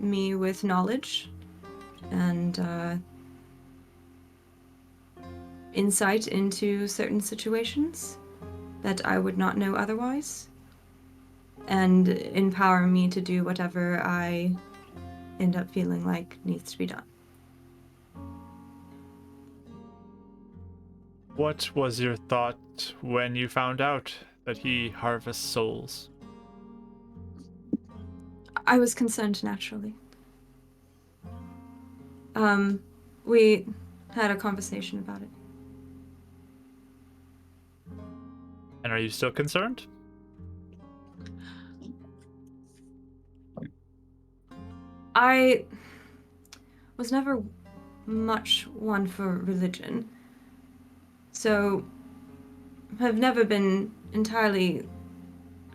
me with knowledge and insight into certain situations that I would not know otherwise, and empower me to do whatever I end up feeling like needs to be done. What was your thought when you found out that he harvests souls? I was concerned naturally. We had a conversation about it. And are you still concerned? I was never much one for religion, so have never been entirely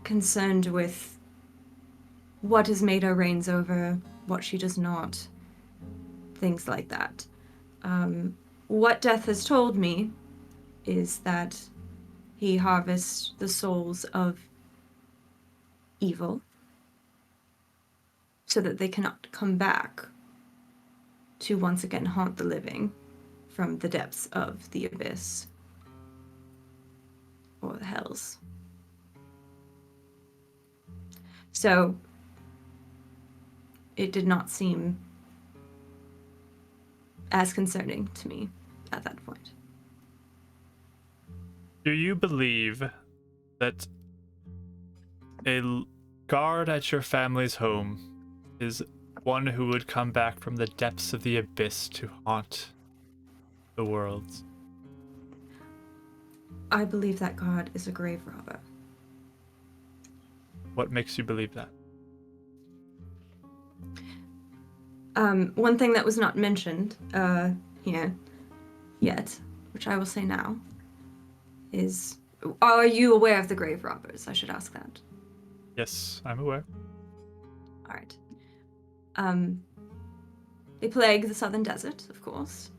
concerned with what is Maida reigns over, what she does not, things like that. What Death has told me is that he harvests the souls of evil so that they cannot come back to once again haunt the living from the depths of the abyss or the hells. So it did not seem as concerning to me at that point. Do you believe that a guard at your family's home is one who would come back from the depths of the abyss to haunt the worlds? I believe that God is a grave robber. What makes you believe that? One thing that was not mentioned here yet, which I will say now, is, are you aware of the grave robbers? I should ask that. Yes, I'm aware. All right. They plague the southern desert, of course.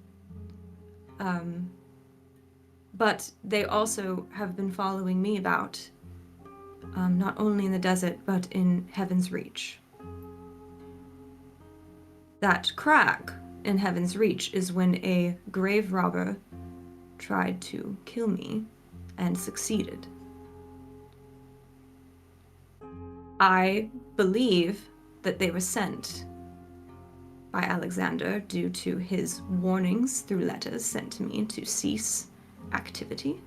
But they also have been following me about, not only in the desert, but in Heaven's Reach. That crack in Heaven's Reach is when a grave robber tried to kill me and succeeded. I believe that they were sent by Alexander due to his warnings through letters sent to me to cease activity.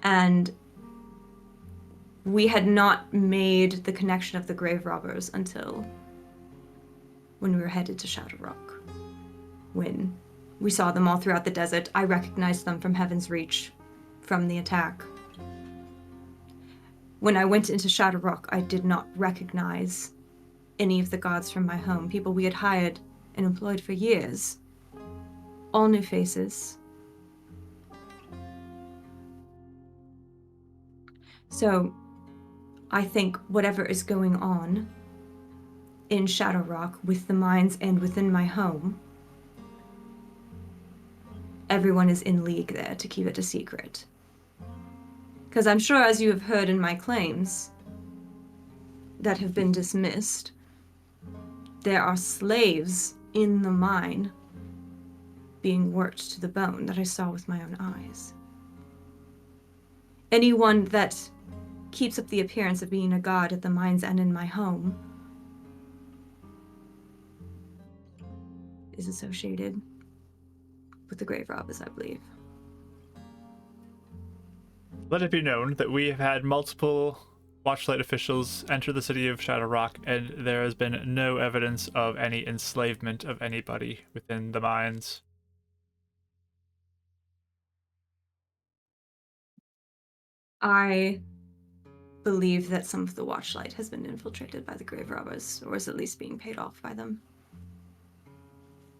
And we had not made the connection of the grave robbers until when we were headed to Shudder Rock. When we saw them all throughout the desert, I recognized them from Heaven's Reach, from the attack. When I went into Shudder Rock, I did not recognize any of the gods from my home, people we had hired and employed for years. All new faces. So, I think whatever is going on in Shadow Rock with the mines and within my home, everyone is in league there to keep it a secret. Because I'm sure, as you have heard in my claims that have been dismissed, there are slaves in the mine being worked to the bone that I saw with my own eyes. Anyone that keeps up the appearance of being a god at the mines and in my home is associated with the grave robbers, I believe. Let it be known that we have had multiple Watchlight officials enter the city of Shadow Rock, and there has been no evidence of any enslavement of anybody within the mines. I believe that some of the Watchlight has been infiltrated by the grave robbers, or is at least being paid off by them.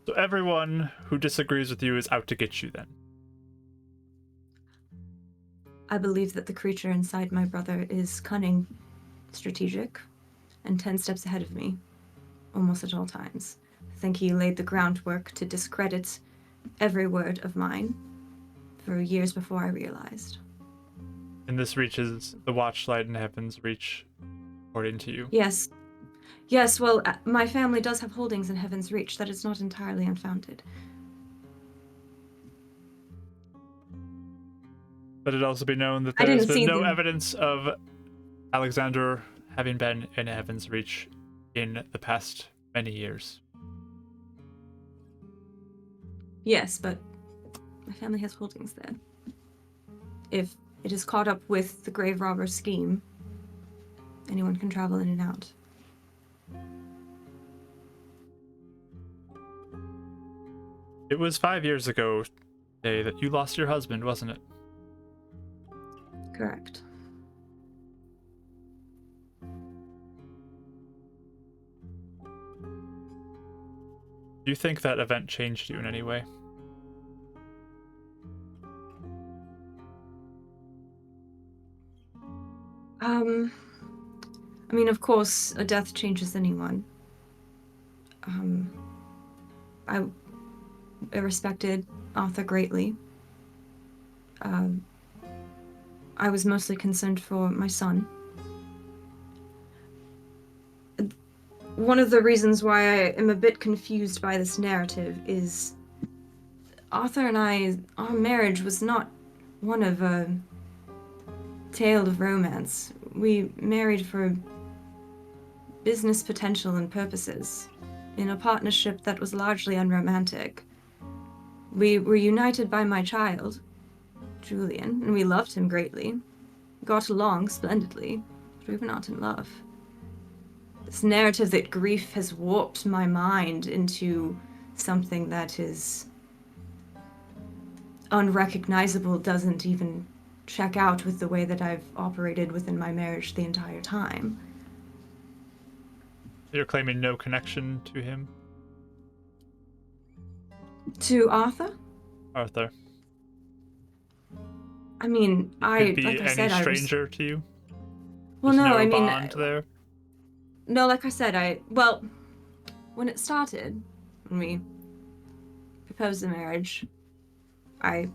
So everyone who disagrees with you is out to get you then? I believe that the creature inside my brother is cunning, strategic, and 10 steps ahead of me, almost at all times. I think he laid the groundwork to discredit every word of mine for years before I realized. And this reaches the Watchlight in Heaven's Reach, according to you? Yes. Yes, well, my family does have holdings in Heaven's Reach. That is not entirely unfounded. Let it also be known that I there has didn't been see no them. evidence of Alexander having been in Heaven's Reach in the past many years. Yes, but my family has holdings there. If it is caught up with the grave robber scheme, anyone can travel in and out. It was 5 years ago today that you lost your husband, wasn't it? Correct. Do you think that event changed you in any way? I mean, of course, a death changes anyone. I respected Arthur greatly. I was mostly concerned for my son. One of the reasons why I am a bit confused by this narrative is Arthur and our marriage was not one of a tale of romance. We married for business potential and purposes, in a partnership that was largely unromantic. We were united by my child, Julian, and we loved him greatly. Got along splendidly, but we were not in love. This narrative that grief has warped my mind into something that is unrecognizable doesn't even check out with the way that I've operated within my marriage the entire time. You're claiming no connection to him? To Arthur? Arthur. I mean, Could be like I any said, stranger to you? Well, There's no, no I mean, bond there? no, like I said, well, when it started, when we proposed the marriage, I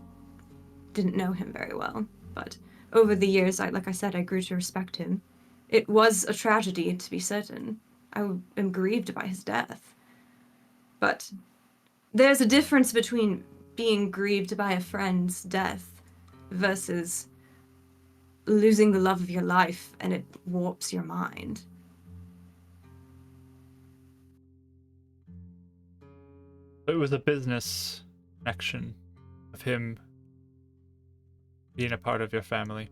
didn't know him very well, but over the years, like I said, I grew to respect him. It was a tragedy, to be certain. I am grieved by his death. But there's a difference between being grieved by a friend's death versus losing the love of your life and it warps your mind. It was a business connection of him being a part of your family.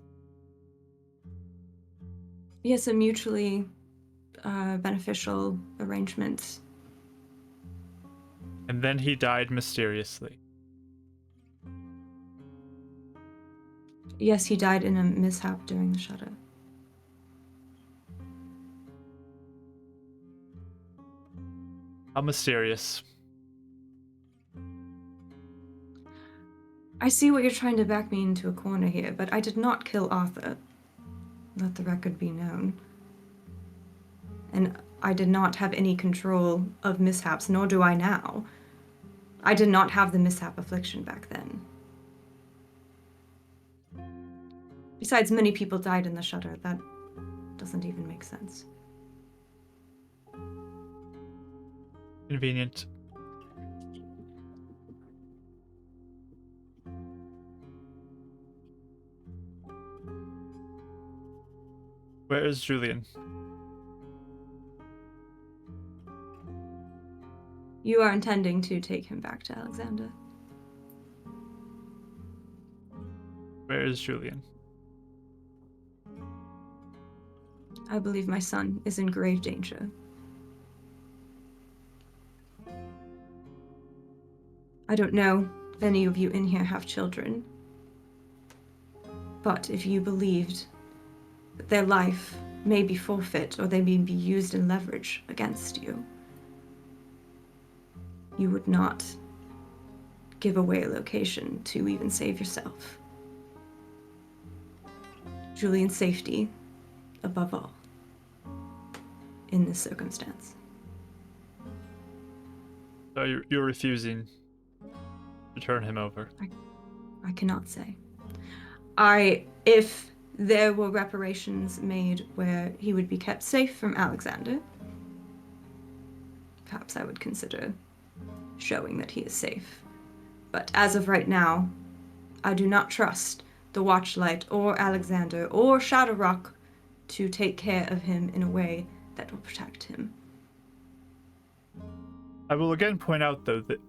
Yes, a mutually beneficial arrangement. And then he died mysteriously. Yes, he died in a mishap during the Shudder. How mysterious. I see what you're trying to back me into a corner here, but I did not kill Arthur. Let the record be known. And I did not have any control of mishaps, nor do I now. I did not have the mishap affliction back then. Besides, many people died in the Shudder. That doesn't even make sense. Convenient. Where is Julian? You are intending to take him back to Alexander. Where is Julian? I believe my son is in grave danger. I don't know if any of you in here have children, but if you believed that their life may be forfeit or they may be used in leverage against you, you would not give away a location to even save yourself. Julian's safety, above all, in this circumstance. So you're refusing to turn him over? I cannot say. If there were reparations made where he would be kept safe from Alexander, perhaps I would consider showing that he is safe. But as of right now, I do not trust the Watchlight or Alexander or Shadowrock to take care of him in a way that will protect him. I will again point out, though, that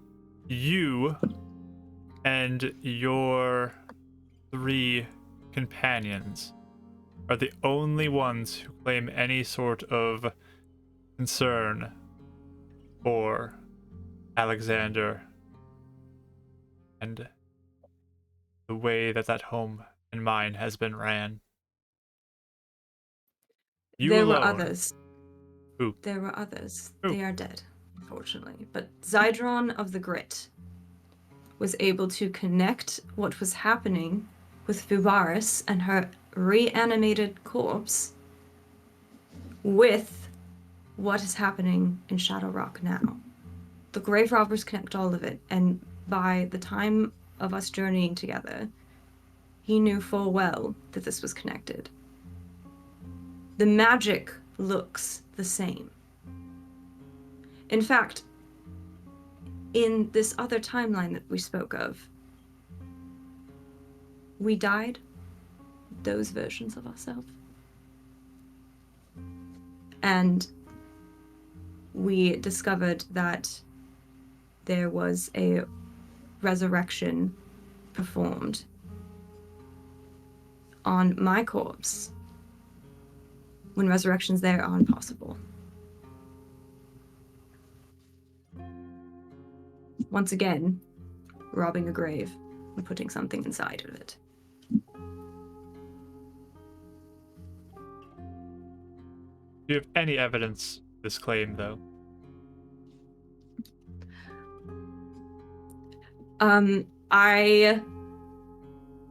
you and your 3 companions are the only ones who claim any sort of concern for Alexander and the way that that home and mine has been ran. You There alone. were others. Who? There were others. Who? They are dead. unfortunately. But Zydron of the Grit was able to connect what was happening with Fubaris and her reanimated corpse with what is happening in Shadow Rock now. The Grave Robbers connect all of it, and by the time of us journeying together, he knew full well that this was connected. The magic looks the same. In fact, in this other timeline that we spoke of, we died those versions of ourselves. And we discovered that there was a resurrection performed on my corpse when resurrections there are impossible. Once again, robbing a grave and putting something inside of it. Do you have any evidence of this claim, though? I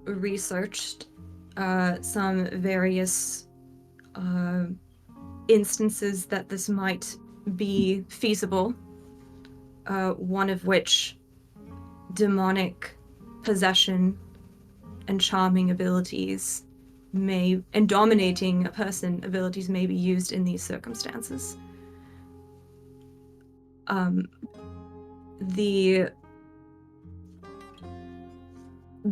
researched some various instances that this might be feasible. One of which demonic possession and charming abilities and dominating a person abilities may be used in these circumstances. The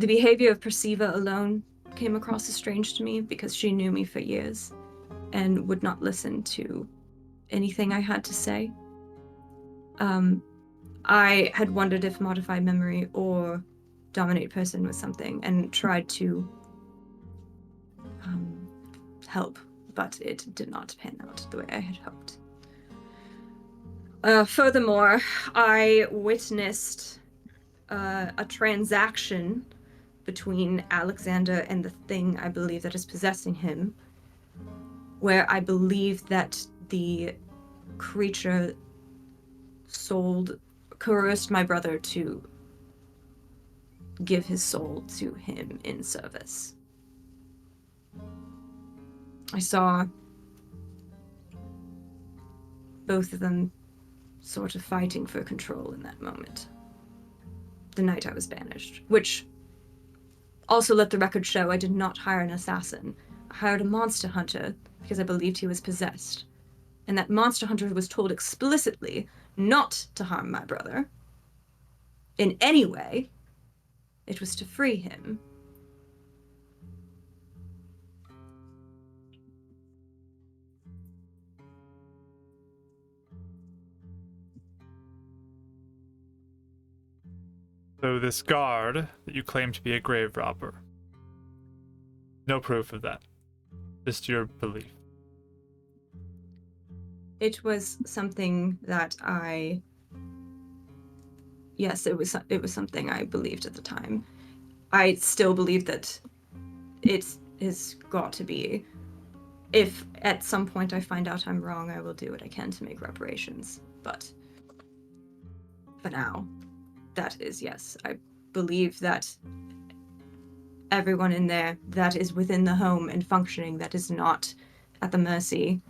behavior of Perceiva alone came across as strange to me because she knew me for years and would not listen to anything I had to say. I had wondered if Modify Memory or Dominate Person was something and tried to help, but it did not pan out the way I had hoped. Furthermore, I witnessed a transaction between Alexander and the thing I believe that is possessing him, where I believe that the creature coerced my brother to give his soul to him in service. I saw both of them sort of fighting for control in that moment. The night I was banished, which also let the record show I did not hire an assassin. I hired a monster hunter because I believed he was possessed. And that monster hunter was told explicitly not to harm my brother in any way. It was to free him. So this guard that you claim to be a grave robber, no proof of that, just your belief. It was something that yes, it was something I believed at the time. I still believe that it has got to be. If at some point I find out I'm wrong, I will do what I can to make reparations. But for now, that is yes. I believe that everyone in there that is within the home and functioning, that is not at the mercy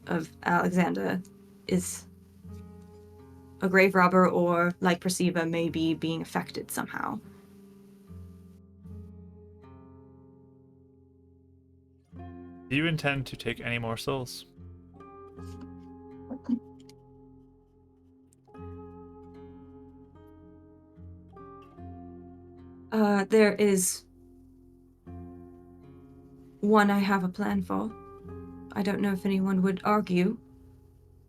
of Alexander, is a grave robber or, like Perceiva, may be being affected somehow. Do you intend to take any more souls? There is one I have a plan for. I don't know if anyone would argue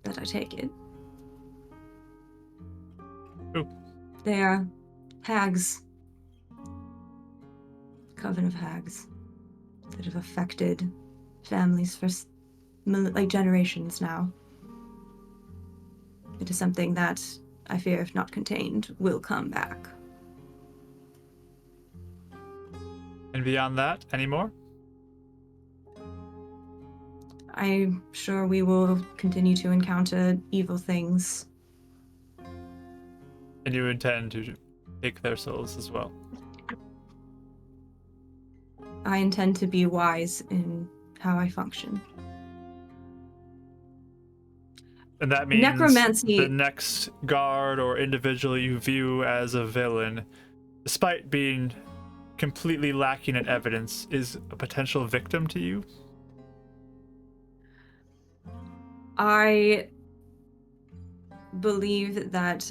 that I take it. Who? They are hags. Coven of hags that have affected families for generations now. It is something that I fear, if not contained, will come back. And beyond that, any more? I'm sure we will continue to encounter evil things And you intend to take their souls as well. I intend to be wise in how I function. And that means Necromancy. the next guard or individual you view as a villain, despite being completely lacking in evidence, is a potential victim to you? I believe that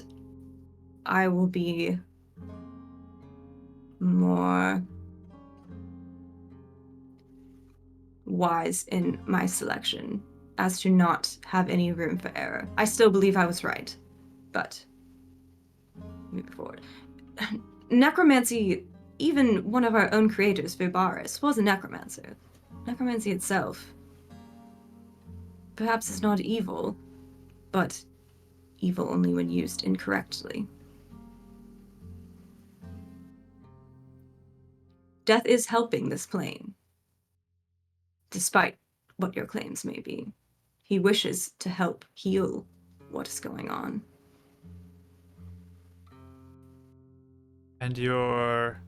I will be more wise in my selection as to not have any room for error. I still believe I was right, but moving forward. Necromancy, even one of our own creators, Vibaris, was a necromancer. Necromancy itself perhaps is not evil, but evil only when used incorrectly. Death is helping this plane, despite what your claims may be. He wishes to help heal what is going on. And your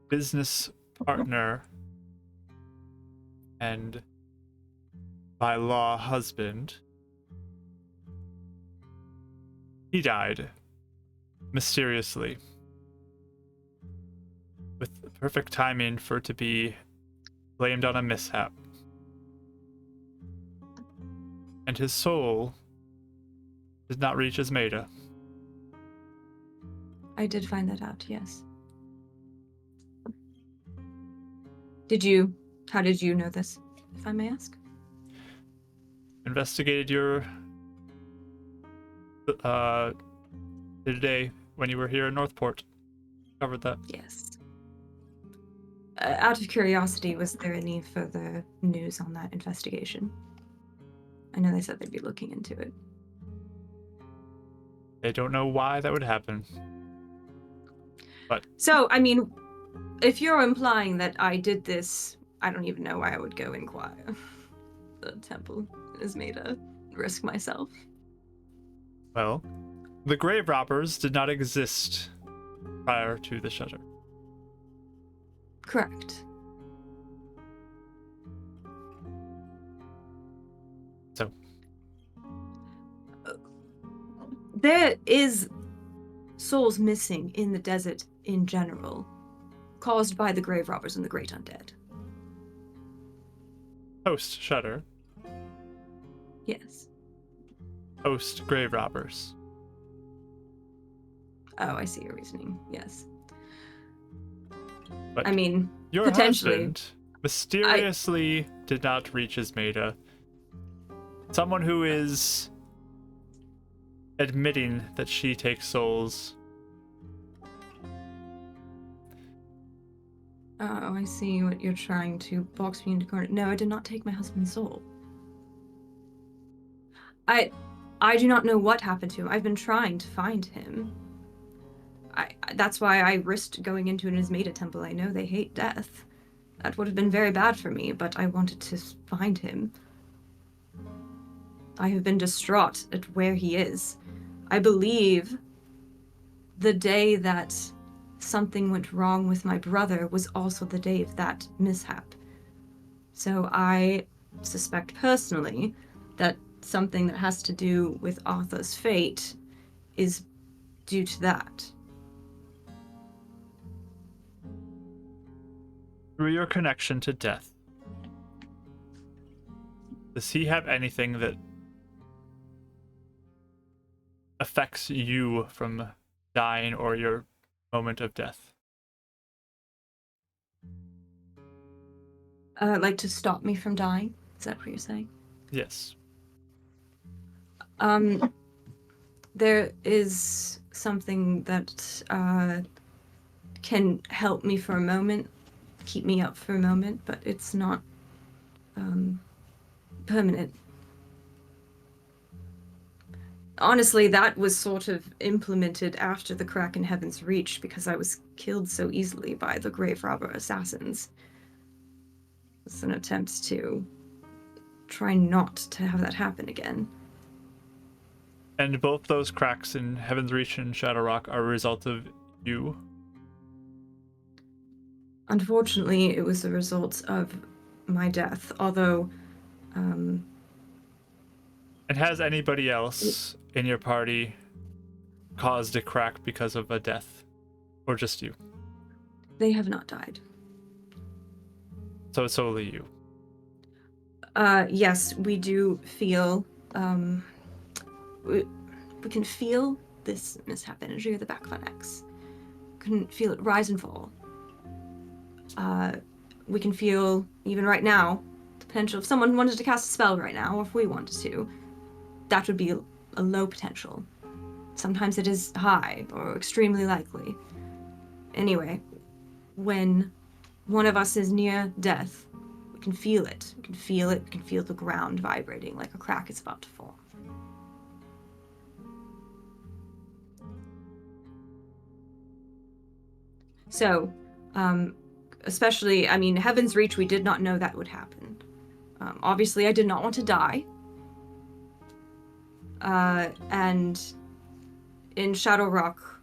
business partner and by law husband, he died mysteriously with the perfect timing for it to be blamed on a mishap. And his soul did not reach Ismeda. I did find that out, yes. How did you know this, if I may ask? Investigated your today when you were here in Northport. Covered that. Yes. Out of curiosity, was there any further news on that investigation? I know they said they'd be looking into it. They don't know why that would happen. But So, I mean, if you're implying that I did this, I don't even know why I would go inquire. The temple is made to risk myself. well, the grave robbers did not exist prior to the Shudder. Correct. So There is souls missing in the desert in general, caused by the grave robbers and the great undead. post Shudder, Yes. post grave robbers. Oh, I see your reasoning. Yes. But I mean, your potentially. husband mysteriously did not reach Ismeda. Someone who is admitting that she takes souls. Oh, I see what you're trying to box me into corner. No, I did not take my husband's soul. I do not know what happened to him. I've been trying to find him. That's why I risked going into an Ismeda temple. I know they hate death. That would have been very bad for me, but I wanted to find him. I have been distraught at where he is. I believe the day that something went wrong with my brother was also the day of that mishap. So I suspect personally that something that has to do with Arthur's fate is due to that. Through your connection to death, does he have anything that affects you from dying or your moment of death? Like to stop me from dying? Is that what you're saying? Yes. There is something that can help me for a moment, keep me up for a moment, but it's not permanent. Honestly, that was sort of implemented after the crack in Heaven's Reach because I was killed so easily by the grave robber assassins. It's an attempt to try not to have that happen again. And both those cracks in Heaven's Reach and Shadow Rock are a result of you? Unfortunately, it was the result of my death, although, And has anybody else in your party caused a crack because of a death? Or just you? they have not died. So it's solely you. Yes, we do feel, we can feel this mishap energy at the back of our necks. Can feel it rise and fall. We can feel, even right now, the potential if someone wanted to cast a spell right now, or if we wanted to, that would be a low potential. Sometimes it is high, or extremely likely. Anyway, when one of us is near death, we can feel it. We can feel it. We can feel the ground vibrating like a crack is about to fall. So, especially, I mean, Heaven's Reach, we did not know that would happen. Obviously, I did not want to die. And in Shadow Rock,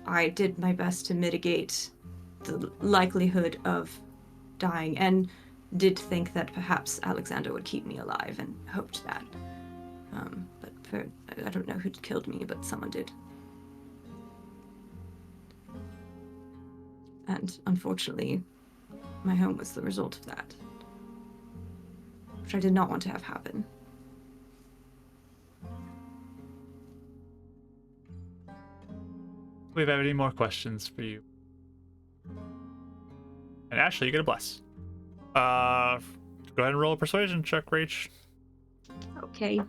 I did my best to mitigate the likelihood of dying, and did think that perhaps Alexander would keep me alive, and hoped that. But I don't know who killed me, but someone did. And unfortunately, my home was the result of that, which I did not want to have happen. Do we have any more questions for you? And Ashley, you get a bless. Go ahead and roll a persuasion check, Rach. Okay.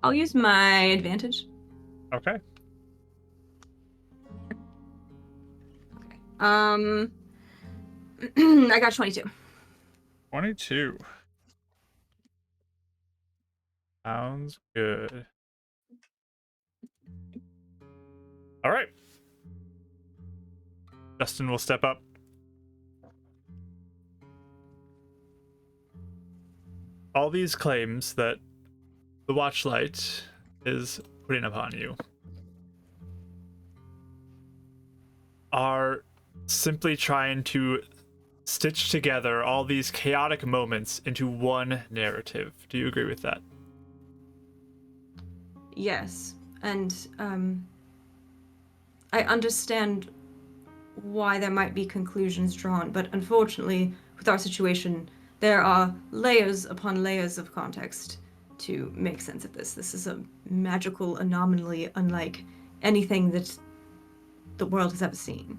I'll use my advantage. Okay. Okay. I got 22. 22. Sounds good. All right. Justin will step up. All these claims that the Watchlight is putting upon you are simply trying to stitch together all these chaotic moments into one narrative. Do you agree with that? Yes, and I understand why there might be conclusions drawn, but unfortunately, with our situation, there are layers upon layers of context to make sense of this. This is a magical anomaly unlike anything that the world has ever seen.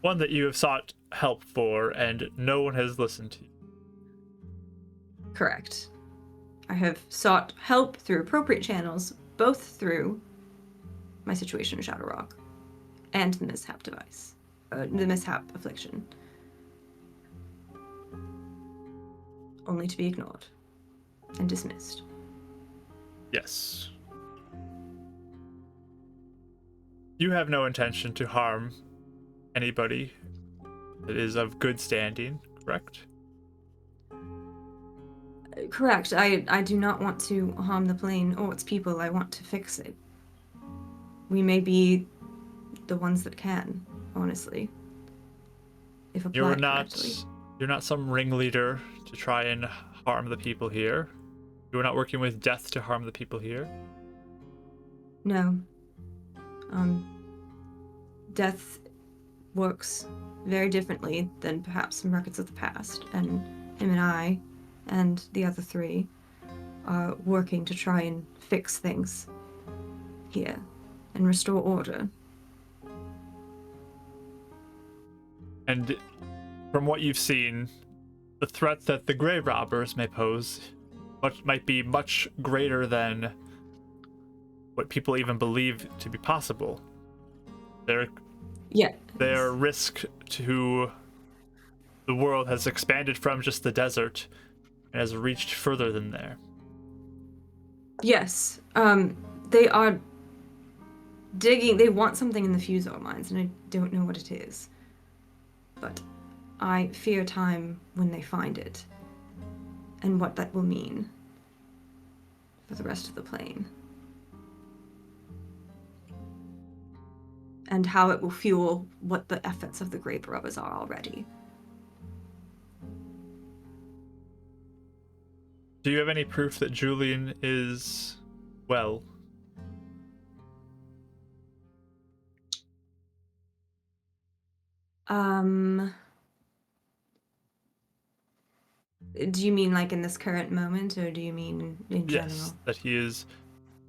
One that you have sought help for, and no one has listened to you. Correct. I have sought help through appropriate channels, both through my situation in Shadow Rock and the mishap device, the mishap affliction, only to be ignored and dismissed. Yes. You have no intention to harm anybody that is of good standing, correct? Correct. I do not want to harm the plane or its people. I want to fix it. We may be the ones that can, honestly. If applied correctly. You're not some ringleader to try and harm the people here. You're not working with death to harm the people here. No. Death works very differently than perhaps some records of the past, and him and I and the other three are working to try and fix things here and restore order. And from what you've seen, the threat that the grave robbers may pose might be much greater than what people even believe to be possible. Their risk to the world has expanded from just the desert and has reached further than there. Yes. They are digging. They want something in the Fusor mines, and I don't know what it is. But I fear time when they find it, and what that will mean for the rest of the plane. And how it will fuel what the efforts of the Great Brothers are already. Do you have any proof that Julian is well? Do you mean like in this current moment, or do you mean in general? Yes, that he is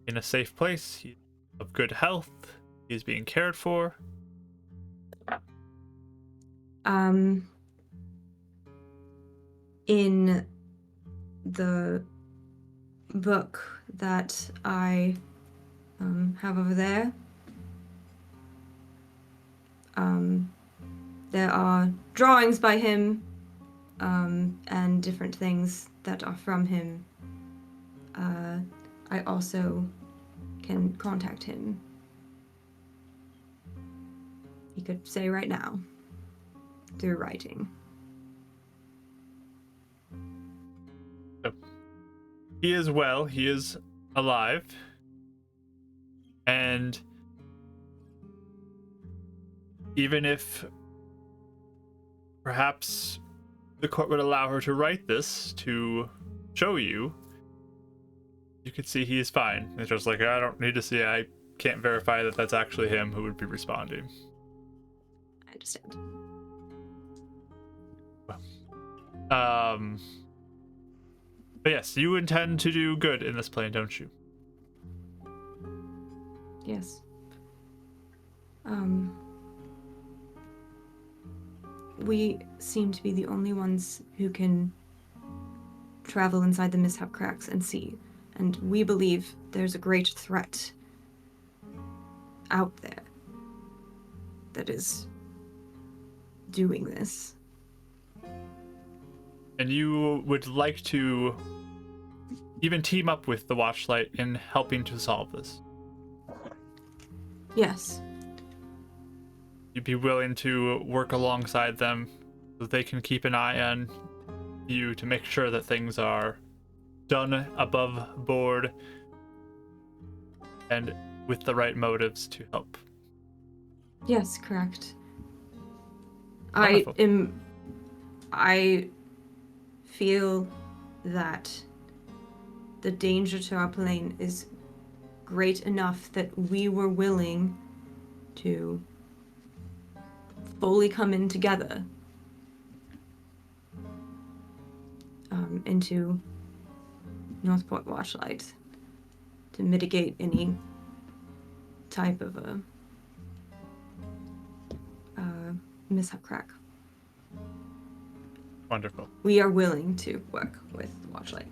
in a safe place, he's of good health, he's being cared for. In the book that I have over there, there are drawings by him and different things that are from him. I also can contact him. He could say right now through writing. So, he is well, he is alive, and even if perhaps the court would allow her to write this to show you, you could see he is fine. It's just like, I don't need to see, I can't verify that that's actually him who would be responding. I understand. But yes, you intend to do good in this plane, don't you? Yes. We seem to be the only ones who can travel inside the mishap cracks and see. And we believe there's a great threat out there that is doing this. And you would like to even team up with the Watchlight in helping to solve this. Yes. You'd be willing to work alongside them so they can keep an eye on you to make sure that things are done above board and with the right motives to help. Yes, correct. Wonderful. I feel that the danger to our plane is great enough that we were willing to fully come in together into Northport Watchlight to mitigate any type of a mishap crack. Wonderful. We are willing to work with Watchlight.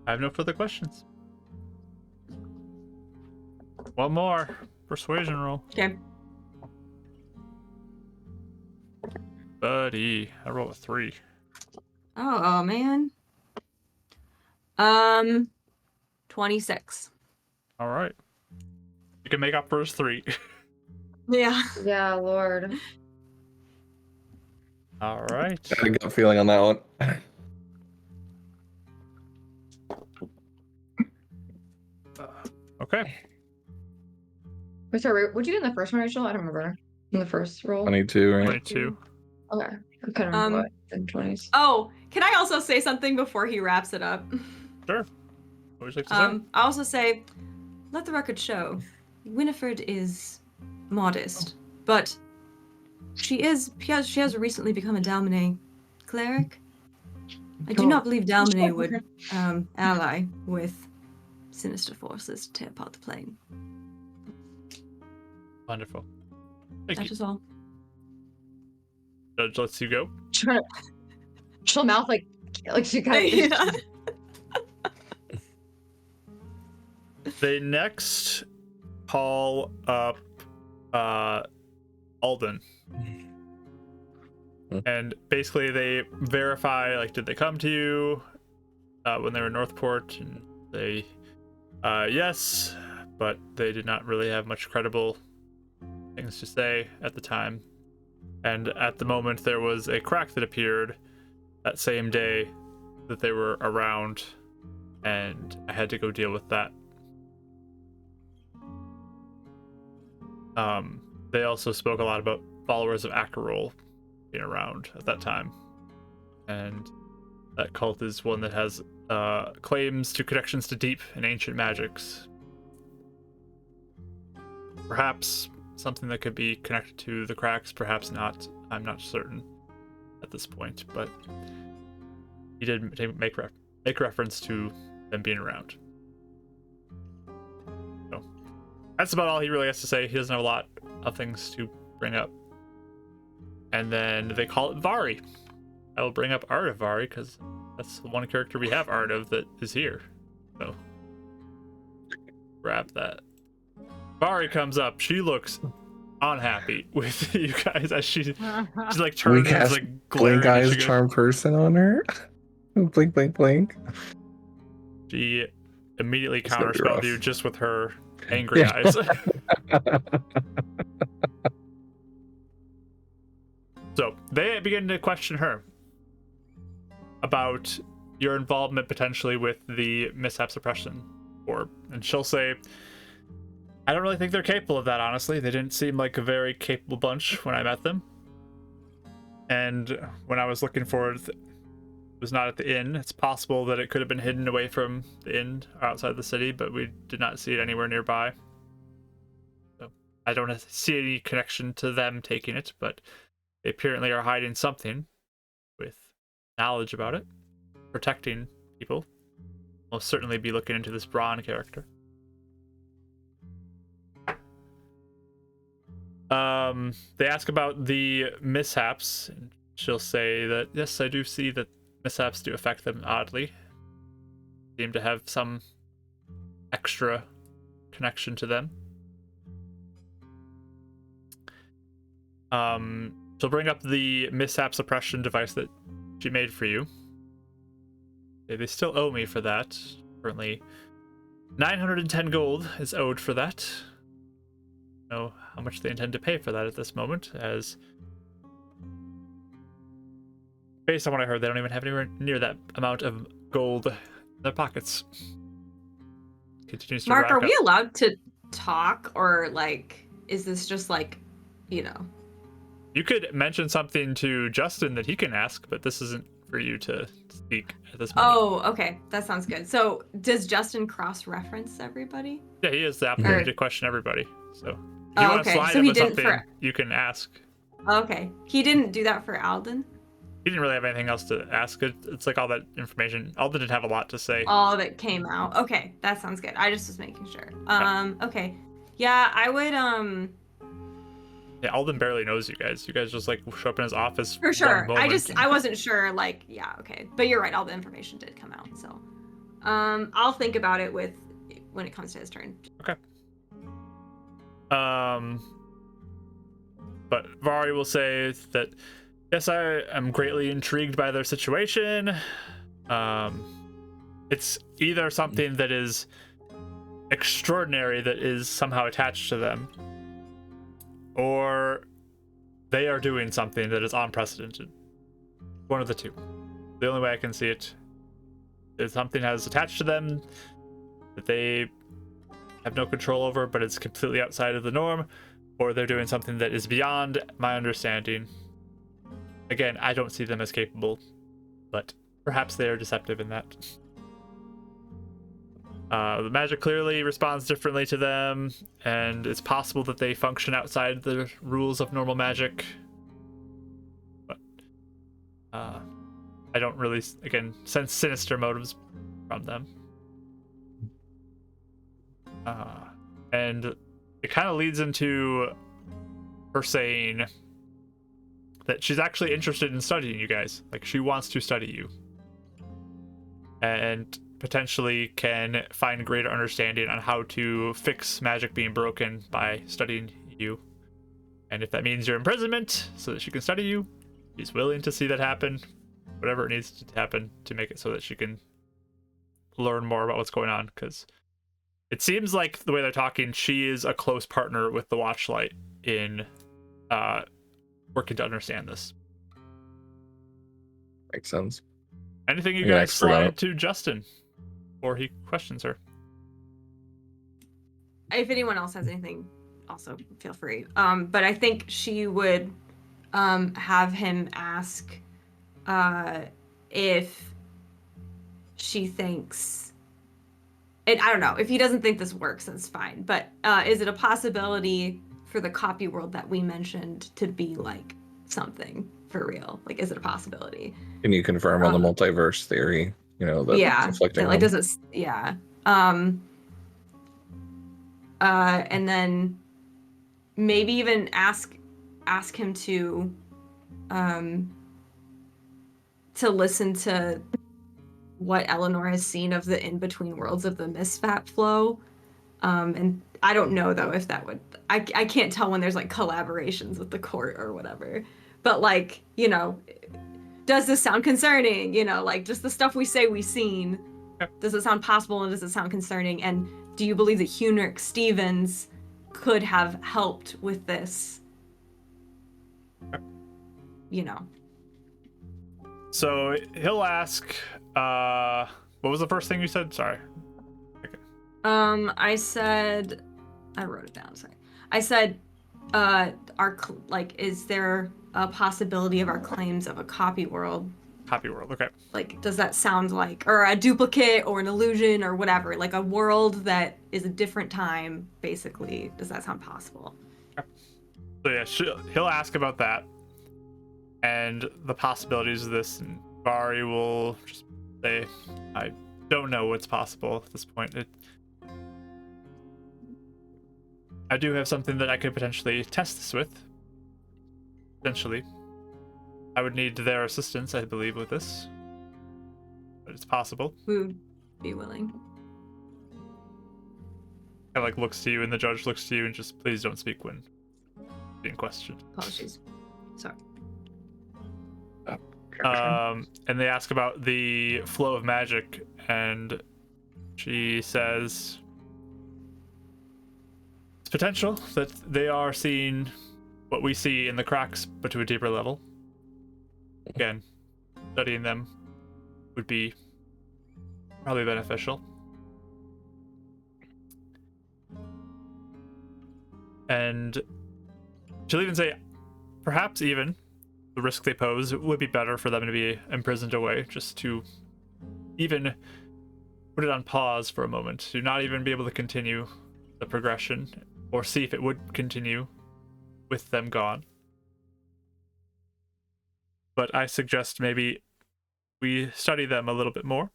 I have no further questions. One more persuasion roll. Okay. Buddy, I rolled a 3. Oh man. 26. All right. You can make up for his 3. Yeah. Yeah, Lord. All right. Got a gut feeling on that one. Okay. Wait, sorry, what'd you do in the first one, Rachel? I don't remember. In the first roll? 22, right? 22. Okay. I couldn't remember what in 20s. Oh, can I also say something before he wraps it up? Sure. What would you like to say? I also say, let the record show, Winifred is modest, but she has recently become a Dalmine cleric. I do not believe Dalmine would ally with sinister forces to tear apart the plane. Wonderful. Thank That you. is all. Judge lets you go. Trying to chill mouth like she kind of. They next call up Alden. And basically they verify, like, did they come to you? when they were in Northport, and they, yes, but they did not really have much credible things to say at the time. And at the moment, there was a crack that appeared that same day that they were around, and I had to go deal with that. They also spoke a lot about followers of Akerol being around at that time, and that cult is one that has claims to connections to deep and ancient magics. Perhaps something that could be connected to the cracks, perhaps not. I'm not certain at this point, but he did make reference to them being around. So that's about all he really has to say. He doesn't have a lot of things to bring up. And then they call it Vari. I will bring up Art of Vari because that's the one character we have Art of that is here. So grab that. Vari comes up. She looks unhappy with you guys as she's like turning, We cast like glaring. Blink Eyes Charm Person on her. Blink, blink, blink. She immediately It's gonna be counterspelled rough. you just with her angry eyes. So they begin to question her about your involvement potentially with the Mishaps oppression orb, and she'll say, I don't really think they're capable of that, honestly. They didn't seem like a very capable bunch when I met them. And when I was looking for it, it was not at the inn. It's possible that it could have been hidden away from the inn or outside the city, but we did not see it anywhere nearby. So I don't see any connection to them taking it, but they apparently are hiding something with knowledge about it, protecting people. Most certainly be looking into this Braun character. They ask about the mishaps, and she'll say that, yes, I do see that mishaps do affect them oddly. Seem to have some extra connection to them. She'll bring up the mishap suppression device that she made for you. They still owe me for that. Currently, 910 gold is owed for that. I don't know how much they intend to pay for that at this moment, as based on what I heard, they don't even have anywhere near that amount of gold in their pockets. Continues to Mark, rack are up. we allowed to talk, or like, is this just like, you know? You could mention something to Justin that he can ask, but this isn't for you to speak at this moment. Oh, okay, that sounds good. So, does Justin cross-reference everybody? Yeah, he has the opportunity to question everybody. So if you want to okay. slide So him he with didn't something, you can ask. Okay, he didn't do that for Alden. He didn't really have anything else to ask. It's like all that information. Alden didn't have a lot to say. All that came out. Okay, that sounds good. I just was making sure. Okay. Yeah, I would Yeah, Alden barely knows you guys. You guys just like show up in his office for sure. one moment. I wasn't sure, like, yeah, okay. But you're right, all the information did come out, so I'll think about it when it comes to his turn. Okay. But Vari will say that, yes, I am greatly intrigued by their situation. It's either something that is extraordinary that is somehow attached to them, or they are doing something that is unprecedented. One of the two. The only way I can see it is something has attached to them that they have no control over, but it's completely outside of the norm, or they're doing something that is beyond my understanding. Again, I don't see them as capable, but perhaps they are deceptive in that. The magic clearly responds differently to them, and it's possible that they function outside the rules of normal magic. But I don't really, again, sense sinister motives from them. And it kind of leads into her saying that she's actually interested in studying you guys. Like, she wants to study you. And potentially can find greater understanding on how to fix magic being broken by studying you. And if that means your imprisonment so that she can study you, she's willing to see that happen. Whatever it needs to happen to make it so that she can learn more about what's going on, because it seems like the way they're talking, she is a close partner with the Watchlight in working to understand this. Makes sense. Anything you You're an guys expert on slide it. to Justin, or he questions her. If anyone else has anything, also feel free. But I think she would have him ask if she thinks, and I don't know, if he doesn't think this works, that's fine. But is it a possibility for the copy world that we mentioned to be like something for real? Like, is it a possibility? Can you confirm on the multiverse theory? You know, the Yeah, conflicting that, like, one? doesn't, yeah. And then maybe even ask him to listen to what Eleanor has seen of the in-between worlds of the Misfap flow. And I don't know though if that would, I can't tell when there's like collaborations with the court or whatever. But like, you know, does this sound concerning? You know, like just the stuff we say we've seen. Does it sound possible and does it sound concerning? And do you believe that Huneric Stevens could have helped with this? You know. So he'll ask, what was the first thing you said? Sorry. I wrote it down, sorry. I said, is there a possibility of our claims of a copy world? Copy world, okay. Like, does that sound like, or a duplicate or an illusion or whatever, like a world that is a different time, basically. Does that sound possible? So yeah, he'll ask about that and the possibilities of this, and Bari will just say, I don't know what's possible at this point. I do have something that I could potentially test this with. Potentially. I would need their assistance, I believe, with this. But it's possible. We would be willing. I like looks to you, and the judge looks to you, and just please don't speak when being questioned. Apologies. Sorry. And they ask about the flow of magic, and she says it's potential that they are seeing what we see in the cracks, but to a deeper level. Again, studying them would be probably beneficial. And she'll even say, perhaps even the risk they pose, it would be better for them to be imprisoned away, just to even put it on pause for a moment, to not even be able to continue the progression, or see if it would continue with them gone. But I suggest maybe we study them a little bit more,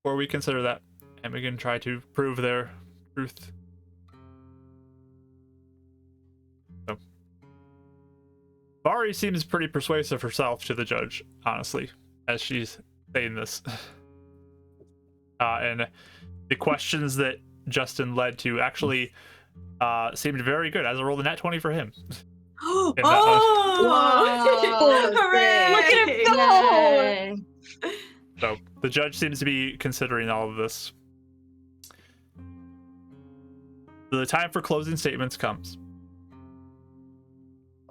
or we consider that, and we can try to prove their truth. So, Bari seems pretty persuasive herself to the judge, honestly, as she's saying this. And the questions that Justin led to actually seemed very good, as I rolled a nat 20 for him. Oh! Whoa, Hooray! Look at him go! Yay. So the judge seems to be considering all of this. The time for closing statements comes.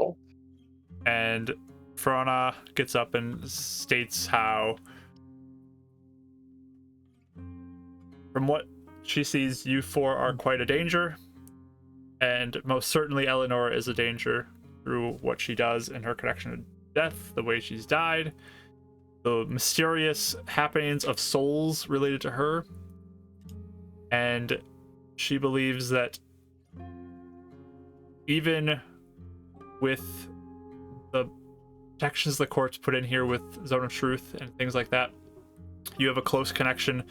Oh. And Frona gets up and states how, from what she sees, you four are quite a danger, and most certainly Eleanor is a danger through what she does and her connection to death, the way she's died, the mysterious happenings of souls related to her. And she believes that even with the protections the courts put in here with Zone of Truth and things like that, you have a close connection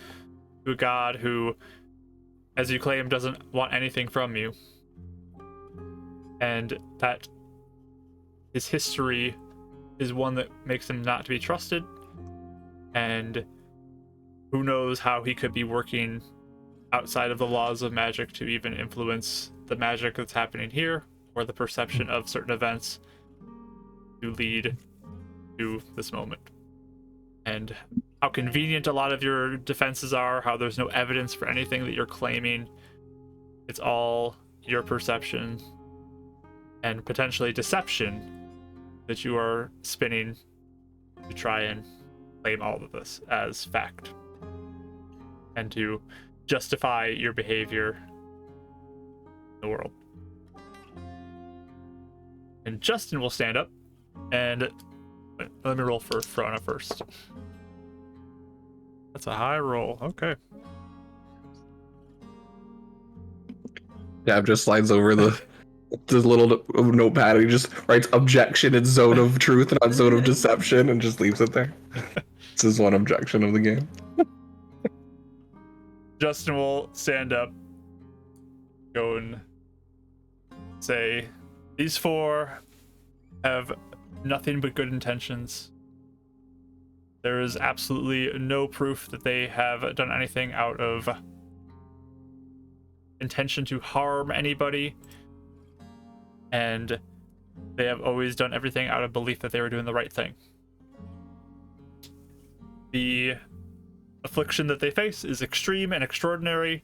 to a god who, as you claim, doesn't want anything from you. And that his history is one that makes him not to be trusted. And who knows how he could be working outside of the laws of magic to even influence the magic that's happening here, or the perception of certain events to lead to this moment. And how convenient a lot of your defenses are, how there's no evidence for anything that you're claiming. It's all your perception and potentially deception that you are spinning to try and claim all of this as fact and to justify your behavior in the world. And Justin will stand up and let me roll for Frona first. That's a high roll. Okay. Gab just slides over the little notepad. He just writes objection in zone of truth, not zone of deception, and just leaves it there. This is one objection of the game. Justin will stand up, go and say, these four have nothing but good intentions. There is absolutely no proof that they have done anything out of intention to harm anybody, and they have always done everything out of belief that they were doing the right thing. The affliction that they face is extreme and extraordinary,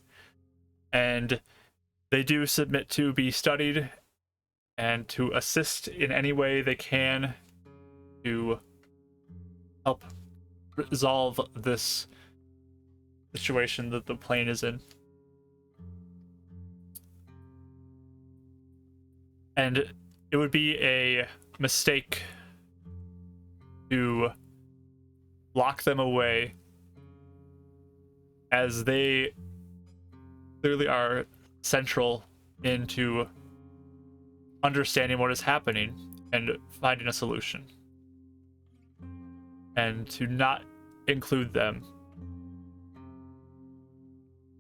and they do submit to be studied and to assist in any way they can to help resolve this situation that the plane is in. And it would be a mistake to lock them away, as they clearly are central into understanding what is happening and finding a solution. And to not include them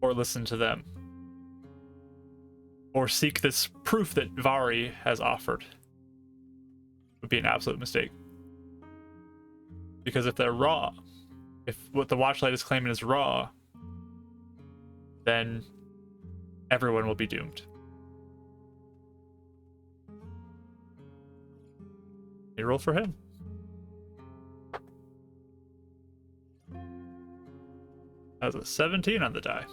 or listen to them or seek this proof that Vari has offered would be an absolute mistake. Because if they're raw, if what the Watchlight is claiming is raw, then everyone will be doomed. You roll for him. That was a 17 on the die.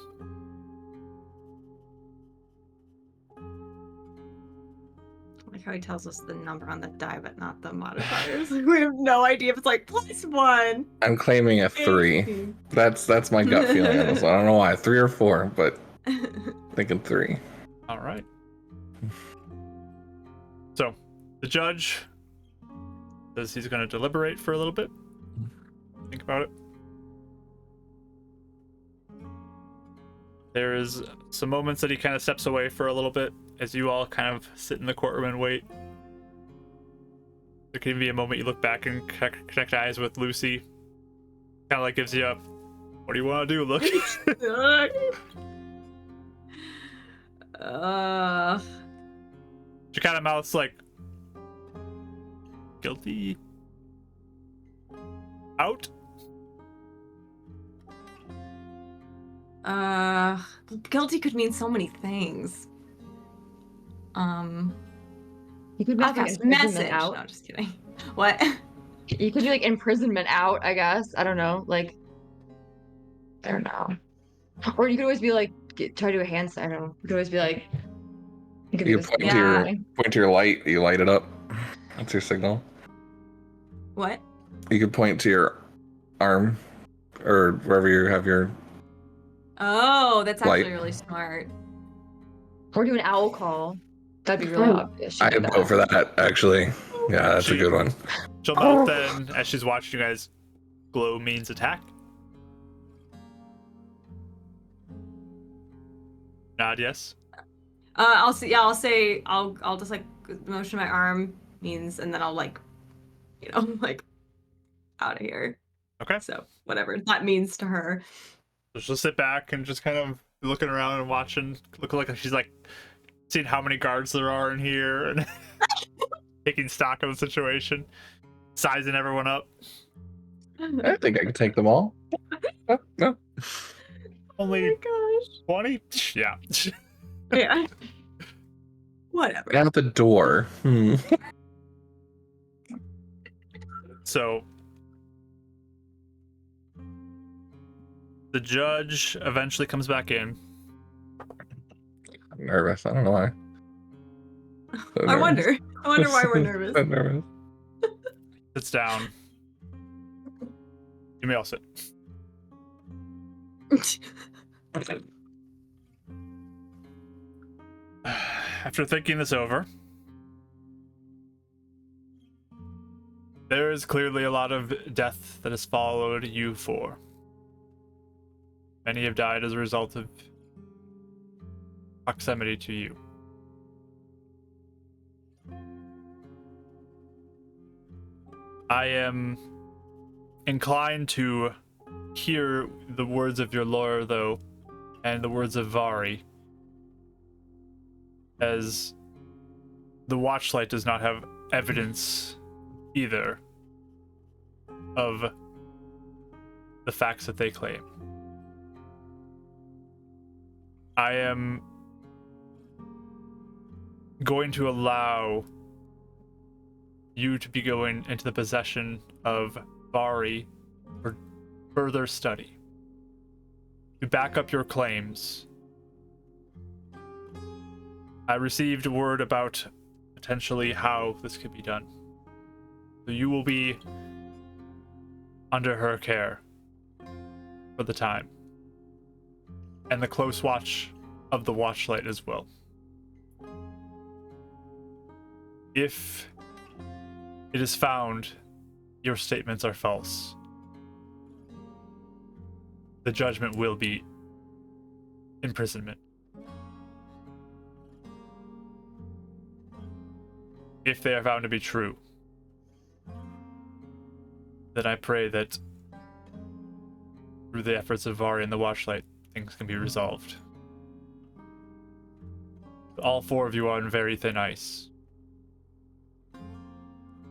I like how he tells us the number on the die, but not the modifiers. We have no idea if it's like +1. I'm claiming a 3. 18. That's my gut feeling on this one. I don't know why, 3 or 4, but thinking 3. All right. So the judge says he's going to deliberate for a little bit. Think about it. There is some moments that he kind of steps away for a little bit as you all kind of sit in the courtroom and wait. There can be a moment you look back and connect eyes with Lucy. Kind of like gives you a, what do you want to do? Look. She kind of mouths like, guilty. Out. Guilty could mean so many things. You could make Okay, like imprisonment message. out. No, just kidding. What? You could do like imprisonment out, I guess. I don't know. Like, I don't know. Or you could always be like, try to do a hand sign. I don't know. You could always be like, you could You be point this- to your Yeah. point to your light. You light it up. That's your signal. What? You could point to your arm, or wherever you have your. Oh, that's actually Light. really smart. Or do an owl call. That'd be really obvious. You I'd do vote for that, actually. Yeah, that's a good one. She'll mouth then as she's watching you guys. Glow means attack. Nod yes. I'll see. Yeah, I'll just like motion my arm means, and then I'll like, like out of here. Okay. So whatever that means to her. So she'll sit back and just kind of looking around and watching, looking like she's like seeing how many guards there are in here and taking stock of the situation, sizing everyone up. I think I can take them all. No. Only Oh 20? Yeah. my gosh. Yeah. Whatever. Get out the door. So The judge eventually comes back in. I'm nervous. I don't know why. So I nervous. wonder why we're nervous. So nervous. Sits down. You may all sit. After thinking this over, there is clearly a lot of death that has followed you four. Many have died as a result of proximity to you. I am inclined to hear the words of your lawyer, though, and the words of Vari, as the Watchlight does not have evidence either of the facts that they claim. I am going to allow you to be going into the possession of Vari for further study. To back up your claims, I received word about potentially how this could be done. So you will be under her care for the time, and the close watch of the Watchlight as well. If it is found your statements are false, the judgment will be imprisonment. If they are found to be true, then I pray that through the efforts of Vari and the Watchlight, things can be resolved. All four of you are on very thin ice.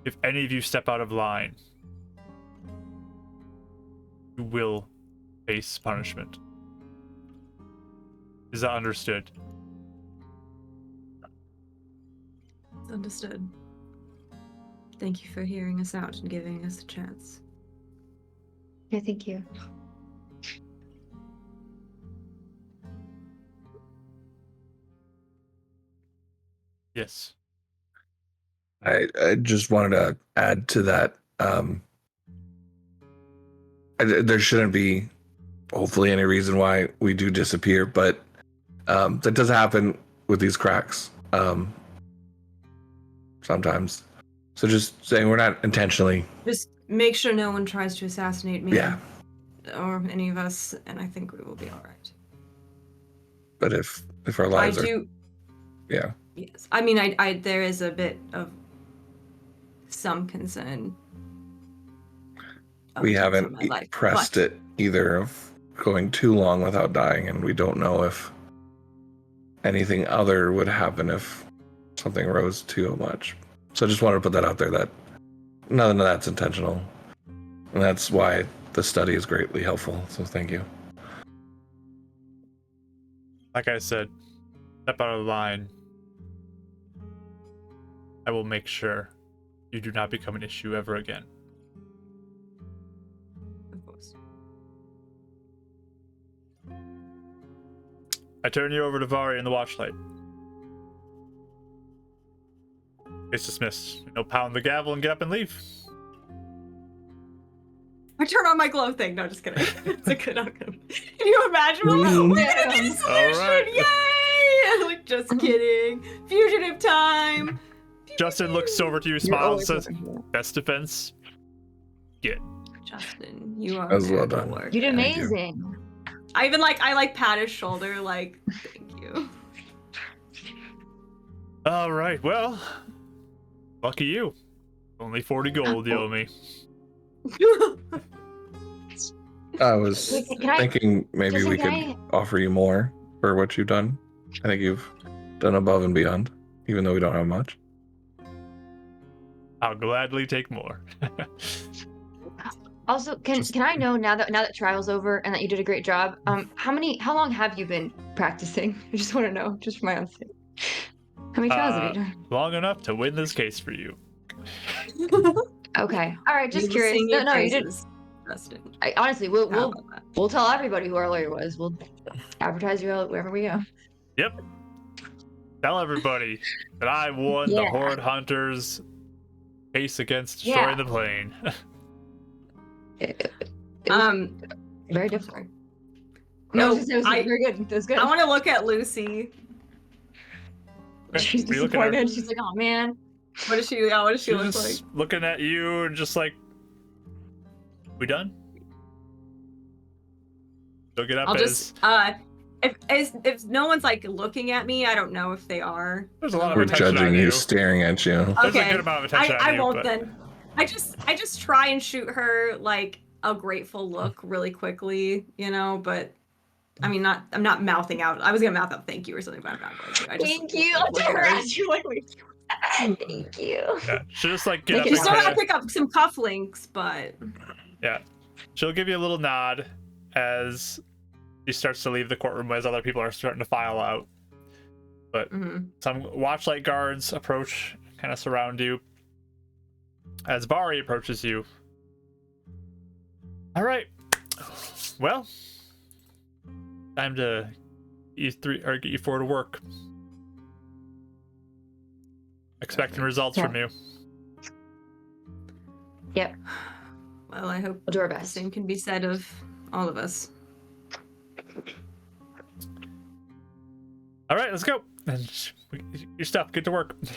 If any of you step out of line, you will face punishment. Is that understood? It's understood. Thank you for hearing us out and giving us a chance. Yeah, thank you. Yes. I just wanted to add to that. There shouldn't be, hopefully, any reason why we do disappear, but that does happen with these cracks sometimes. So just saying we're not intentionally. Just make sure no one tries to assassinate me Yeah. or any of us, and I think we will be all right. But if our lives are, yeah. Yes, I mean, I there is a bit of some concern. We for haven't my life, pressed but it either of going too long without dying, and we don't know if anything other would happen if something rose too much. So I just wanted to put that out there, that none of that's intentional, and that's why the study is greatly helpful. So thank you. Like I said, step out of line. I will make sure you do not become an issue ever again. Of course. I turn you over to Vari and the Watchlight. It's dismissed. No, pound the gavel and get up and leave. I turn on my glow thing. No, just kidding. It's a good outcome. Can you imagine? We're gonna get a solution! All Yay! Like, just kidding. Fugitive time. Justin looks over to you, smiles, and says, "Best defense, get." Justin, you are That was well terrible done. work. You did Thank you. amazing. I pat his shoulder, like, thank you. All right, well, lucky you. Only 40 gold you owe me. I was Wait, can I- thinking maybe Justin, we could can offer you more for what you've done. I think you've done above and beyond, even though we don't have much. I'll gladly take more. Also, can I know now that trial's over and that you did a great job? How long have you been practicing? I just want to know, just for my own sake. How many trials have you done? Long enough to win this case for you. Okay, all right, just We will curious. sing your No, you did. praises. Justin. Honestly, How about that? we'll tell everybody who our lawyer was. We'll advertise you out wherever we go. Yep. Tell everybody that I won the Yeah. Horde Hunters case against destroying the plane. It was very different. Sorry. No, No, it was very good. It was good. I want to look at Lucy. She's What are you looking at her? disappointed. She's like, "Oh man." What does she look She's like? just looking at you and just like, we done? She'll get up I'll as just if no one's like looking at me, I don't know if they are. there's a lot of We're attention judging on you, you. staring at you. There's a Okay. good amount of attention I on you. won't but then. I just try and shoot her like a grateful look really quickly, you know, but I mean I'm not mouthing out. I was gonna mouth out thank you or something, but I'm not going to. I just Thank you. look at her. As you like, thank you. Yeah, she'll just like get Make up it You and still kinda, gotta pick up some cufflinks, but yeah, she'll give you a little nod as she starts to leave the courtroom as other people are starting to file out. But some watchlight guards approach, kind of surround you. As Vari approaches you. All right. Well, time to get you four to work. Expecting results from you. Yep. well, I hope We'll do our the best. same can be said of all of us. All right, let's go. And your stuff. Get to work. Good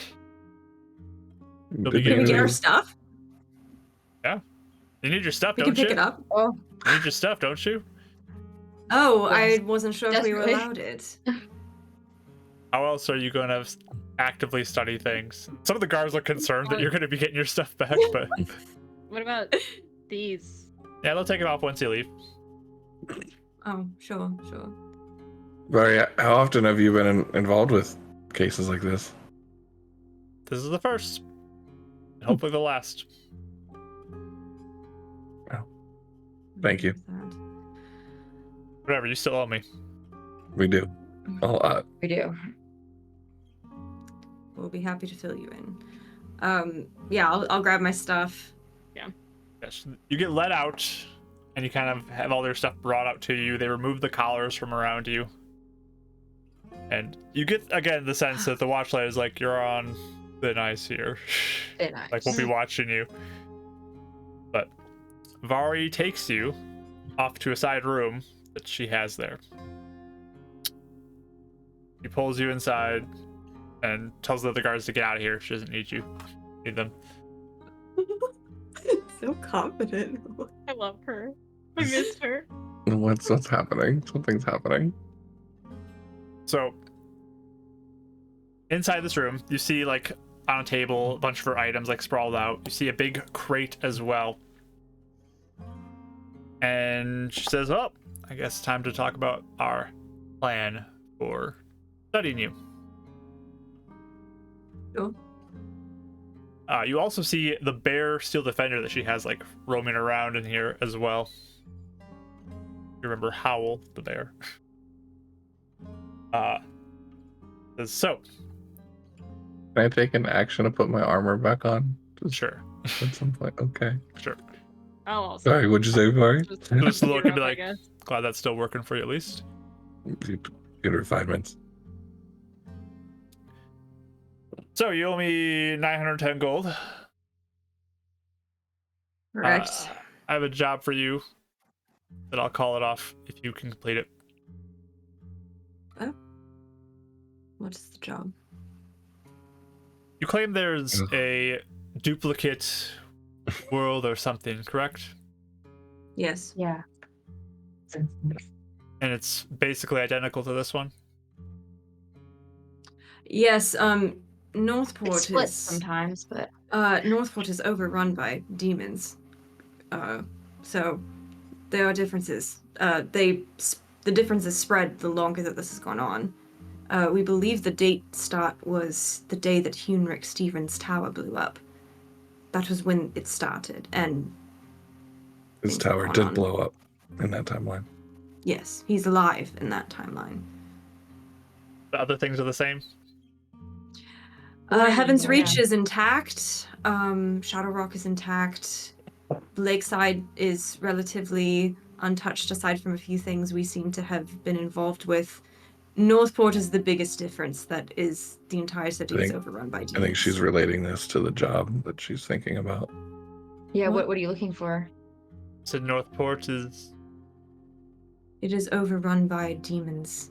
Can Can we get our news. stuff? You need your stuff, We don't can pick you? it up. Oh, You need your stuff, don't you? Oh, Yes. I wasn't sure if we were Desperately. allowed it. How else are you going to actively study things? Some of the guards look concerned that you're going to be getting your stuff back, but What about these? yeah, they'll take it off once you leave. Oh, sure. Vari, how often have you been involved with cases like this? This is the first. And hopefully the last. Thank you. Whatever, you still owe me. We do. A lot. we do. We'll be happy to fill you in. Yeah, I'll grab my stuff. Yes. You get let out, and you kind of have all their stuff brought out to you. They remove the collars from around you. And you get, again, the sense that the watchlight is like, you're on thin ice here. Very nice. Like, we'll be watching you. But Vari takes you off to a side room that she has there. She pulls you inside and tells the other guards to get out of here. She doesn't need you. Need them. So confident. I love her. I missed her. What's happening? Something's happening. So, inside this room, you see, like, on a table, a bunch of her items, like, sprawled out. You see a big crate as well. And she says, oh, I guess it's time to talk about our plan for studying you. Sure. You also see the bear steel defender that she has, like, roaming around in here as well. You remember Howl, the bear. So, Can I take an action to put my armor back on? Just sure. at some point. Okay. Sure. I'll also. Sorry, what'd you say, Vari? Just look and be I like, guess. glad that's still working for you at least. Good refinements. So you owe me 910 gold. Correct. I have a job for you that I'll call it off if you can complete it. What's the job? You claim there's a duplicate world or something, correct? Yes. Yeah. And it's basically identical to this one? Yes. It Northport splits is sometimes, but Northport is overrun by demons. So there are differences. The differences spread the longer that this has gone on. We believe the date start was the day that Hunric Stevens' tower blew up. That was when it started, and His things tower have did gone on. blow up in that timeline. Yes, he's alive in that timeline. The other things are the same? Heaven's Yeah. Reach is intact. Shadow Rock is intact. Lakeside is relatively untouched aside from a few things we seem to have been involved with. Northport is the biggest difference. That is, the entire city is overrun by demons. I think she's relating this to the job that she's thinking about. Yeah, What? what are you looking for? So Northport is. It is overrun by demons.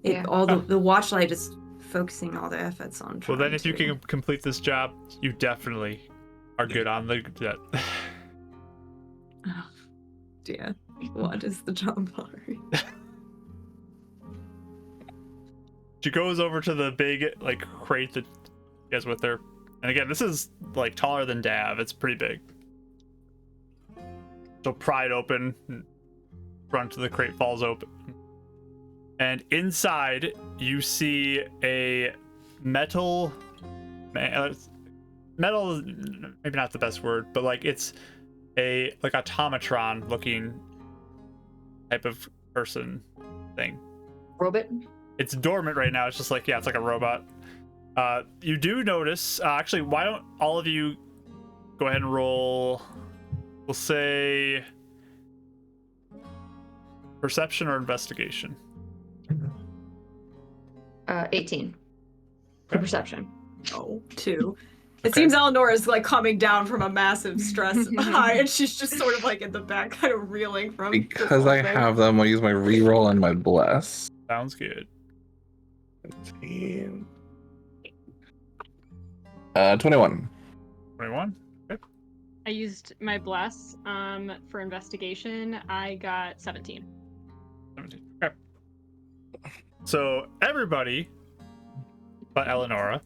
Yeah. All the Watchlight is focusing all their efforts on Well, trying then if you to- can complete this job, you definitely are good on the. Oh, dear. What is the job, Valerie? She goes over to the big like crate that she has with her, and again, this is like taller than Dav. It's pretty big. She'll pry it open. Front of the crate falls open, and inside you see a metal. Metal is maybe not the best word, but like it's a like automatron looking type of person thing. Robot? It's dormant right now. It's just like, yeah, it's like a robot. You do notice, actually, why don't all of you go ahead and roll, we'll say, perception or investigation? 18. For perception. Oh, 2. It Okay. seems Eleanor is like coming down from a massive stress high, and she's just sort of like in the back, kind of reeling from. this Because whole I thing. have them, I'll use my reroll and my bless. Sounds good. 15. 21. 21? I used my bless for investigation. I got 17. 17. Okay. So everybody but Eleonora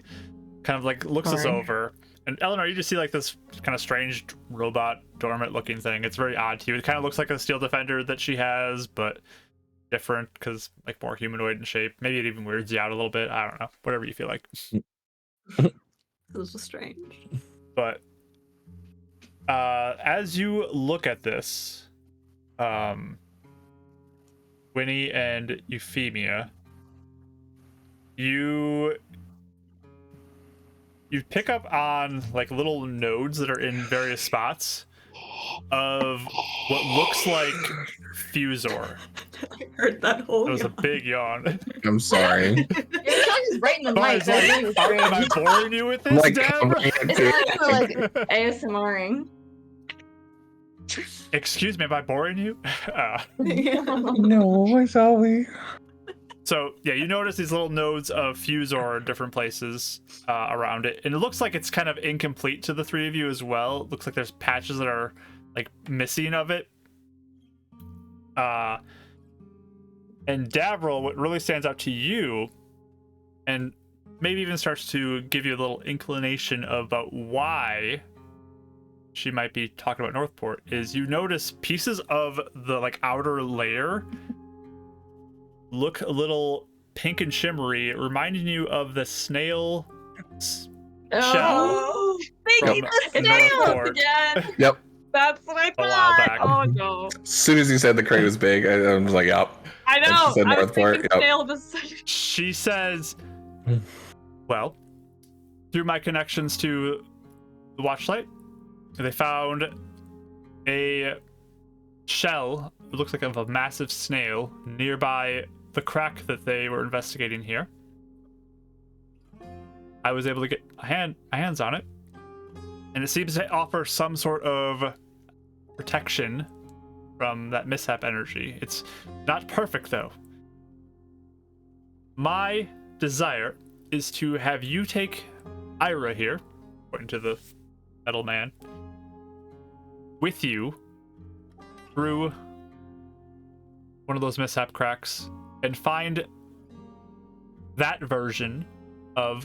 kind of like looks this Sorry. over. And Eleanor, you just see like this kind of strange robot dormant looking thing. It's very odd to you. It kind of looks like a steel defender that she has, but different because like more humanoid in shape. Maybe it even weirds you out a little bit. I don't know. Whatever you feel like. This is strange. But as you look at this, Winnie and Euphemia, you pick up on like little nodes that are in various spots of what looks like Fusor. I heard that whole. That was a yawn. big yawn. I'm sorry. Your tongue is right in the But mic. it's That's like, really am I strange. boring you with I'm this, like Deb? covering it It's too. not for like ASMRing. Excuse me, am I boring you? No, shall we? So yeah, you notice these little nodes of Fusor in different places around it, and it looks like it's kind of incomplete to the three of you as well. It looks like there's patches that are like missing of it. And Davril, what really stands out to you, and maybe even starts to give you a little inclination about why she might be talking about Northport, is you notice pieces of the like outer layer look a little pink and shimmery, reminding you of the snail shell Oh, from It's the snail Northport again. Yep. That's what I a while thought. back. Oh no. As soon as you said the crate was big, I was like, yep. I And she know. said I was Northport, thinking yep. snail the same. She says, well, through my connections to the Watchlight, they found a shell, it looks like of a massive snail, nearby the crack that they were investigating here. I was able to get hands on it, and it seems to offer some sort of protection from that mishap energy. It's not perfect, though. My desire is to have you take Ira here, pointing to the metal man, with you through one of those mishap cracks and find that version of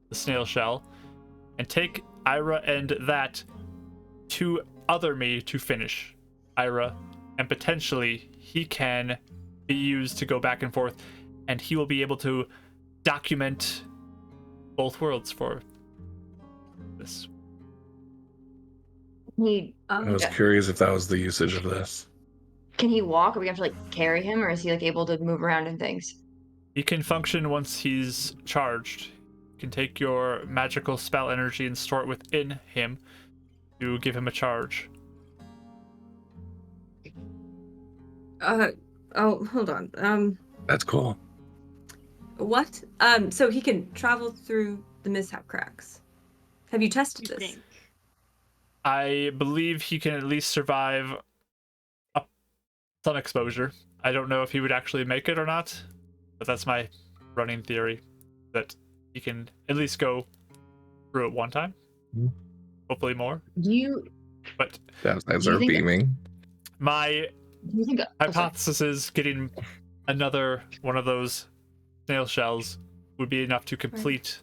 the snail shell and take Ira and that to other me to finish Ira, and potentially he can be used to go back and forth, and he will be able to document both worlds for this. I was curious if that was the usage of this. Can he walk? Or we have to like carry him, or is he like able to move around and things? He can function once he's charged. You can take your magical spell energy and store it within him, to give him a charge. Oh, hold on. That's cool. What? So he can travel through the mishap cracks. Have you tested You this? think? I believe he can at least survive some exposure. I don't know if he would actually make it or not, but that's my running theory, that he can at least go through it one time. Hopefully more. Do you But Downsides Do you are think- beaming. my do you think hypothesis is getting another one of those snail shells would be enough to complete.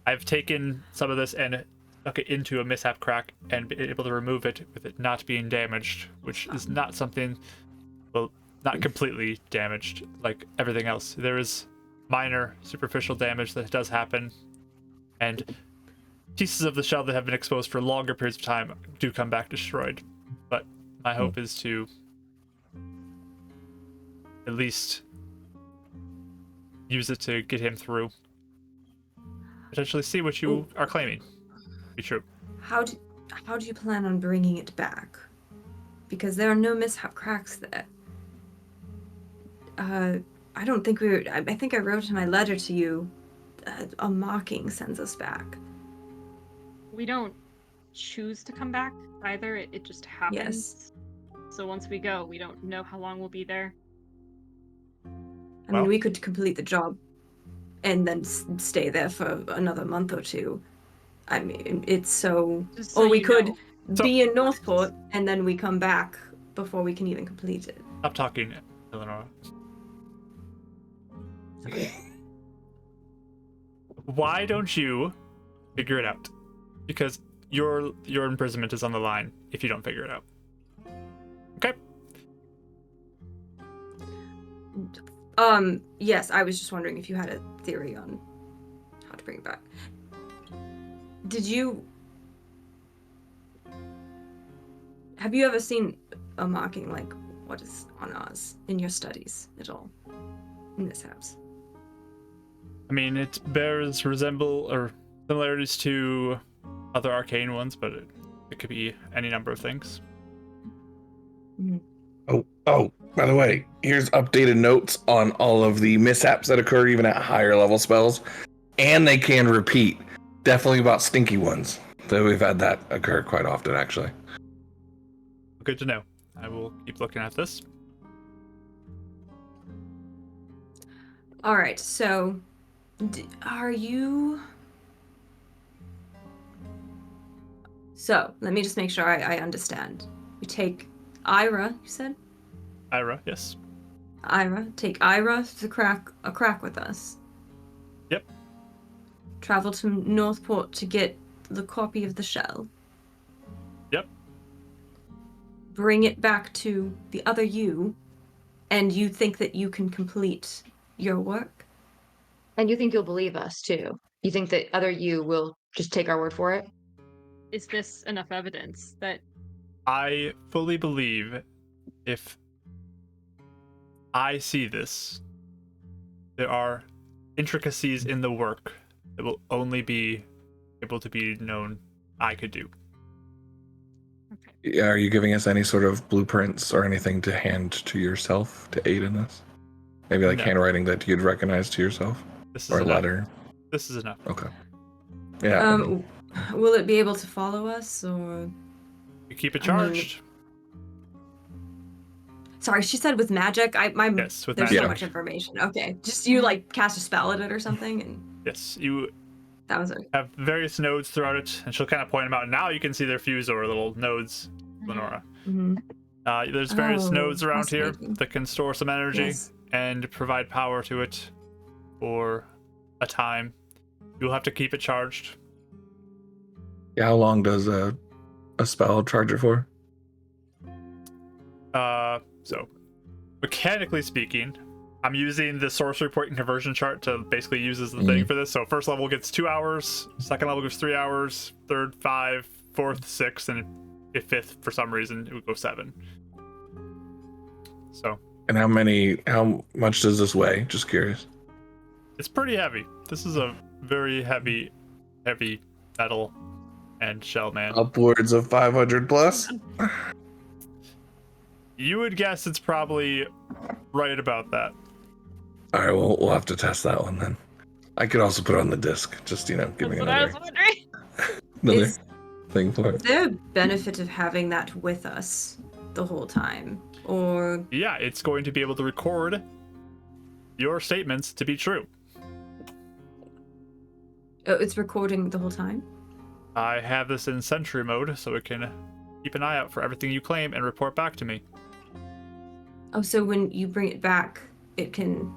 I've taken some of this and stuck it into a mishap crack and been able to remove it with it not being damaged, which is not something, well, not completely damaged like everything else. There is minor superficial damage that does happen, and pieces of the shell that have been exposed for longer periods of time do come back destroyed. But my hope is to at least use it to get him through. Potentially see what you are claiming be true. How do you plan on bringing it back? Because there are no mishap cracks there. I don't think we were. I think I wrote in my letter to you, a marking sends us back. We don't choose to come back either. It just happens. Yes. So once we go, we don't know how long we'll be there. I mean, Well- we could complete the job and then stay there for another month or two. I mean, it's so... Just so Or we you could know. be in Northport and then we come back before we can even complete it. Stop talking, Eleanor. Why don't you figure it out? Because your imprisonment is on the line if you don't figure it out. Okay. Yes, I was just wondering if you had a theory on how to bring it back. Have you ever seen a marking like what is on ours in your studies at all? In this house? I mean, it bears similarities to other arcane ones, but it could be any number of things. Oh, by the way, here's updated notes on all of the mishaps that occur even at higher level spells, and they can repeat. Definitely about stinky ones. So we've had that occur quite often, actually. Good to know. I will keep looking at this. All right, so are you... So, let me just make sure I understand. We take Ira, you said? Ira, yes. Take Ira to a crack with us. Yep. Travel to Northport to get the copy of the shell. Yep. Bring it back to the other you, and you think that you can complete your work? And you think you'll believe us too? You think that other you will just take our word for it? Is this enough evidence that I fully believe if I see this, there are intricacies in the work that will only be able to be known I could do. Yeah, are you giving us any sort of blueprints or anything to hand to yourself to aid in this? Maybe like No. handwriting that you'd recognize to yourself? This is Or a enough. letter? This is enough. Okay. Yeah. Will it be able to follow us, or... You keep it I mean, charged. Sorry, she said with magic. Yes, with there's magic. so much information. Okay, just you like cast a spell at it or something, and Yes, you that was it. have various nodes throughout it, and she'll kind of point them out. Now you can see their fuse or little nodes, Lenora. Mm-hmm. There's various Oh, nodes around here fascinating. that can store some energy Yes. and provide power to it for a time. You'll have to keep it charged. Yeah, how long does a spell charge it for? So mechanically speaking, I'm using the sorcery point and conversion chart to basically use as the thing for this. So first level gets 2 hours, second level goes 3 hours, third 5, fourth 6, and if fifth for some reason it would go 7. So And how much does this weigh? Just curious. it's pretty heavy. This is a very heavy metal, and Shellman. Upwards of 500 plus. You would guess it's probably right about that. All right, well, we'll have to test that one then. I could also put it on the disc, just giving That's what I was another wondering. Is thing for it. there a benefit of having that with us the whole time? Or Yeah, it's going to be able to record your statements to be true. it's recording the whole time? I have this in sentry mode, so it can keep an eye out for everything you claim and report back to me. Oh, so when you bring it back, it can,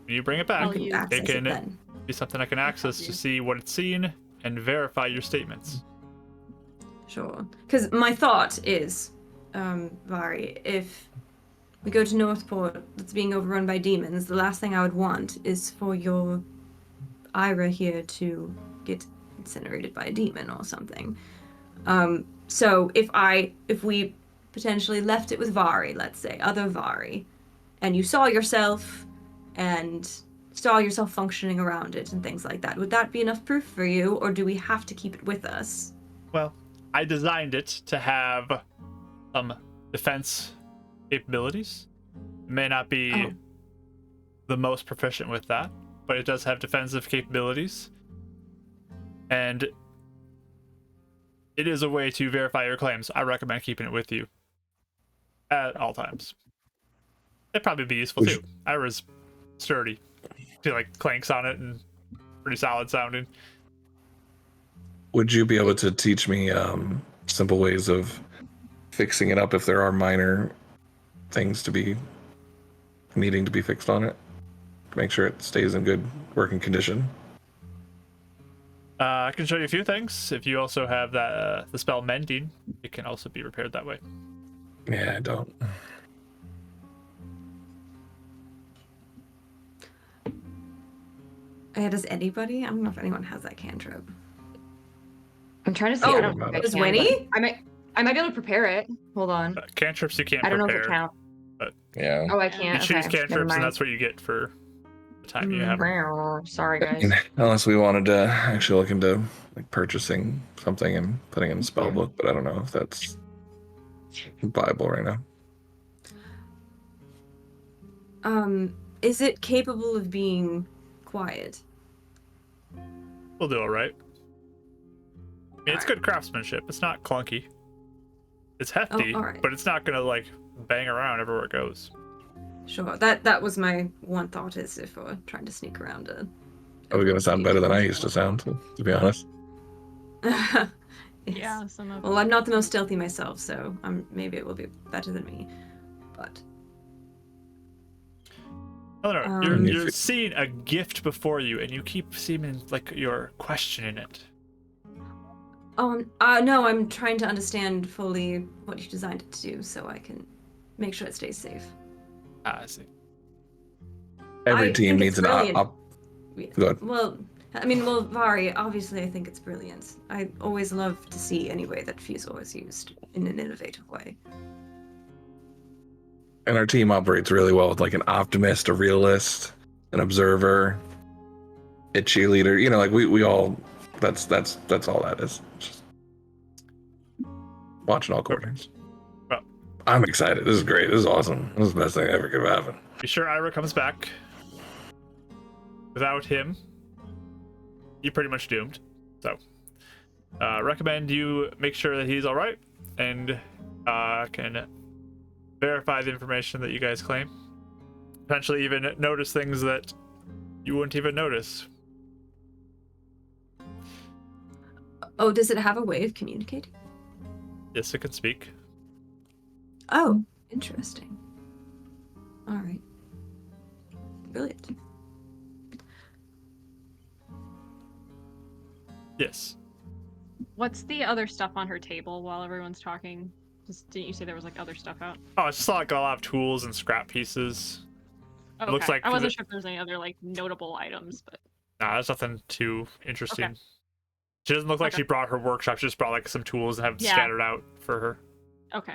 When you bring it back, I'll you use- can access it can it then. be something I can access to you. see what it's seen and verify your statements. Sure. Because my thought is, Vari, if we go to Northport that's being overrun by demons, the last thing I would want is for your Ira here to get incinerated by a demon or something. So if we potentially left it with Vari, let's say, other Vari, and you saw yourself functioning around it and things like that, would that be enough proof for you, or do we have to keep it with us? Well, I designed it to have some defense capabilities. It may not be Oh. the most proficient with that, but it does have defensive capabilities. And it is a way to verify your claims. I recommend keeping it with you at all times. It'd probably be useful too. Ira's sturdy. She like clanks on it and pretty solid sounding. Would you be able to teach me simple ways of fixing it up if there are minor things needing to be fixed on it to make sure it stays in good working condition? I can show you a few things. If you also have that the spell mending, it can also be repaired that way. Yeah, I don't. Does anybody? I don't know if anyone has that cantrip. I'm trying to see. Oh, I don't know if I does can, Winnie? but I might be able to prepare it. Hold on. Cantrips you can't I don't know prepare. if it counts. Yeah. Oh, I You can't. choose Okay, never cantrips, and mind. that's what you get for the time you have. Sorry, guys. Unless we wanted to actually look into like purchasing something and putting it in the spell book, but I don't know if that's viable right now. Is it capable of being quiet? We'll do all right. I mean, it's good craftsmanship. It's not clunky. It's hefty, all right. but it's not gonna like bang around everywhere it goes. Sure. That was my one thought, is if we're trying to sneak around a. Are we going to sound better than I used to sound, to be honest? Yes. Yeah, some of Well, I'm not the most stealthy myself, so maybe it will be better than me. But Eleanor, Um, you're seeing a gift before you, and you keep seeming like you're questioning it. no, I'm trying to understand fully what you designed it to do, so I can make sure it stays safe. I see. Every I team think needs it's an brilliant. Go ahead. Well, Vari, obviously I think it's brilliant. I always love to see any way that Fusel is used in an innovative way. And our team operates really well with like an optimist, a realist, an observer, a cheerleader. You know, like we all. That's all that is. Just watching all corners. Well, I'm excited. This is great. This is awesome. This is the best thing that ever could have happened. be sure Ira comes back. Without him, you're pretty much doomed. So, recommend you make sure that he's all right and can verify the information that you guys claim. Potentially even notice things that you wouldn't even notice. Oh, does it have a way of communicating? Yes, it can speak. Oh, interesting. All right. Brilliant. Yes. What's the other stuff on her table while everyone's talking? Just didn't you say there was like other stuff out? Oh, it's just like a lot of tools and scrap pieces. Oh, It looks okay. like I wasn't the- sure if there was any other like notable items, but Nah, there's nothing too interesting. Okay. She doesn't look like Okay. she brought her workshop. She just brought like some tools and have them Yeah. scattered out for her. okay.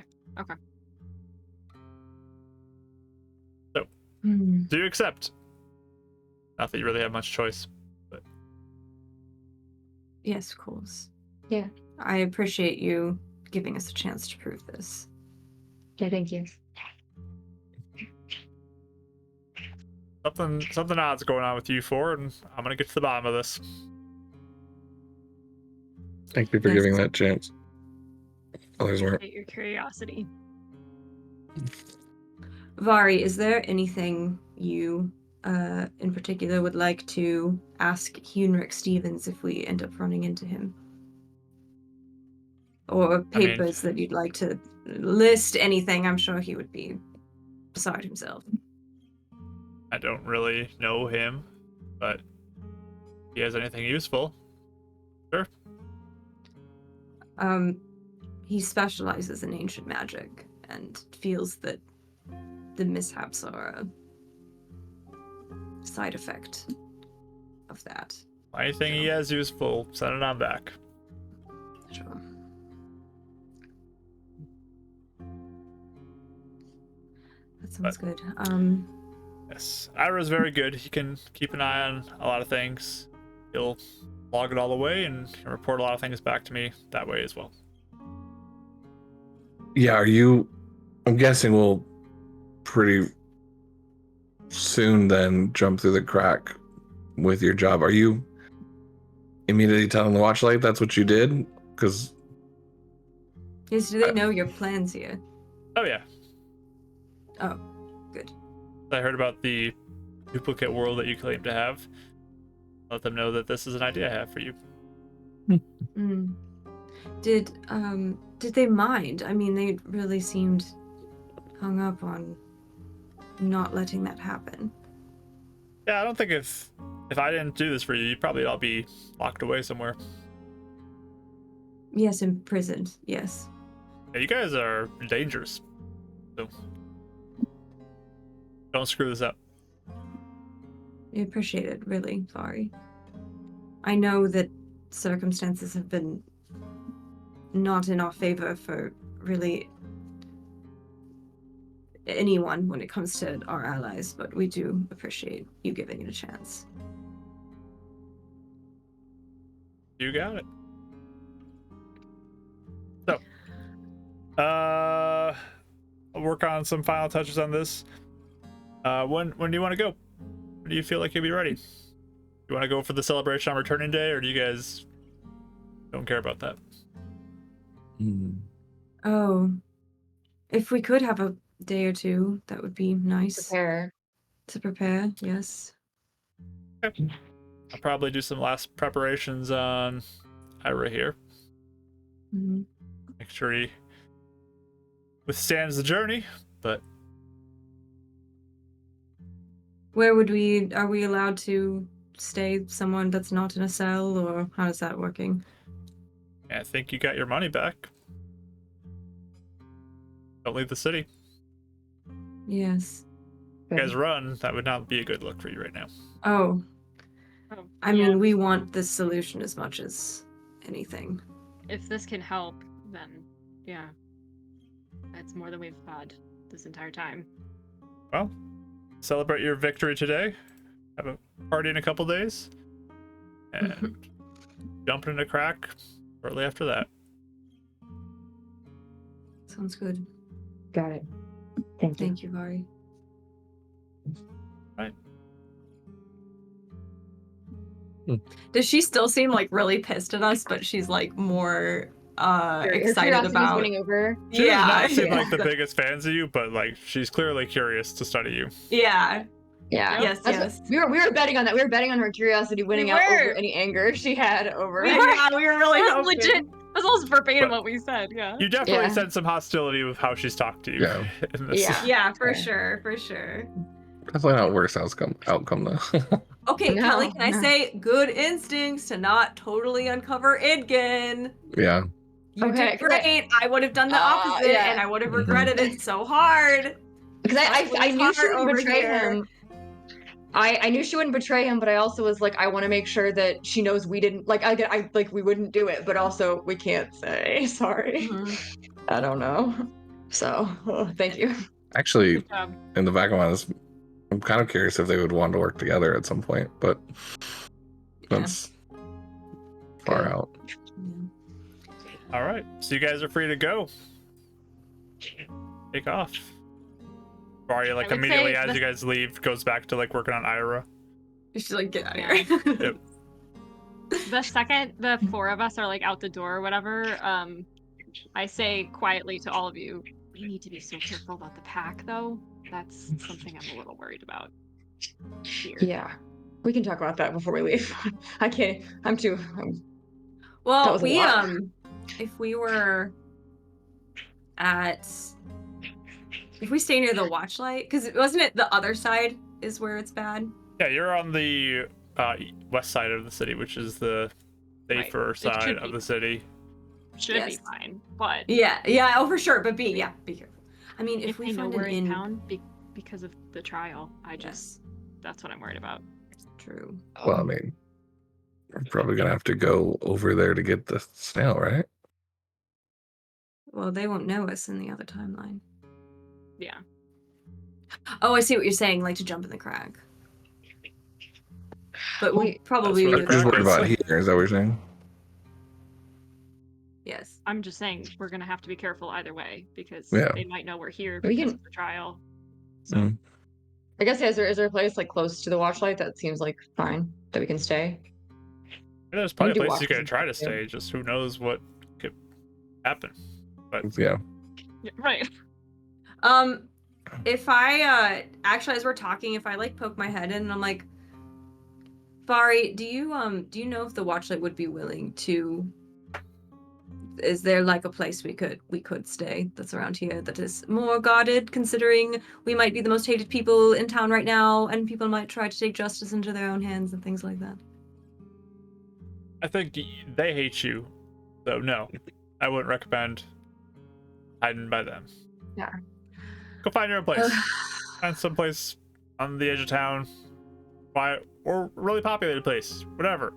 Do you accept? Not that you really have much choice. Yes, of course. Yeah. I appreciate you giving us a chance to prove this. Yeah, thank you. Something odd's going on with you four, and I'm gonna get to the bottom of this. Thank you for Yes. giving that chance. Others weren't. Your curiosity. Vari, is there anything you in particular would like to ask Hunric Stevens if we end up running into him? Or papers that you'd like to list, anything? I'm sure he would be beside himself. I don't really know him, but if he has anything useful, sure. He specializes in ancient magic and feels that the mishaps are a side effect of that. Anything he has useful, send it on back. Sure. That sounds good. Yes, Ira's very good. He can keep an eye on a lot of things. He'll log it all away and report a lot of things back to me that way as well. Yeah, I'm guessing we'll pretty soon then jump through the crack with your job. Are you immediately telling the Watchlight that's what you did? Because Yes, do they know your plans here? Oh yeah, Oh, good. I heard about the duplicate world that you claim to have. Let them know that this is an idea I have for you. Mm. Did they mind? I mean, they really seemed hung up on not letting that happen. Yeah, I don't think if I didn't do this for you, you'd probably all be locked away somewhere. Yes, imprisoned. Yes. Yeah, you guys are dangerous, so don't screw this up. I appreciate it, really. Sorry. I know that circumstances have been not in our favor for really anyone when it comes to our allies, but we do appreciate you giving it a chance. You got it. So, I'll work on some final touches on this. When do you want to go? When do you feel like you'll be ready? You want to go for the celebration on returning day, or do you guys don't care about that? Oh, if we could have a day or two, that would be nice. Prepare. To prepare, yes. Okay. I'll probably do some last preparations on Ira here. Mm-hmm. Make sure he withstands the journey, but Where are we allowed to stay someone that's not in a cell, or how is that working? I think you got your money back. Don't leave the city. Yes. If you guys run, that would not be a good look for you right now. Oh, Oh, I yeah. mean, we want this solution as much as anything. If this can help, then yeah. That's more than we've had this entire time. Well, celebrate your victory today. Have a party in a couple days. And jump into crack shortly after that. Sounds good. Got it. Thank you. Thank you, Vari. Right. Does she still seem like really pissed at us, but she's like more Her excited curiosity's about winning over. She does not seem yeah. like the biggest fans of you, but like she's clearly curious to study you. Yeah. Yeah. Yes, That's- yes. We were betting on that. We were betting on her curiosity winning out were. over any anger she had over. We were. Yeah, we were really That's hoping. legit. That's almost verbatim But- what we said, yeah. You definitely Yeah. sense some hostility with how she's talked to you. Yeah. In this. Yeah. Yeah, for Yeah. sure, for sure. definitely not worst outcome though. Okay, No, Kelly, can I no. say good instincts to not totally uncover Idgen? Yeah. You Okay, did great. I would have done the opposite, yeah. and I would have Mhm. regretted it so hard. Because I knew she Over wouldn't betray here. him. I knew she wouldn't betray him, but I also was like, I want to make sure that she knows we didn't I like we wouldn't do it, but also we can't say sorry. Mhm. I don't know. So thank you. Actually, Good job. in the back of my mind, I'm kind of curious if they would want to work together at some point, but Yeah. that's far Good. out. Yeah. All right, so you guys are free to go. Take off. Barry, like, I would immediately say as the- you guys leave, goes back to, like, working on Ira. You should like get out Yeah. of here. Yep. The second the four of us are like out the door or whatever, I say quietly to all of you, we need to be so careful about the pack though. That's something I'm a little worried about. Here. Yeah. We can talk about that before we leave. I can't. I'm too. That Well, was a we lot. if we were at, if we stay near the watchlight, because wasn't it the other side is where it's bad? Yeah, you're on the west side of the city, which is the safer It should side of be. the city. Should be Yes. fine. But Yeah, yeah, oh for sure. But be careful. I mean, if if we they know find we're an in inn, town because of the trial, yes, that's what I'm worried about. true. Well, I mean, we're probably gonna have to go over there to get the snail, right? Well, they won't know us in the other timeline. Yeah. Oh, I see what you're saying. Like to jump in the crag. But we'll Wait, probably that's be what with Just Crack worried is. about here. Is that what you're saying? Yes. I'm just saying we're gonna have to be careful either way because Yeah. they might know we're here We because can- of the trial. So Mm. I guess is there a place like close to the watchlight that seems like fine that we can stay? There's probably do places you watches could try to and stuff, too. stay, just who knows what could happen. Yeah. yeah, right. If I actually, as we're talking, if I like poke my head in and I'm like, Bari, do you know if the watchlight would be willing to? Is there like a place we could stay that's around here that is more guarded, considering we might be the most hated people in town right now, and people might try to take justice into their own hands and things like that? I think they hate you, so no, I wouldn't recommend hiding by them. Yeah. Go find your own place. Find some place on the edge of town, quiet or really populated place, whatever.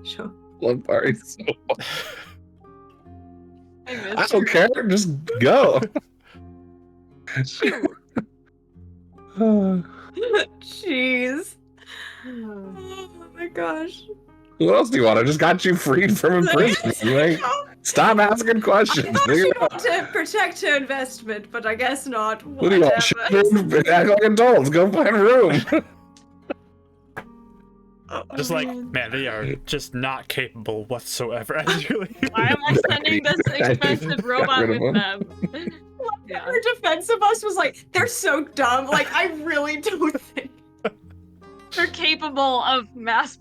Sure. Love Barry so much. I I miss don't care. Just go. Jeez. Oh my gosh. What else do you want? I just got you freed from imprisonment. Like, stop asking questions. I thought Figure she it out. wanted to protect her investment, but I guess not. What do you want? Whatever. Act like adults. Go find a room. Just like, man, they are just not capable whatsoever. As you leave. Why am I sending this expensive robot rid of with them? Yeah. Her defense of us was like, they're so dumb. Like, I really don't think. They're capable of mass.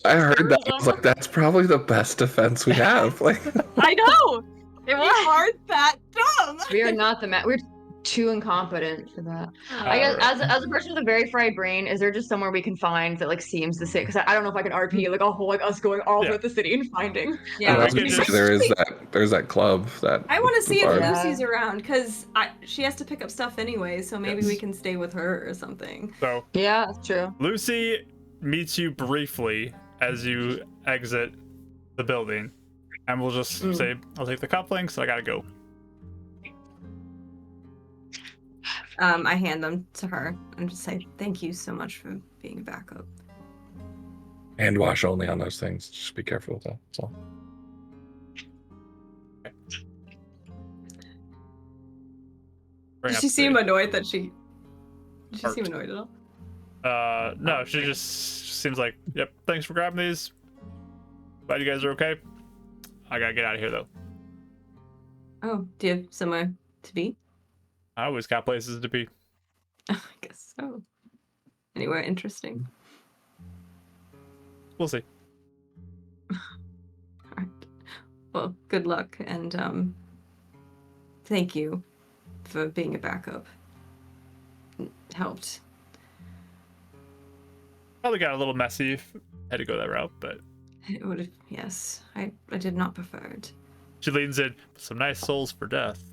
I heard that. I was like, that's probably the best defense we have. Like, I know. It We was. aren't that dumb. We are not the we're too incompetent for that. I guess as a person with a very fried brain, is there just somewhere we can find that like seems the same? Because I don't know if I can RP like a whole like us going all Yeah. through the city and finding. Yeah, we I was could gonna just- say there's that club that I want to see if bar. Yeah. Lucy's around, because she has to pick up stuff anyway, so maybe we Yes. can stay with her or something. So Yeah, that's true. Lucy meets you briefly as you exit the building, and we'll just say, I'll take the cufflinks. I gotta go. I hand them to her and just say, thank you so much for being a backup. Hand wash only on those things. Just be careful with that. That's all. Bring Did up she seem the- annoyed that she... Did she Art. seem annoyed at all? No, she just seems like, yep, thanks for grabbing these. Glad you guys are okay. I gotta get out of here though. Oh, do you have somewhere to be? I always got places to be. I guess so. Anywhere interesting? We'll see. Alright. Well, good luck, and thank you for being a backup. It helped. Probably got a little messy if I had to go that route, but It would have, yes. I did not prefer it. she leans in. Some nice souls for death.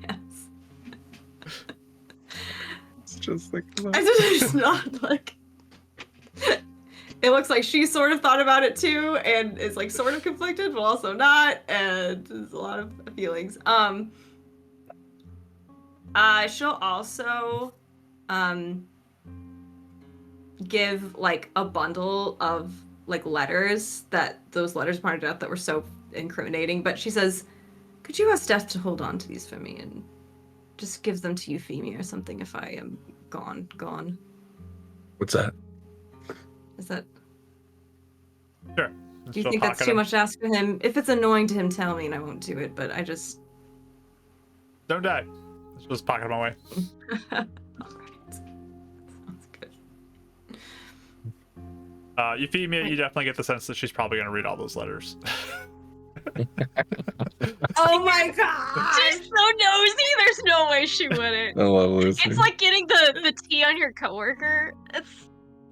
Yes. It's just like I just not like. It looks like she sort of thought about it too, and is like sort of conflicted, but also not, and there's a lot of feelings. She'll also give like a bundle of like letters that those letters pointed out that were so incriminating. But she says, "Could you ask Death to hold on to these for me and just give them to Euphemia or something if I am gone?" What's that? Is that? Sure. Do you think that's too much to ask for him? If it's annoying to him, tell me and I won't do it. But I just Don't die. Let's just pocket them away. All right. Sounds good. Euphemia, you definitely get the sense that she's probably going to read all those letters. Oh my god! She's so nosy. There's no way she wouldn't. I love Lucy. It's like getting the tea on your coworker.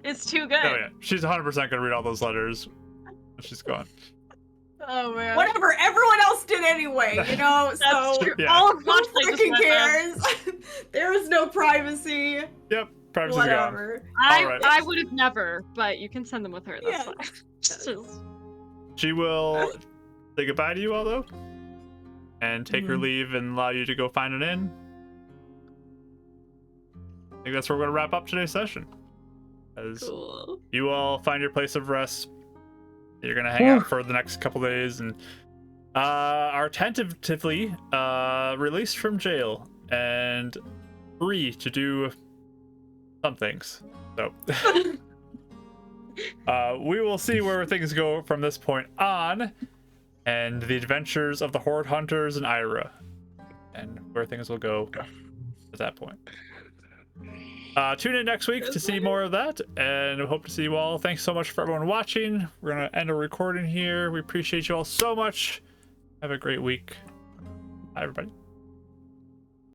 It's too good. Oh yeah, she's 100% going to read all those letters when she's gone. Oh man. Whatever, everyone else did anyway, you know. That's So true. Yeah. All of who Monday just freaking went cares? There is no privacy. Yep, privacy's gone. Whatever. All right. I would have never, but you can send them with her. That's Yeah. fine. Just- She will say goodbye to you all though, and take her Mhm. leave and allow you to go find an inn. I think that's where we're going to wrap up today's session. As Cool. you all find your place of rest, you're going to hang out for the next couple days and are tentatively released from jail and free to do some things. So we will see where things go from this point on, and the adventures of the Horde Hunters and Ira, and where things will go at that point. Tune in next week to see more of that, and we hope to see you all. Thanks so much for everyone watching. We're going to end a recording here. We appreciate you all so much. Have a great week. Bye, everybody.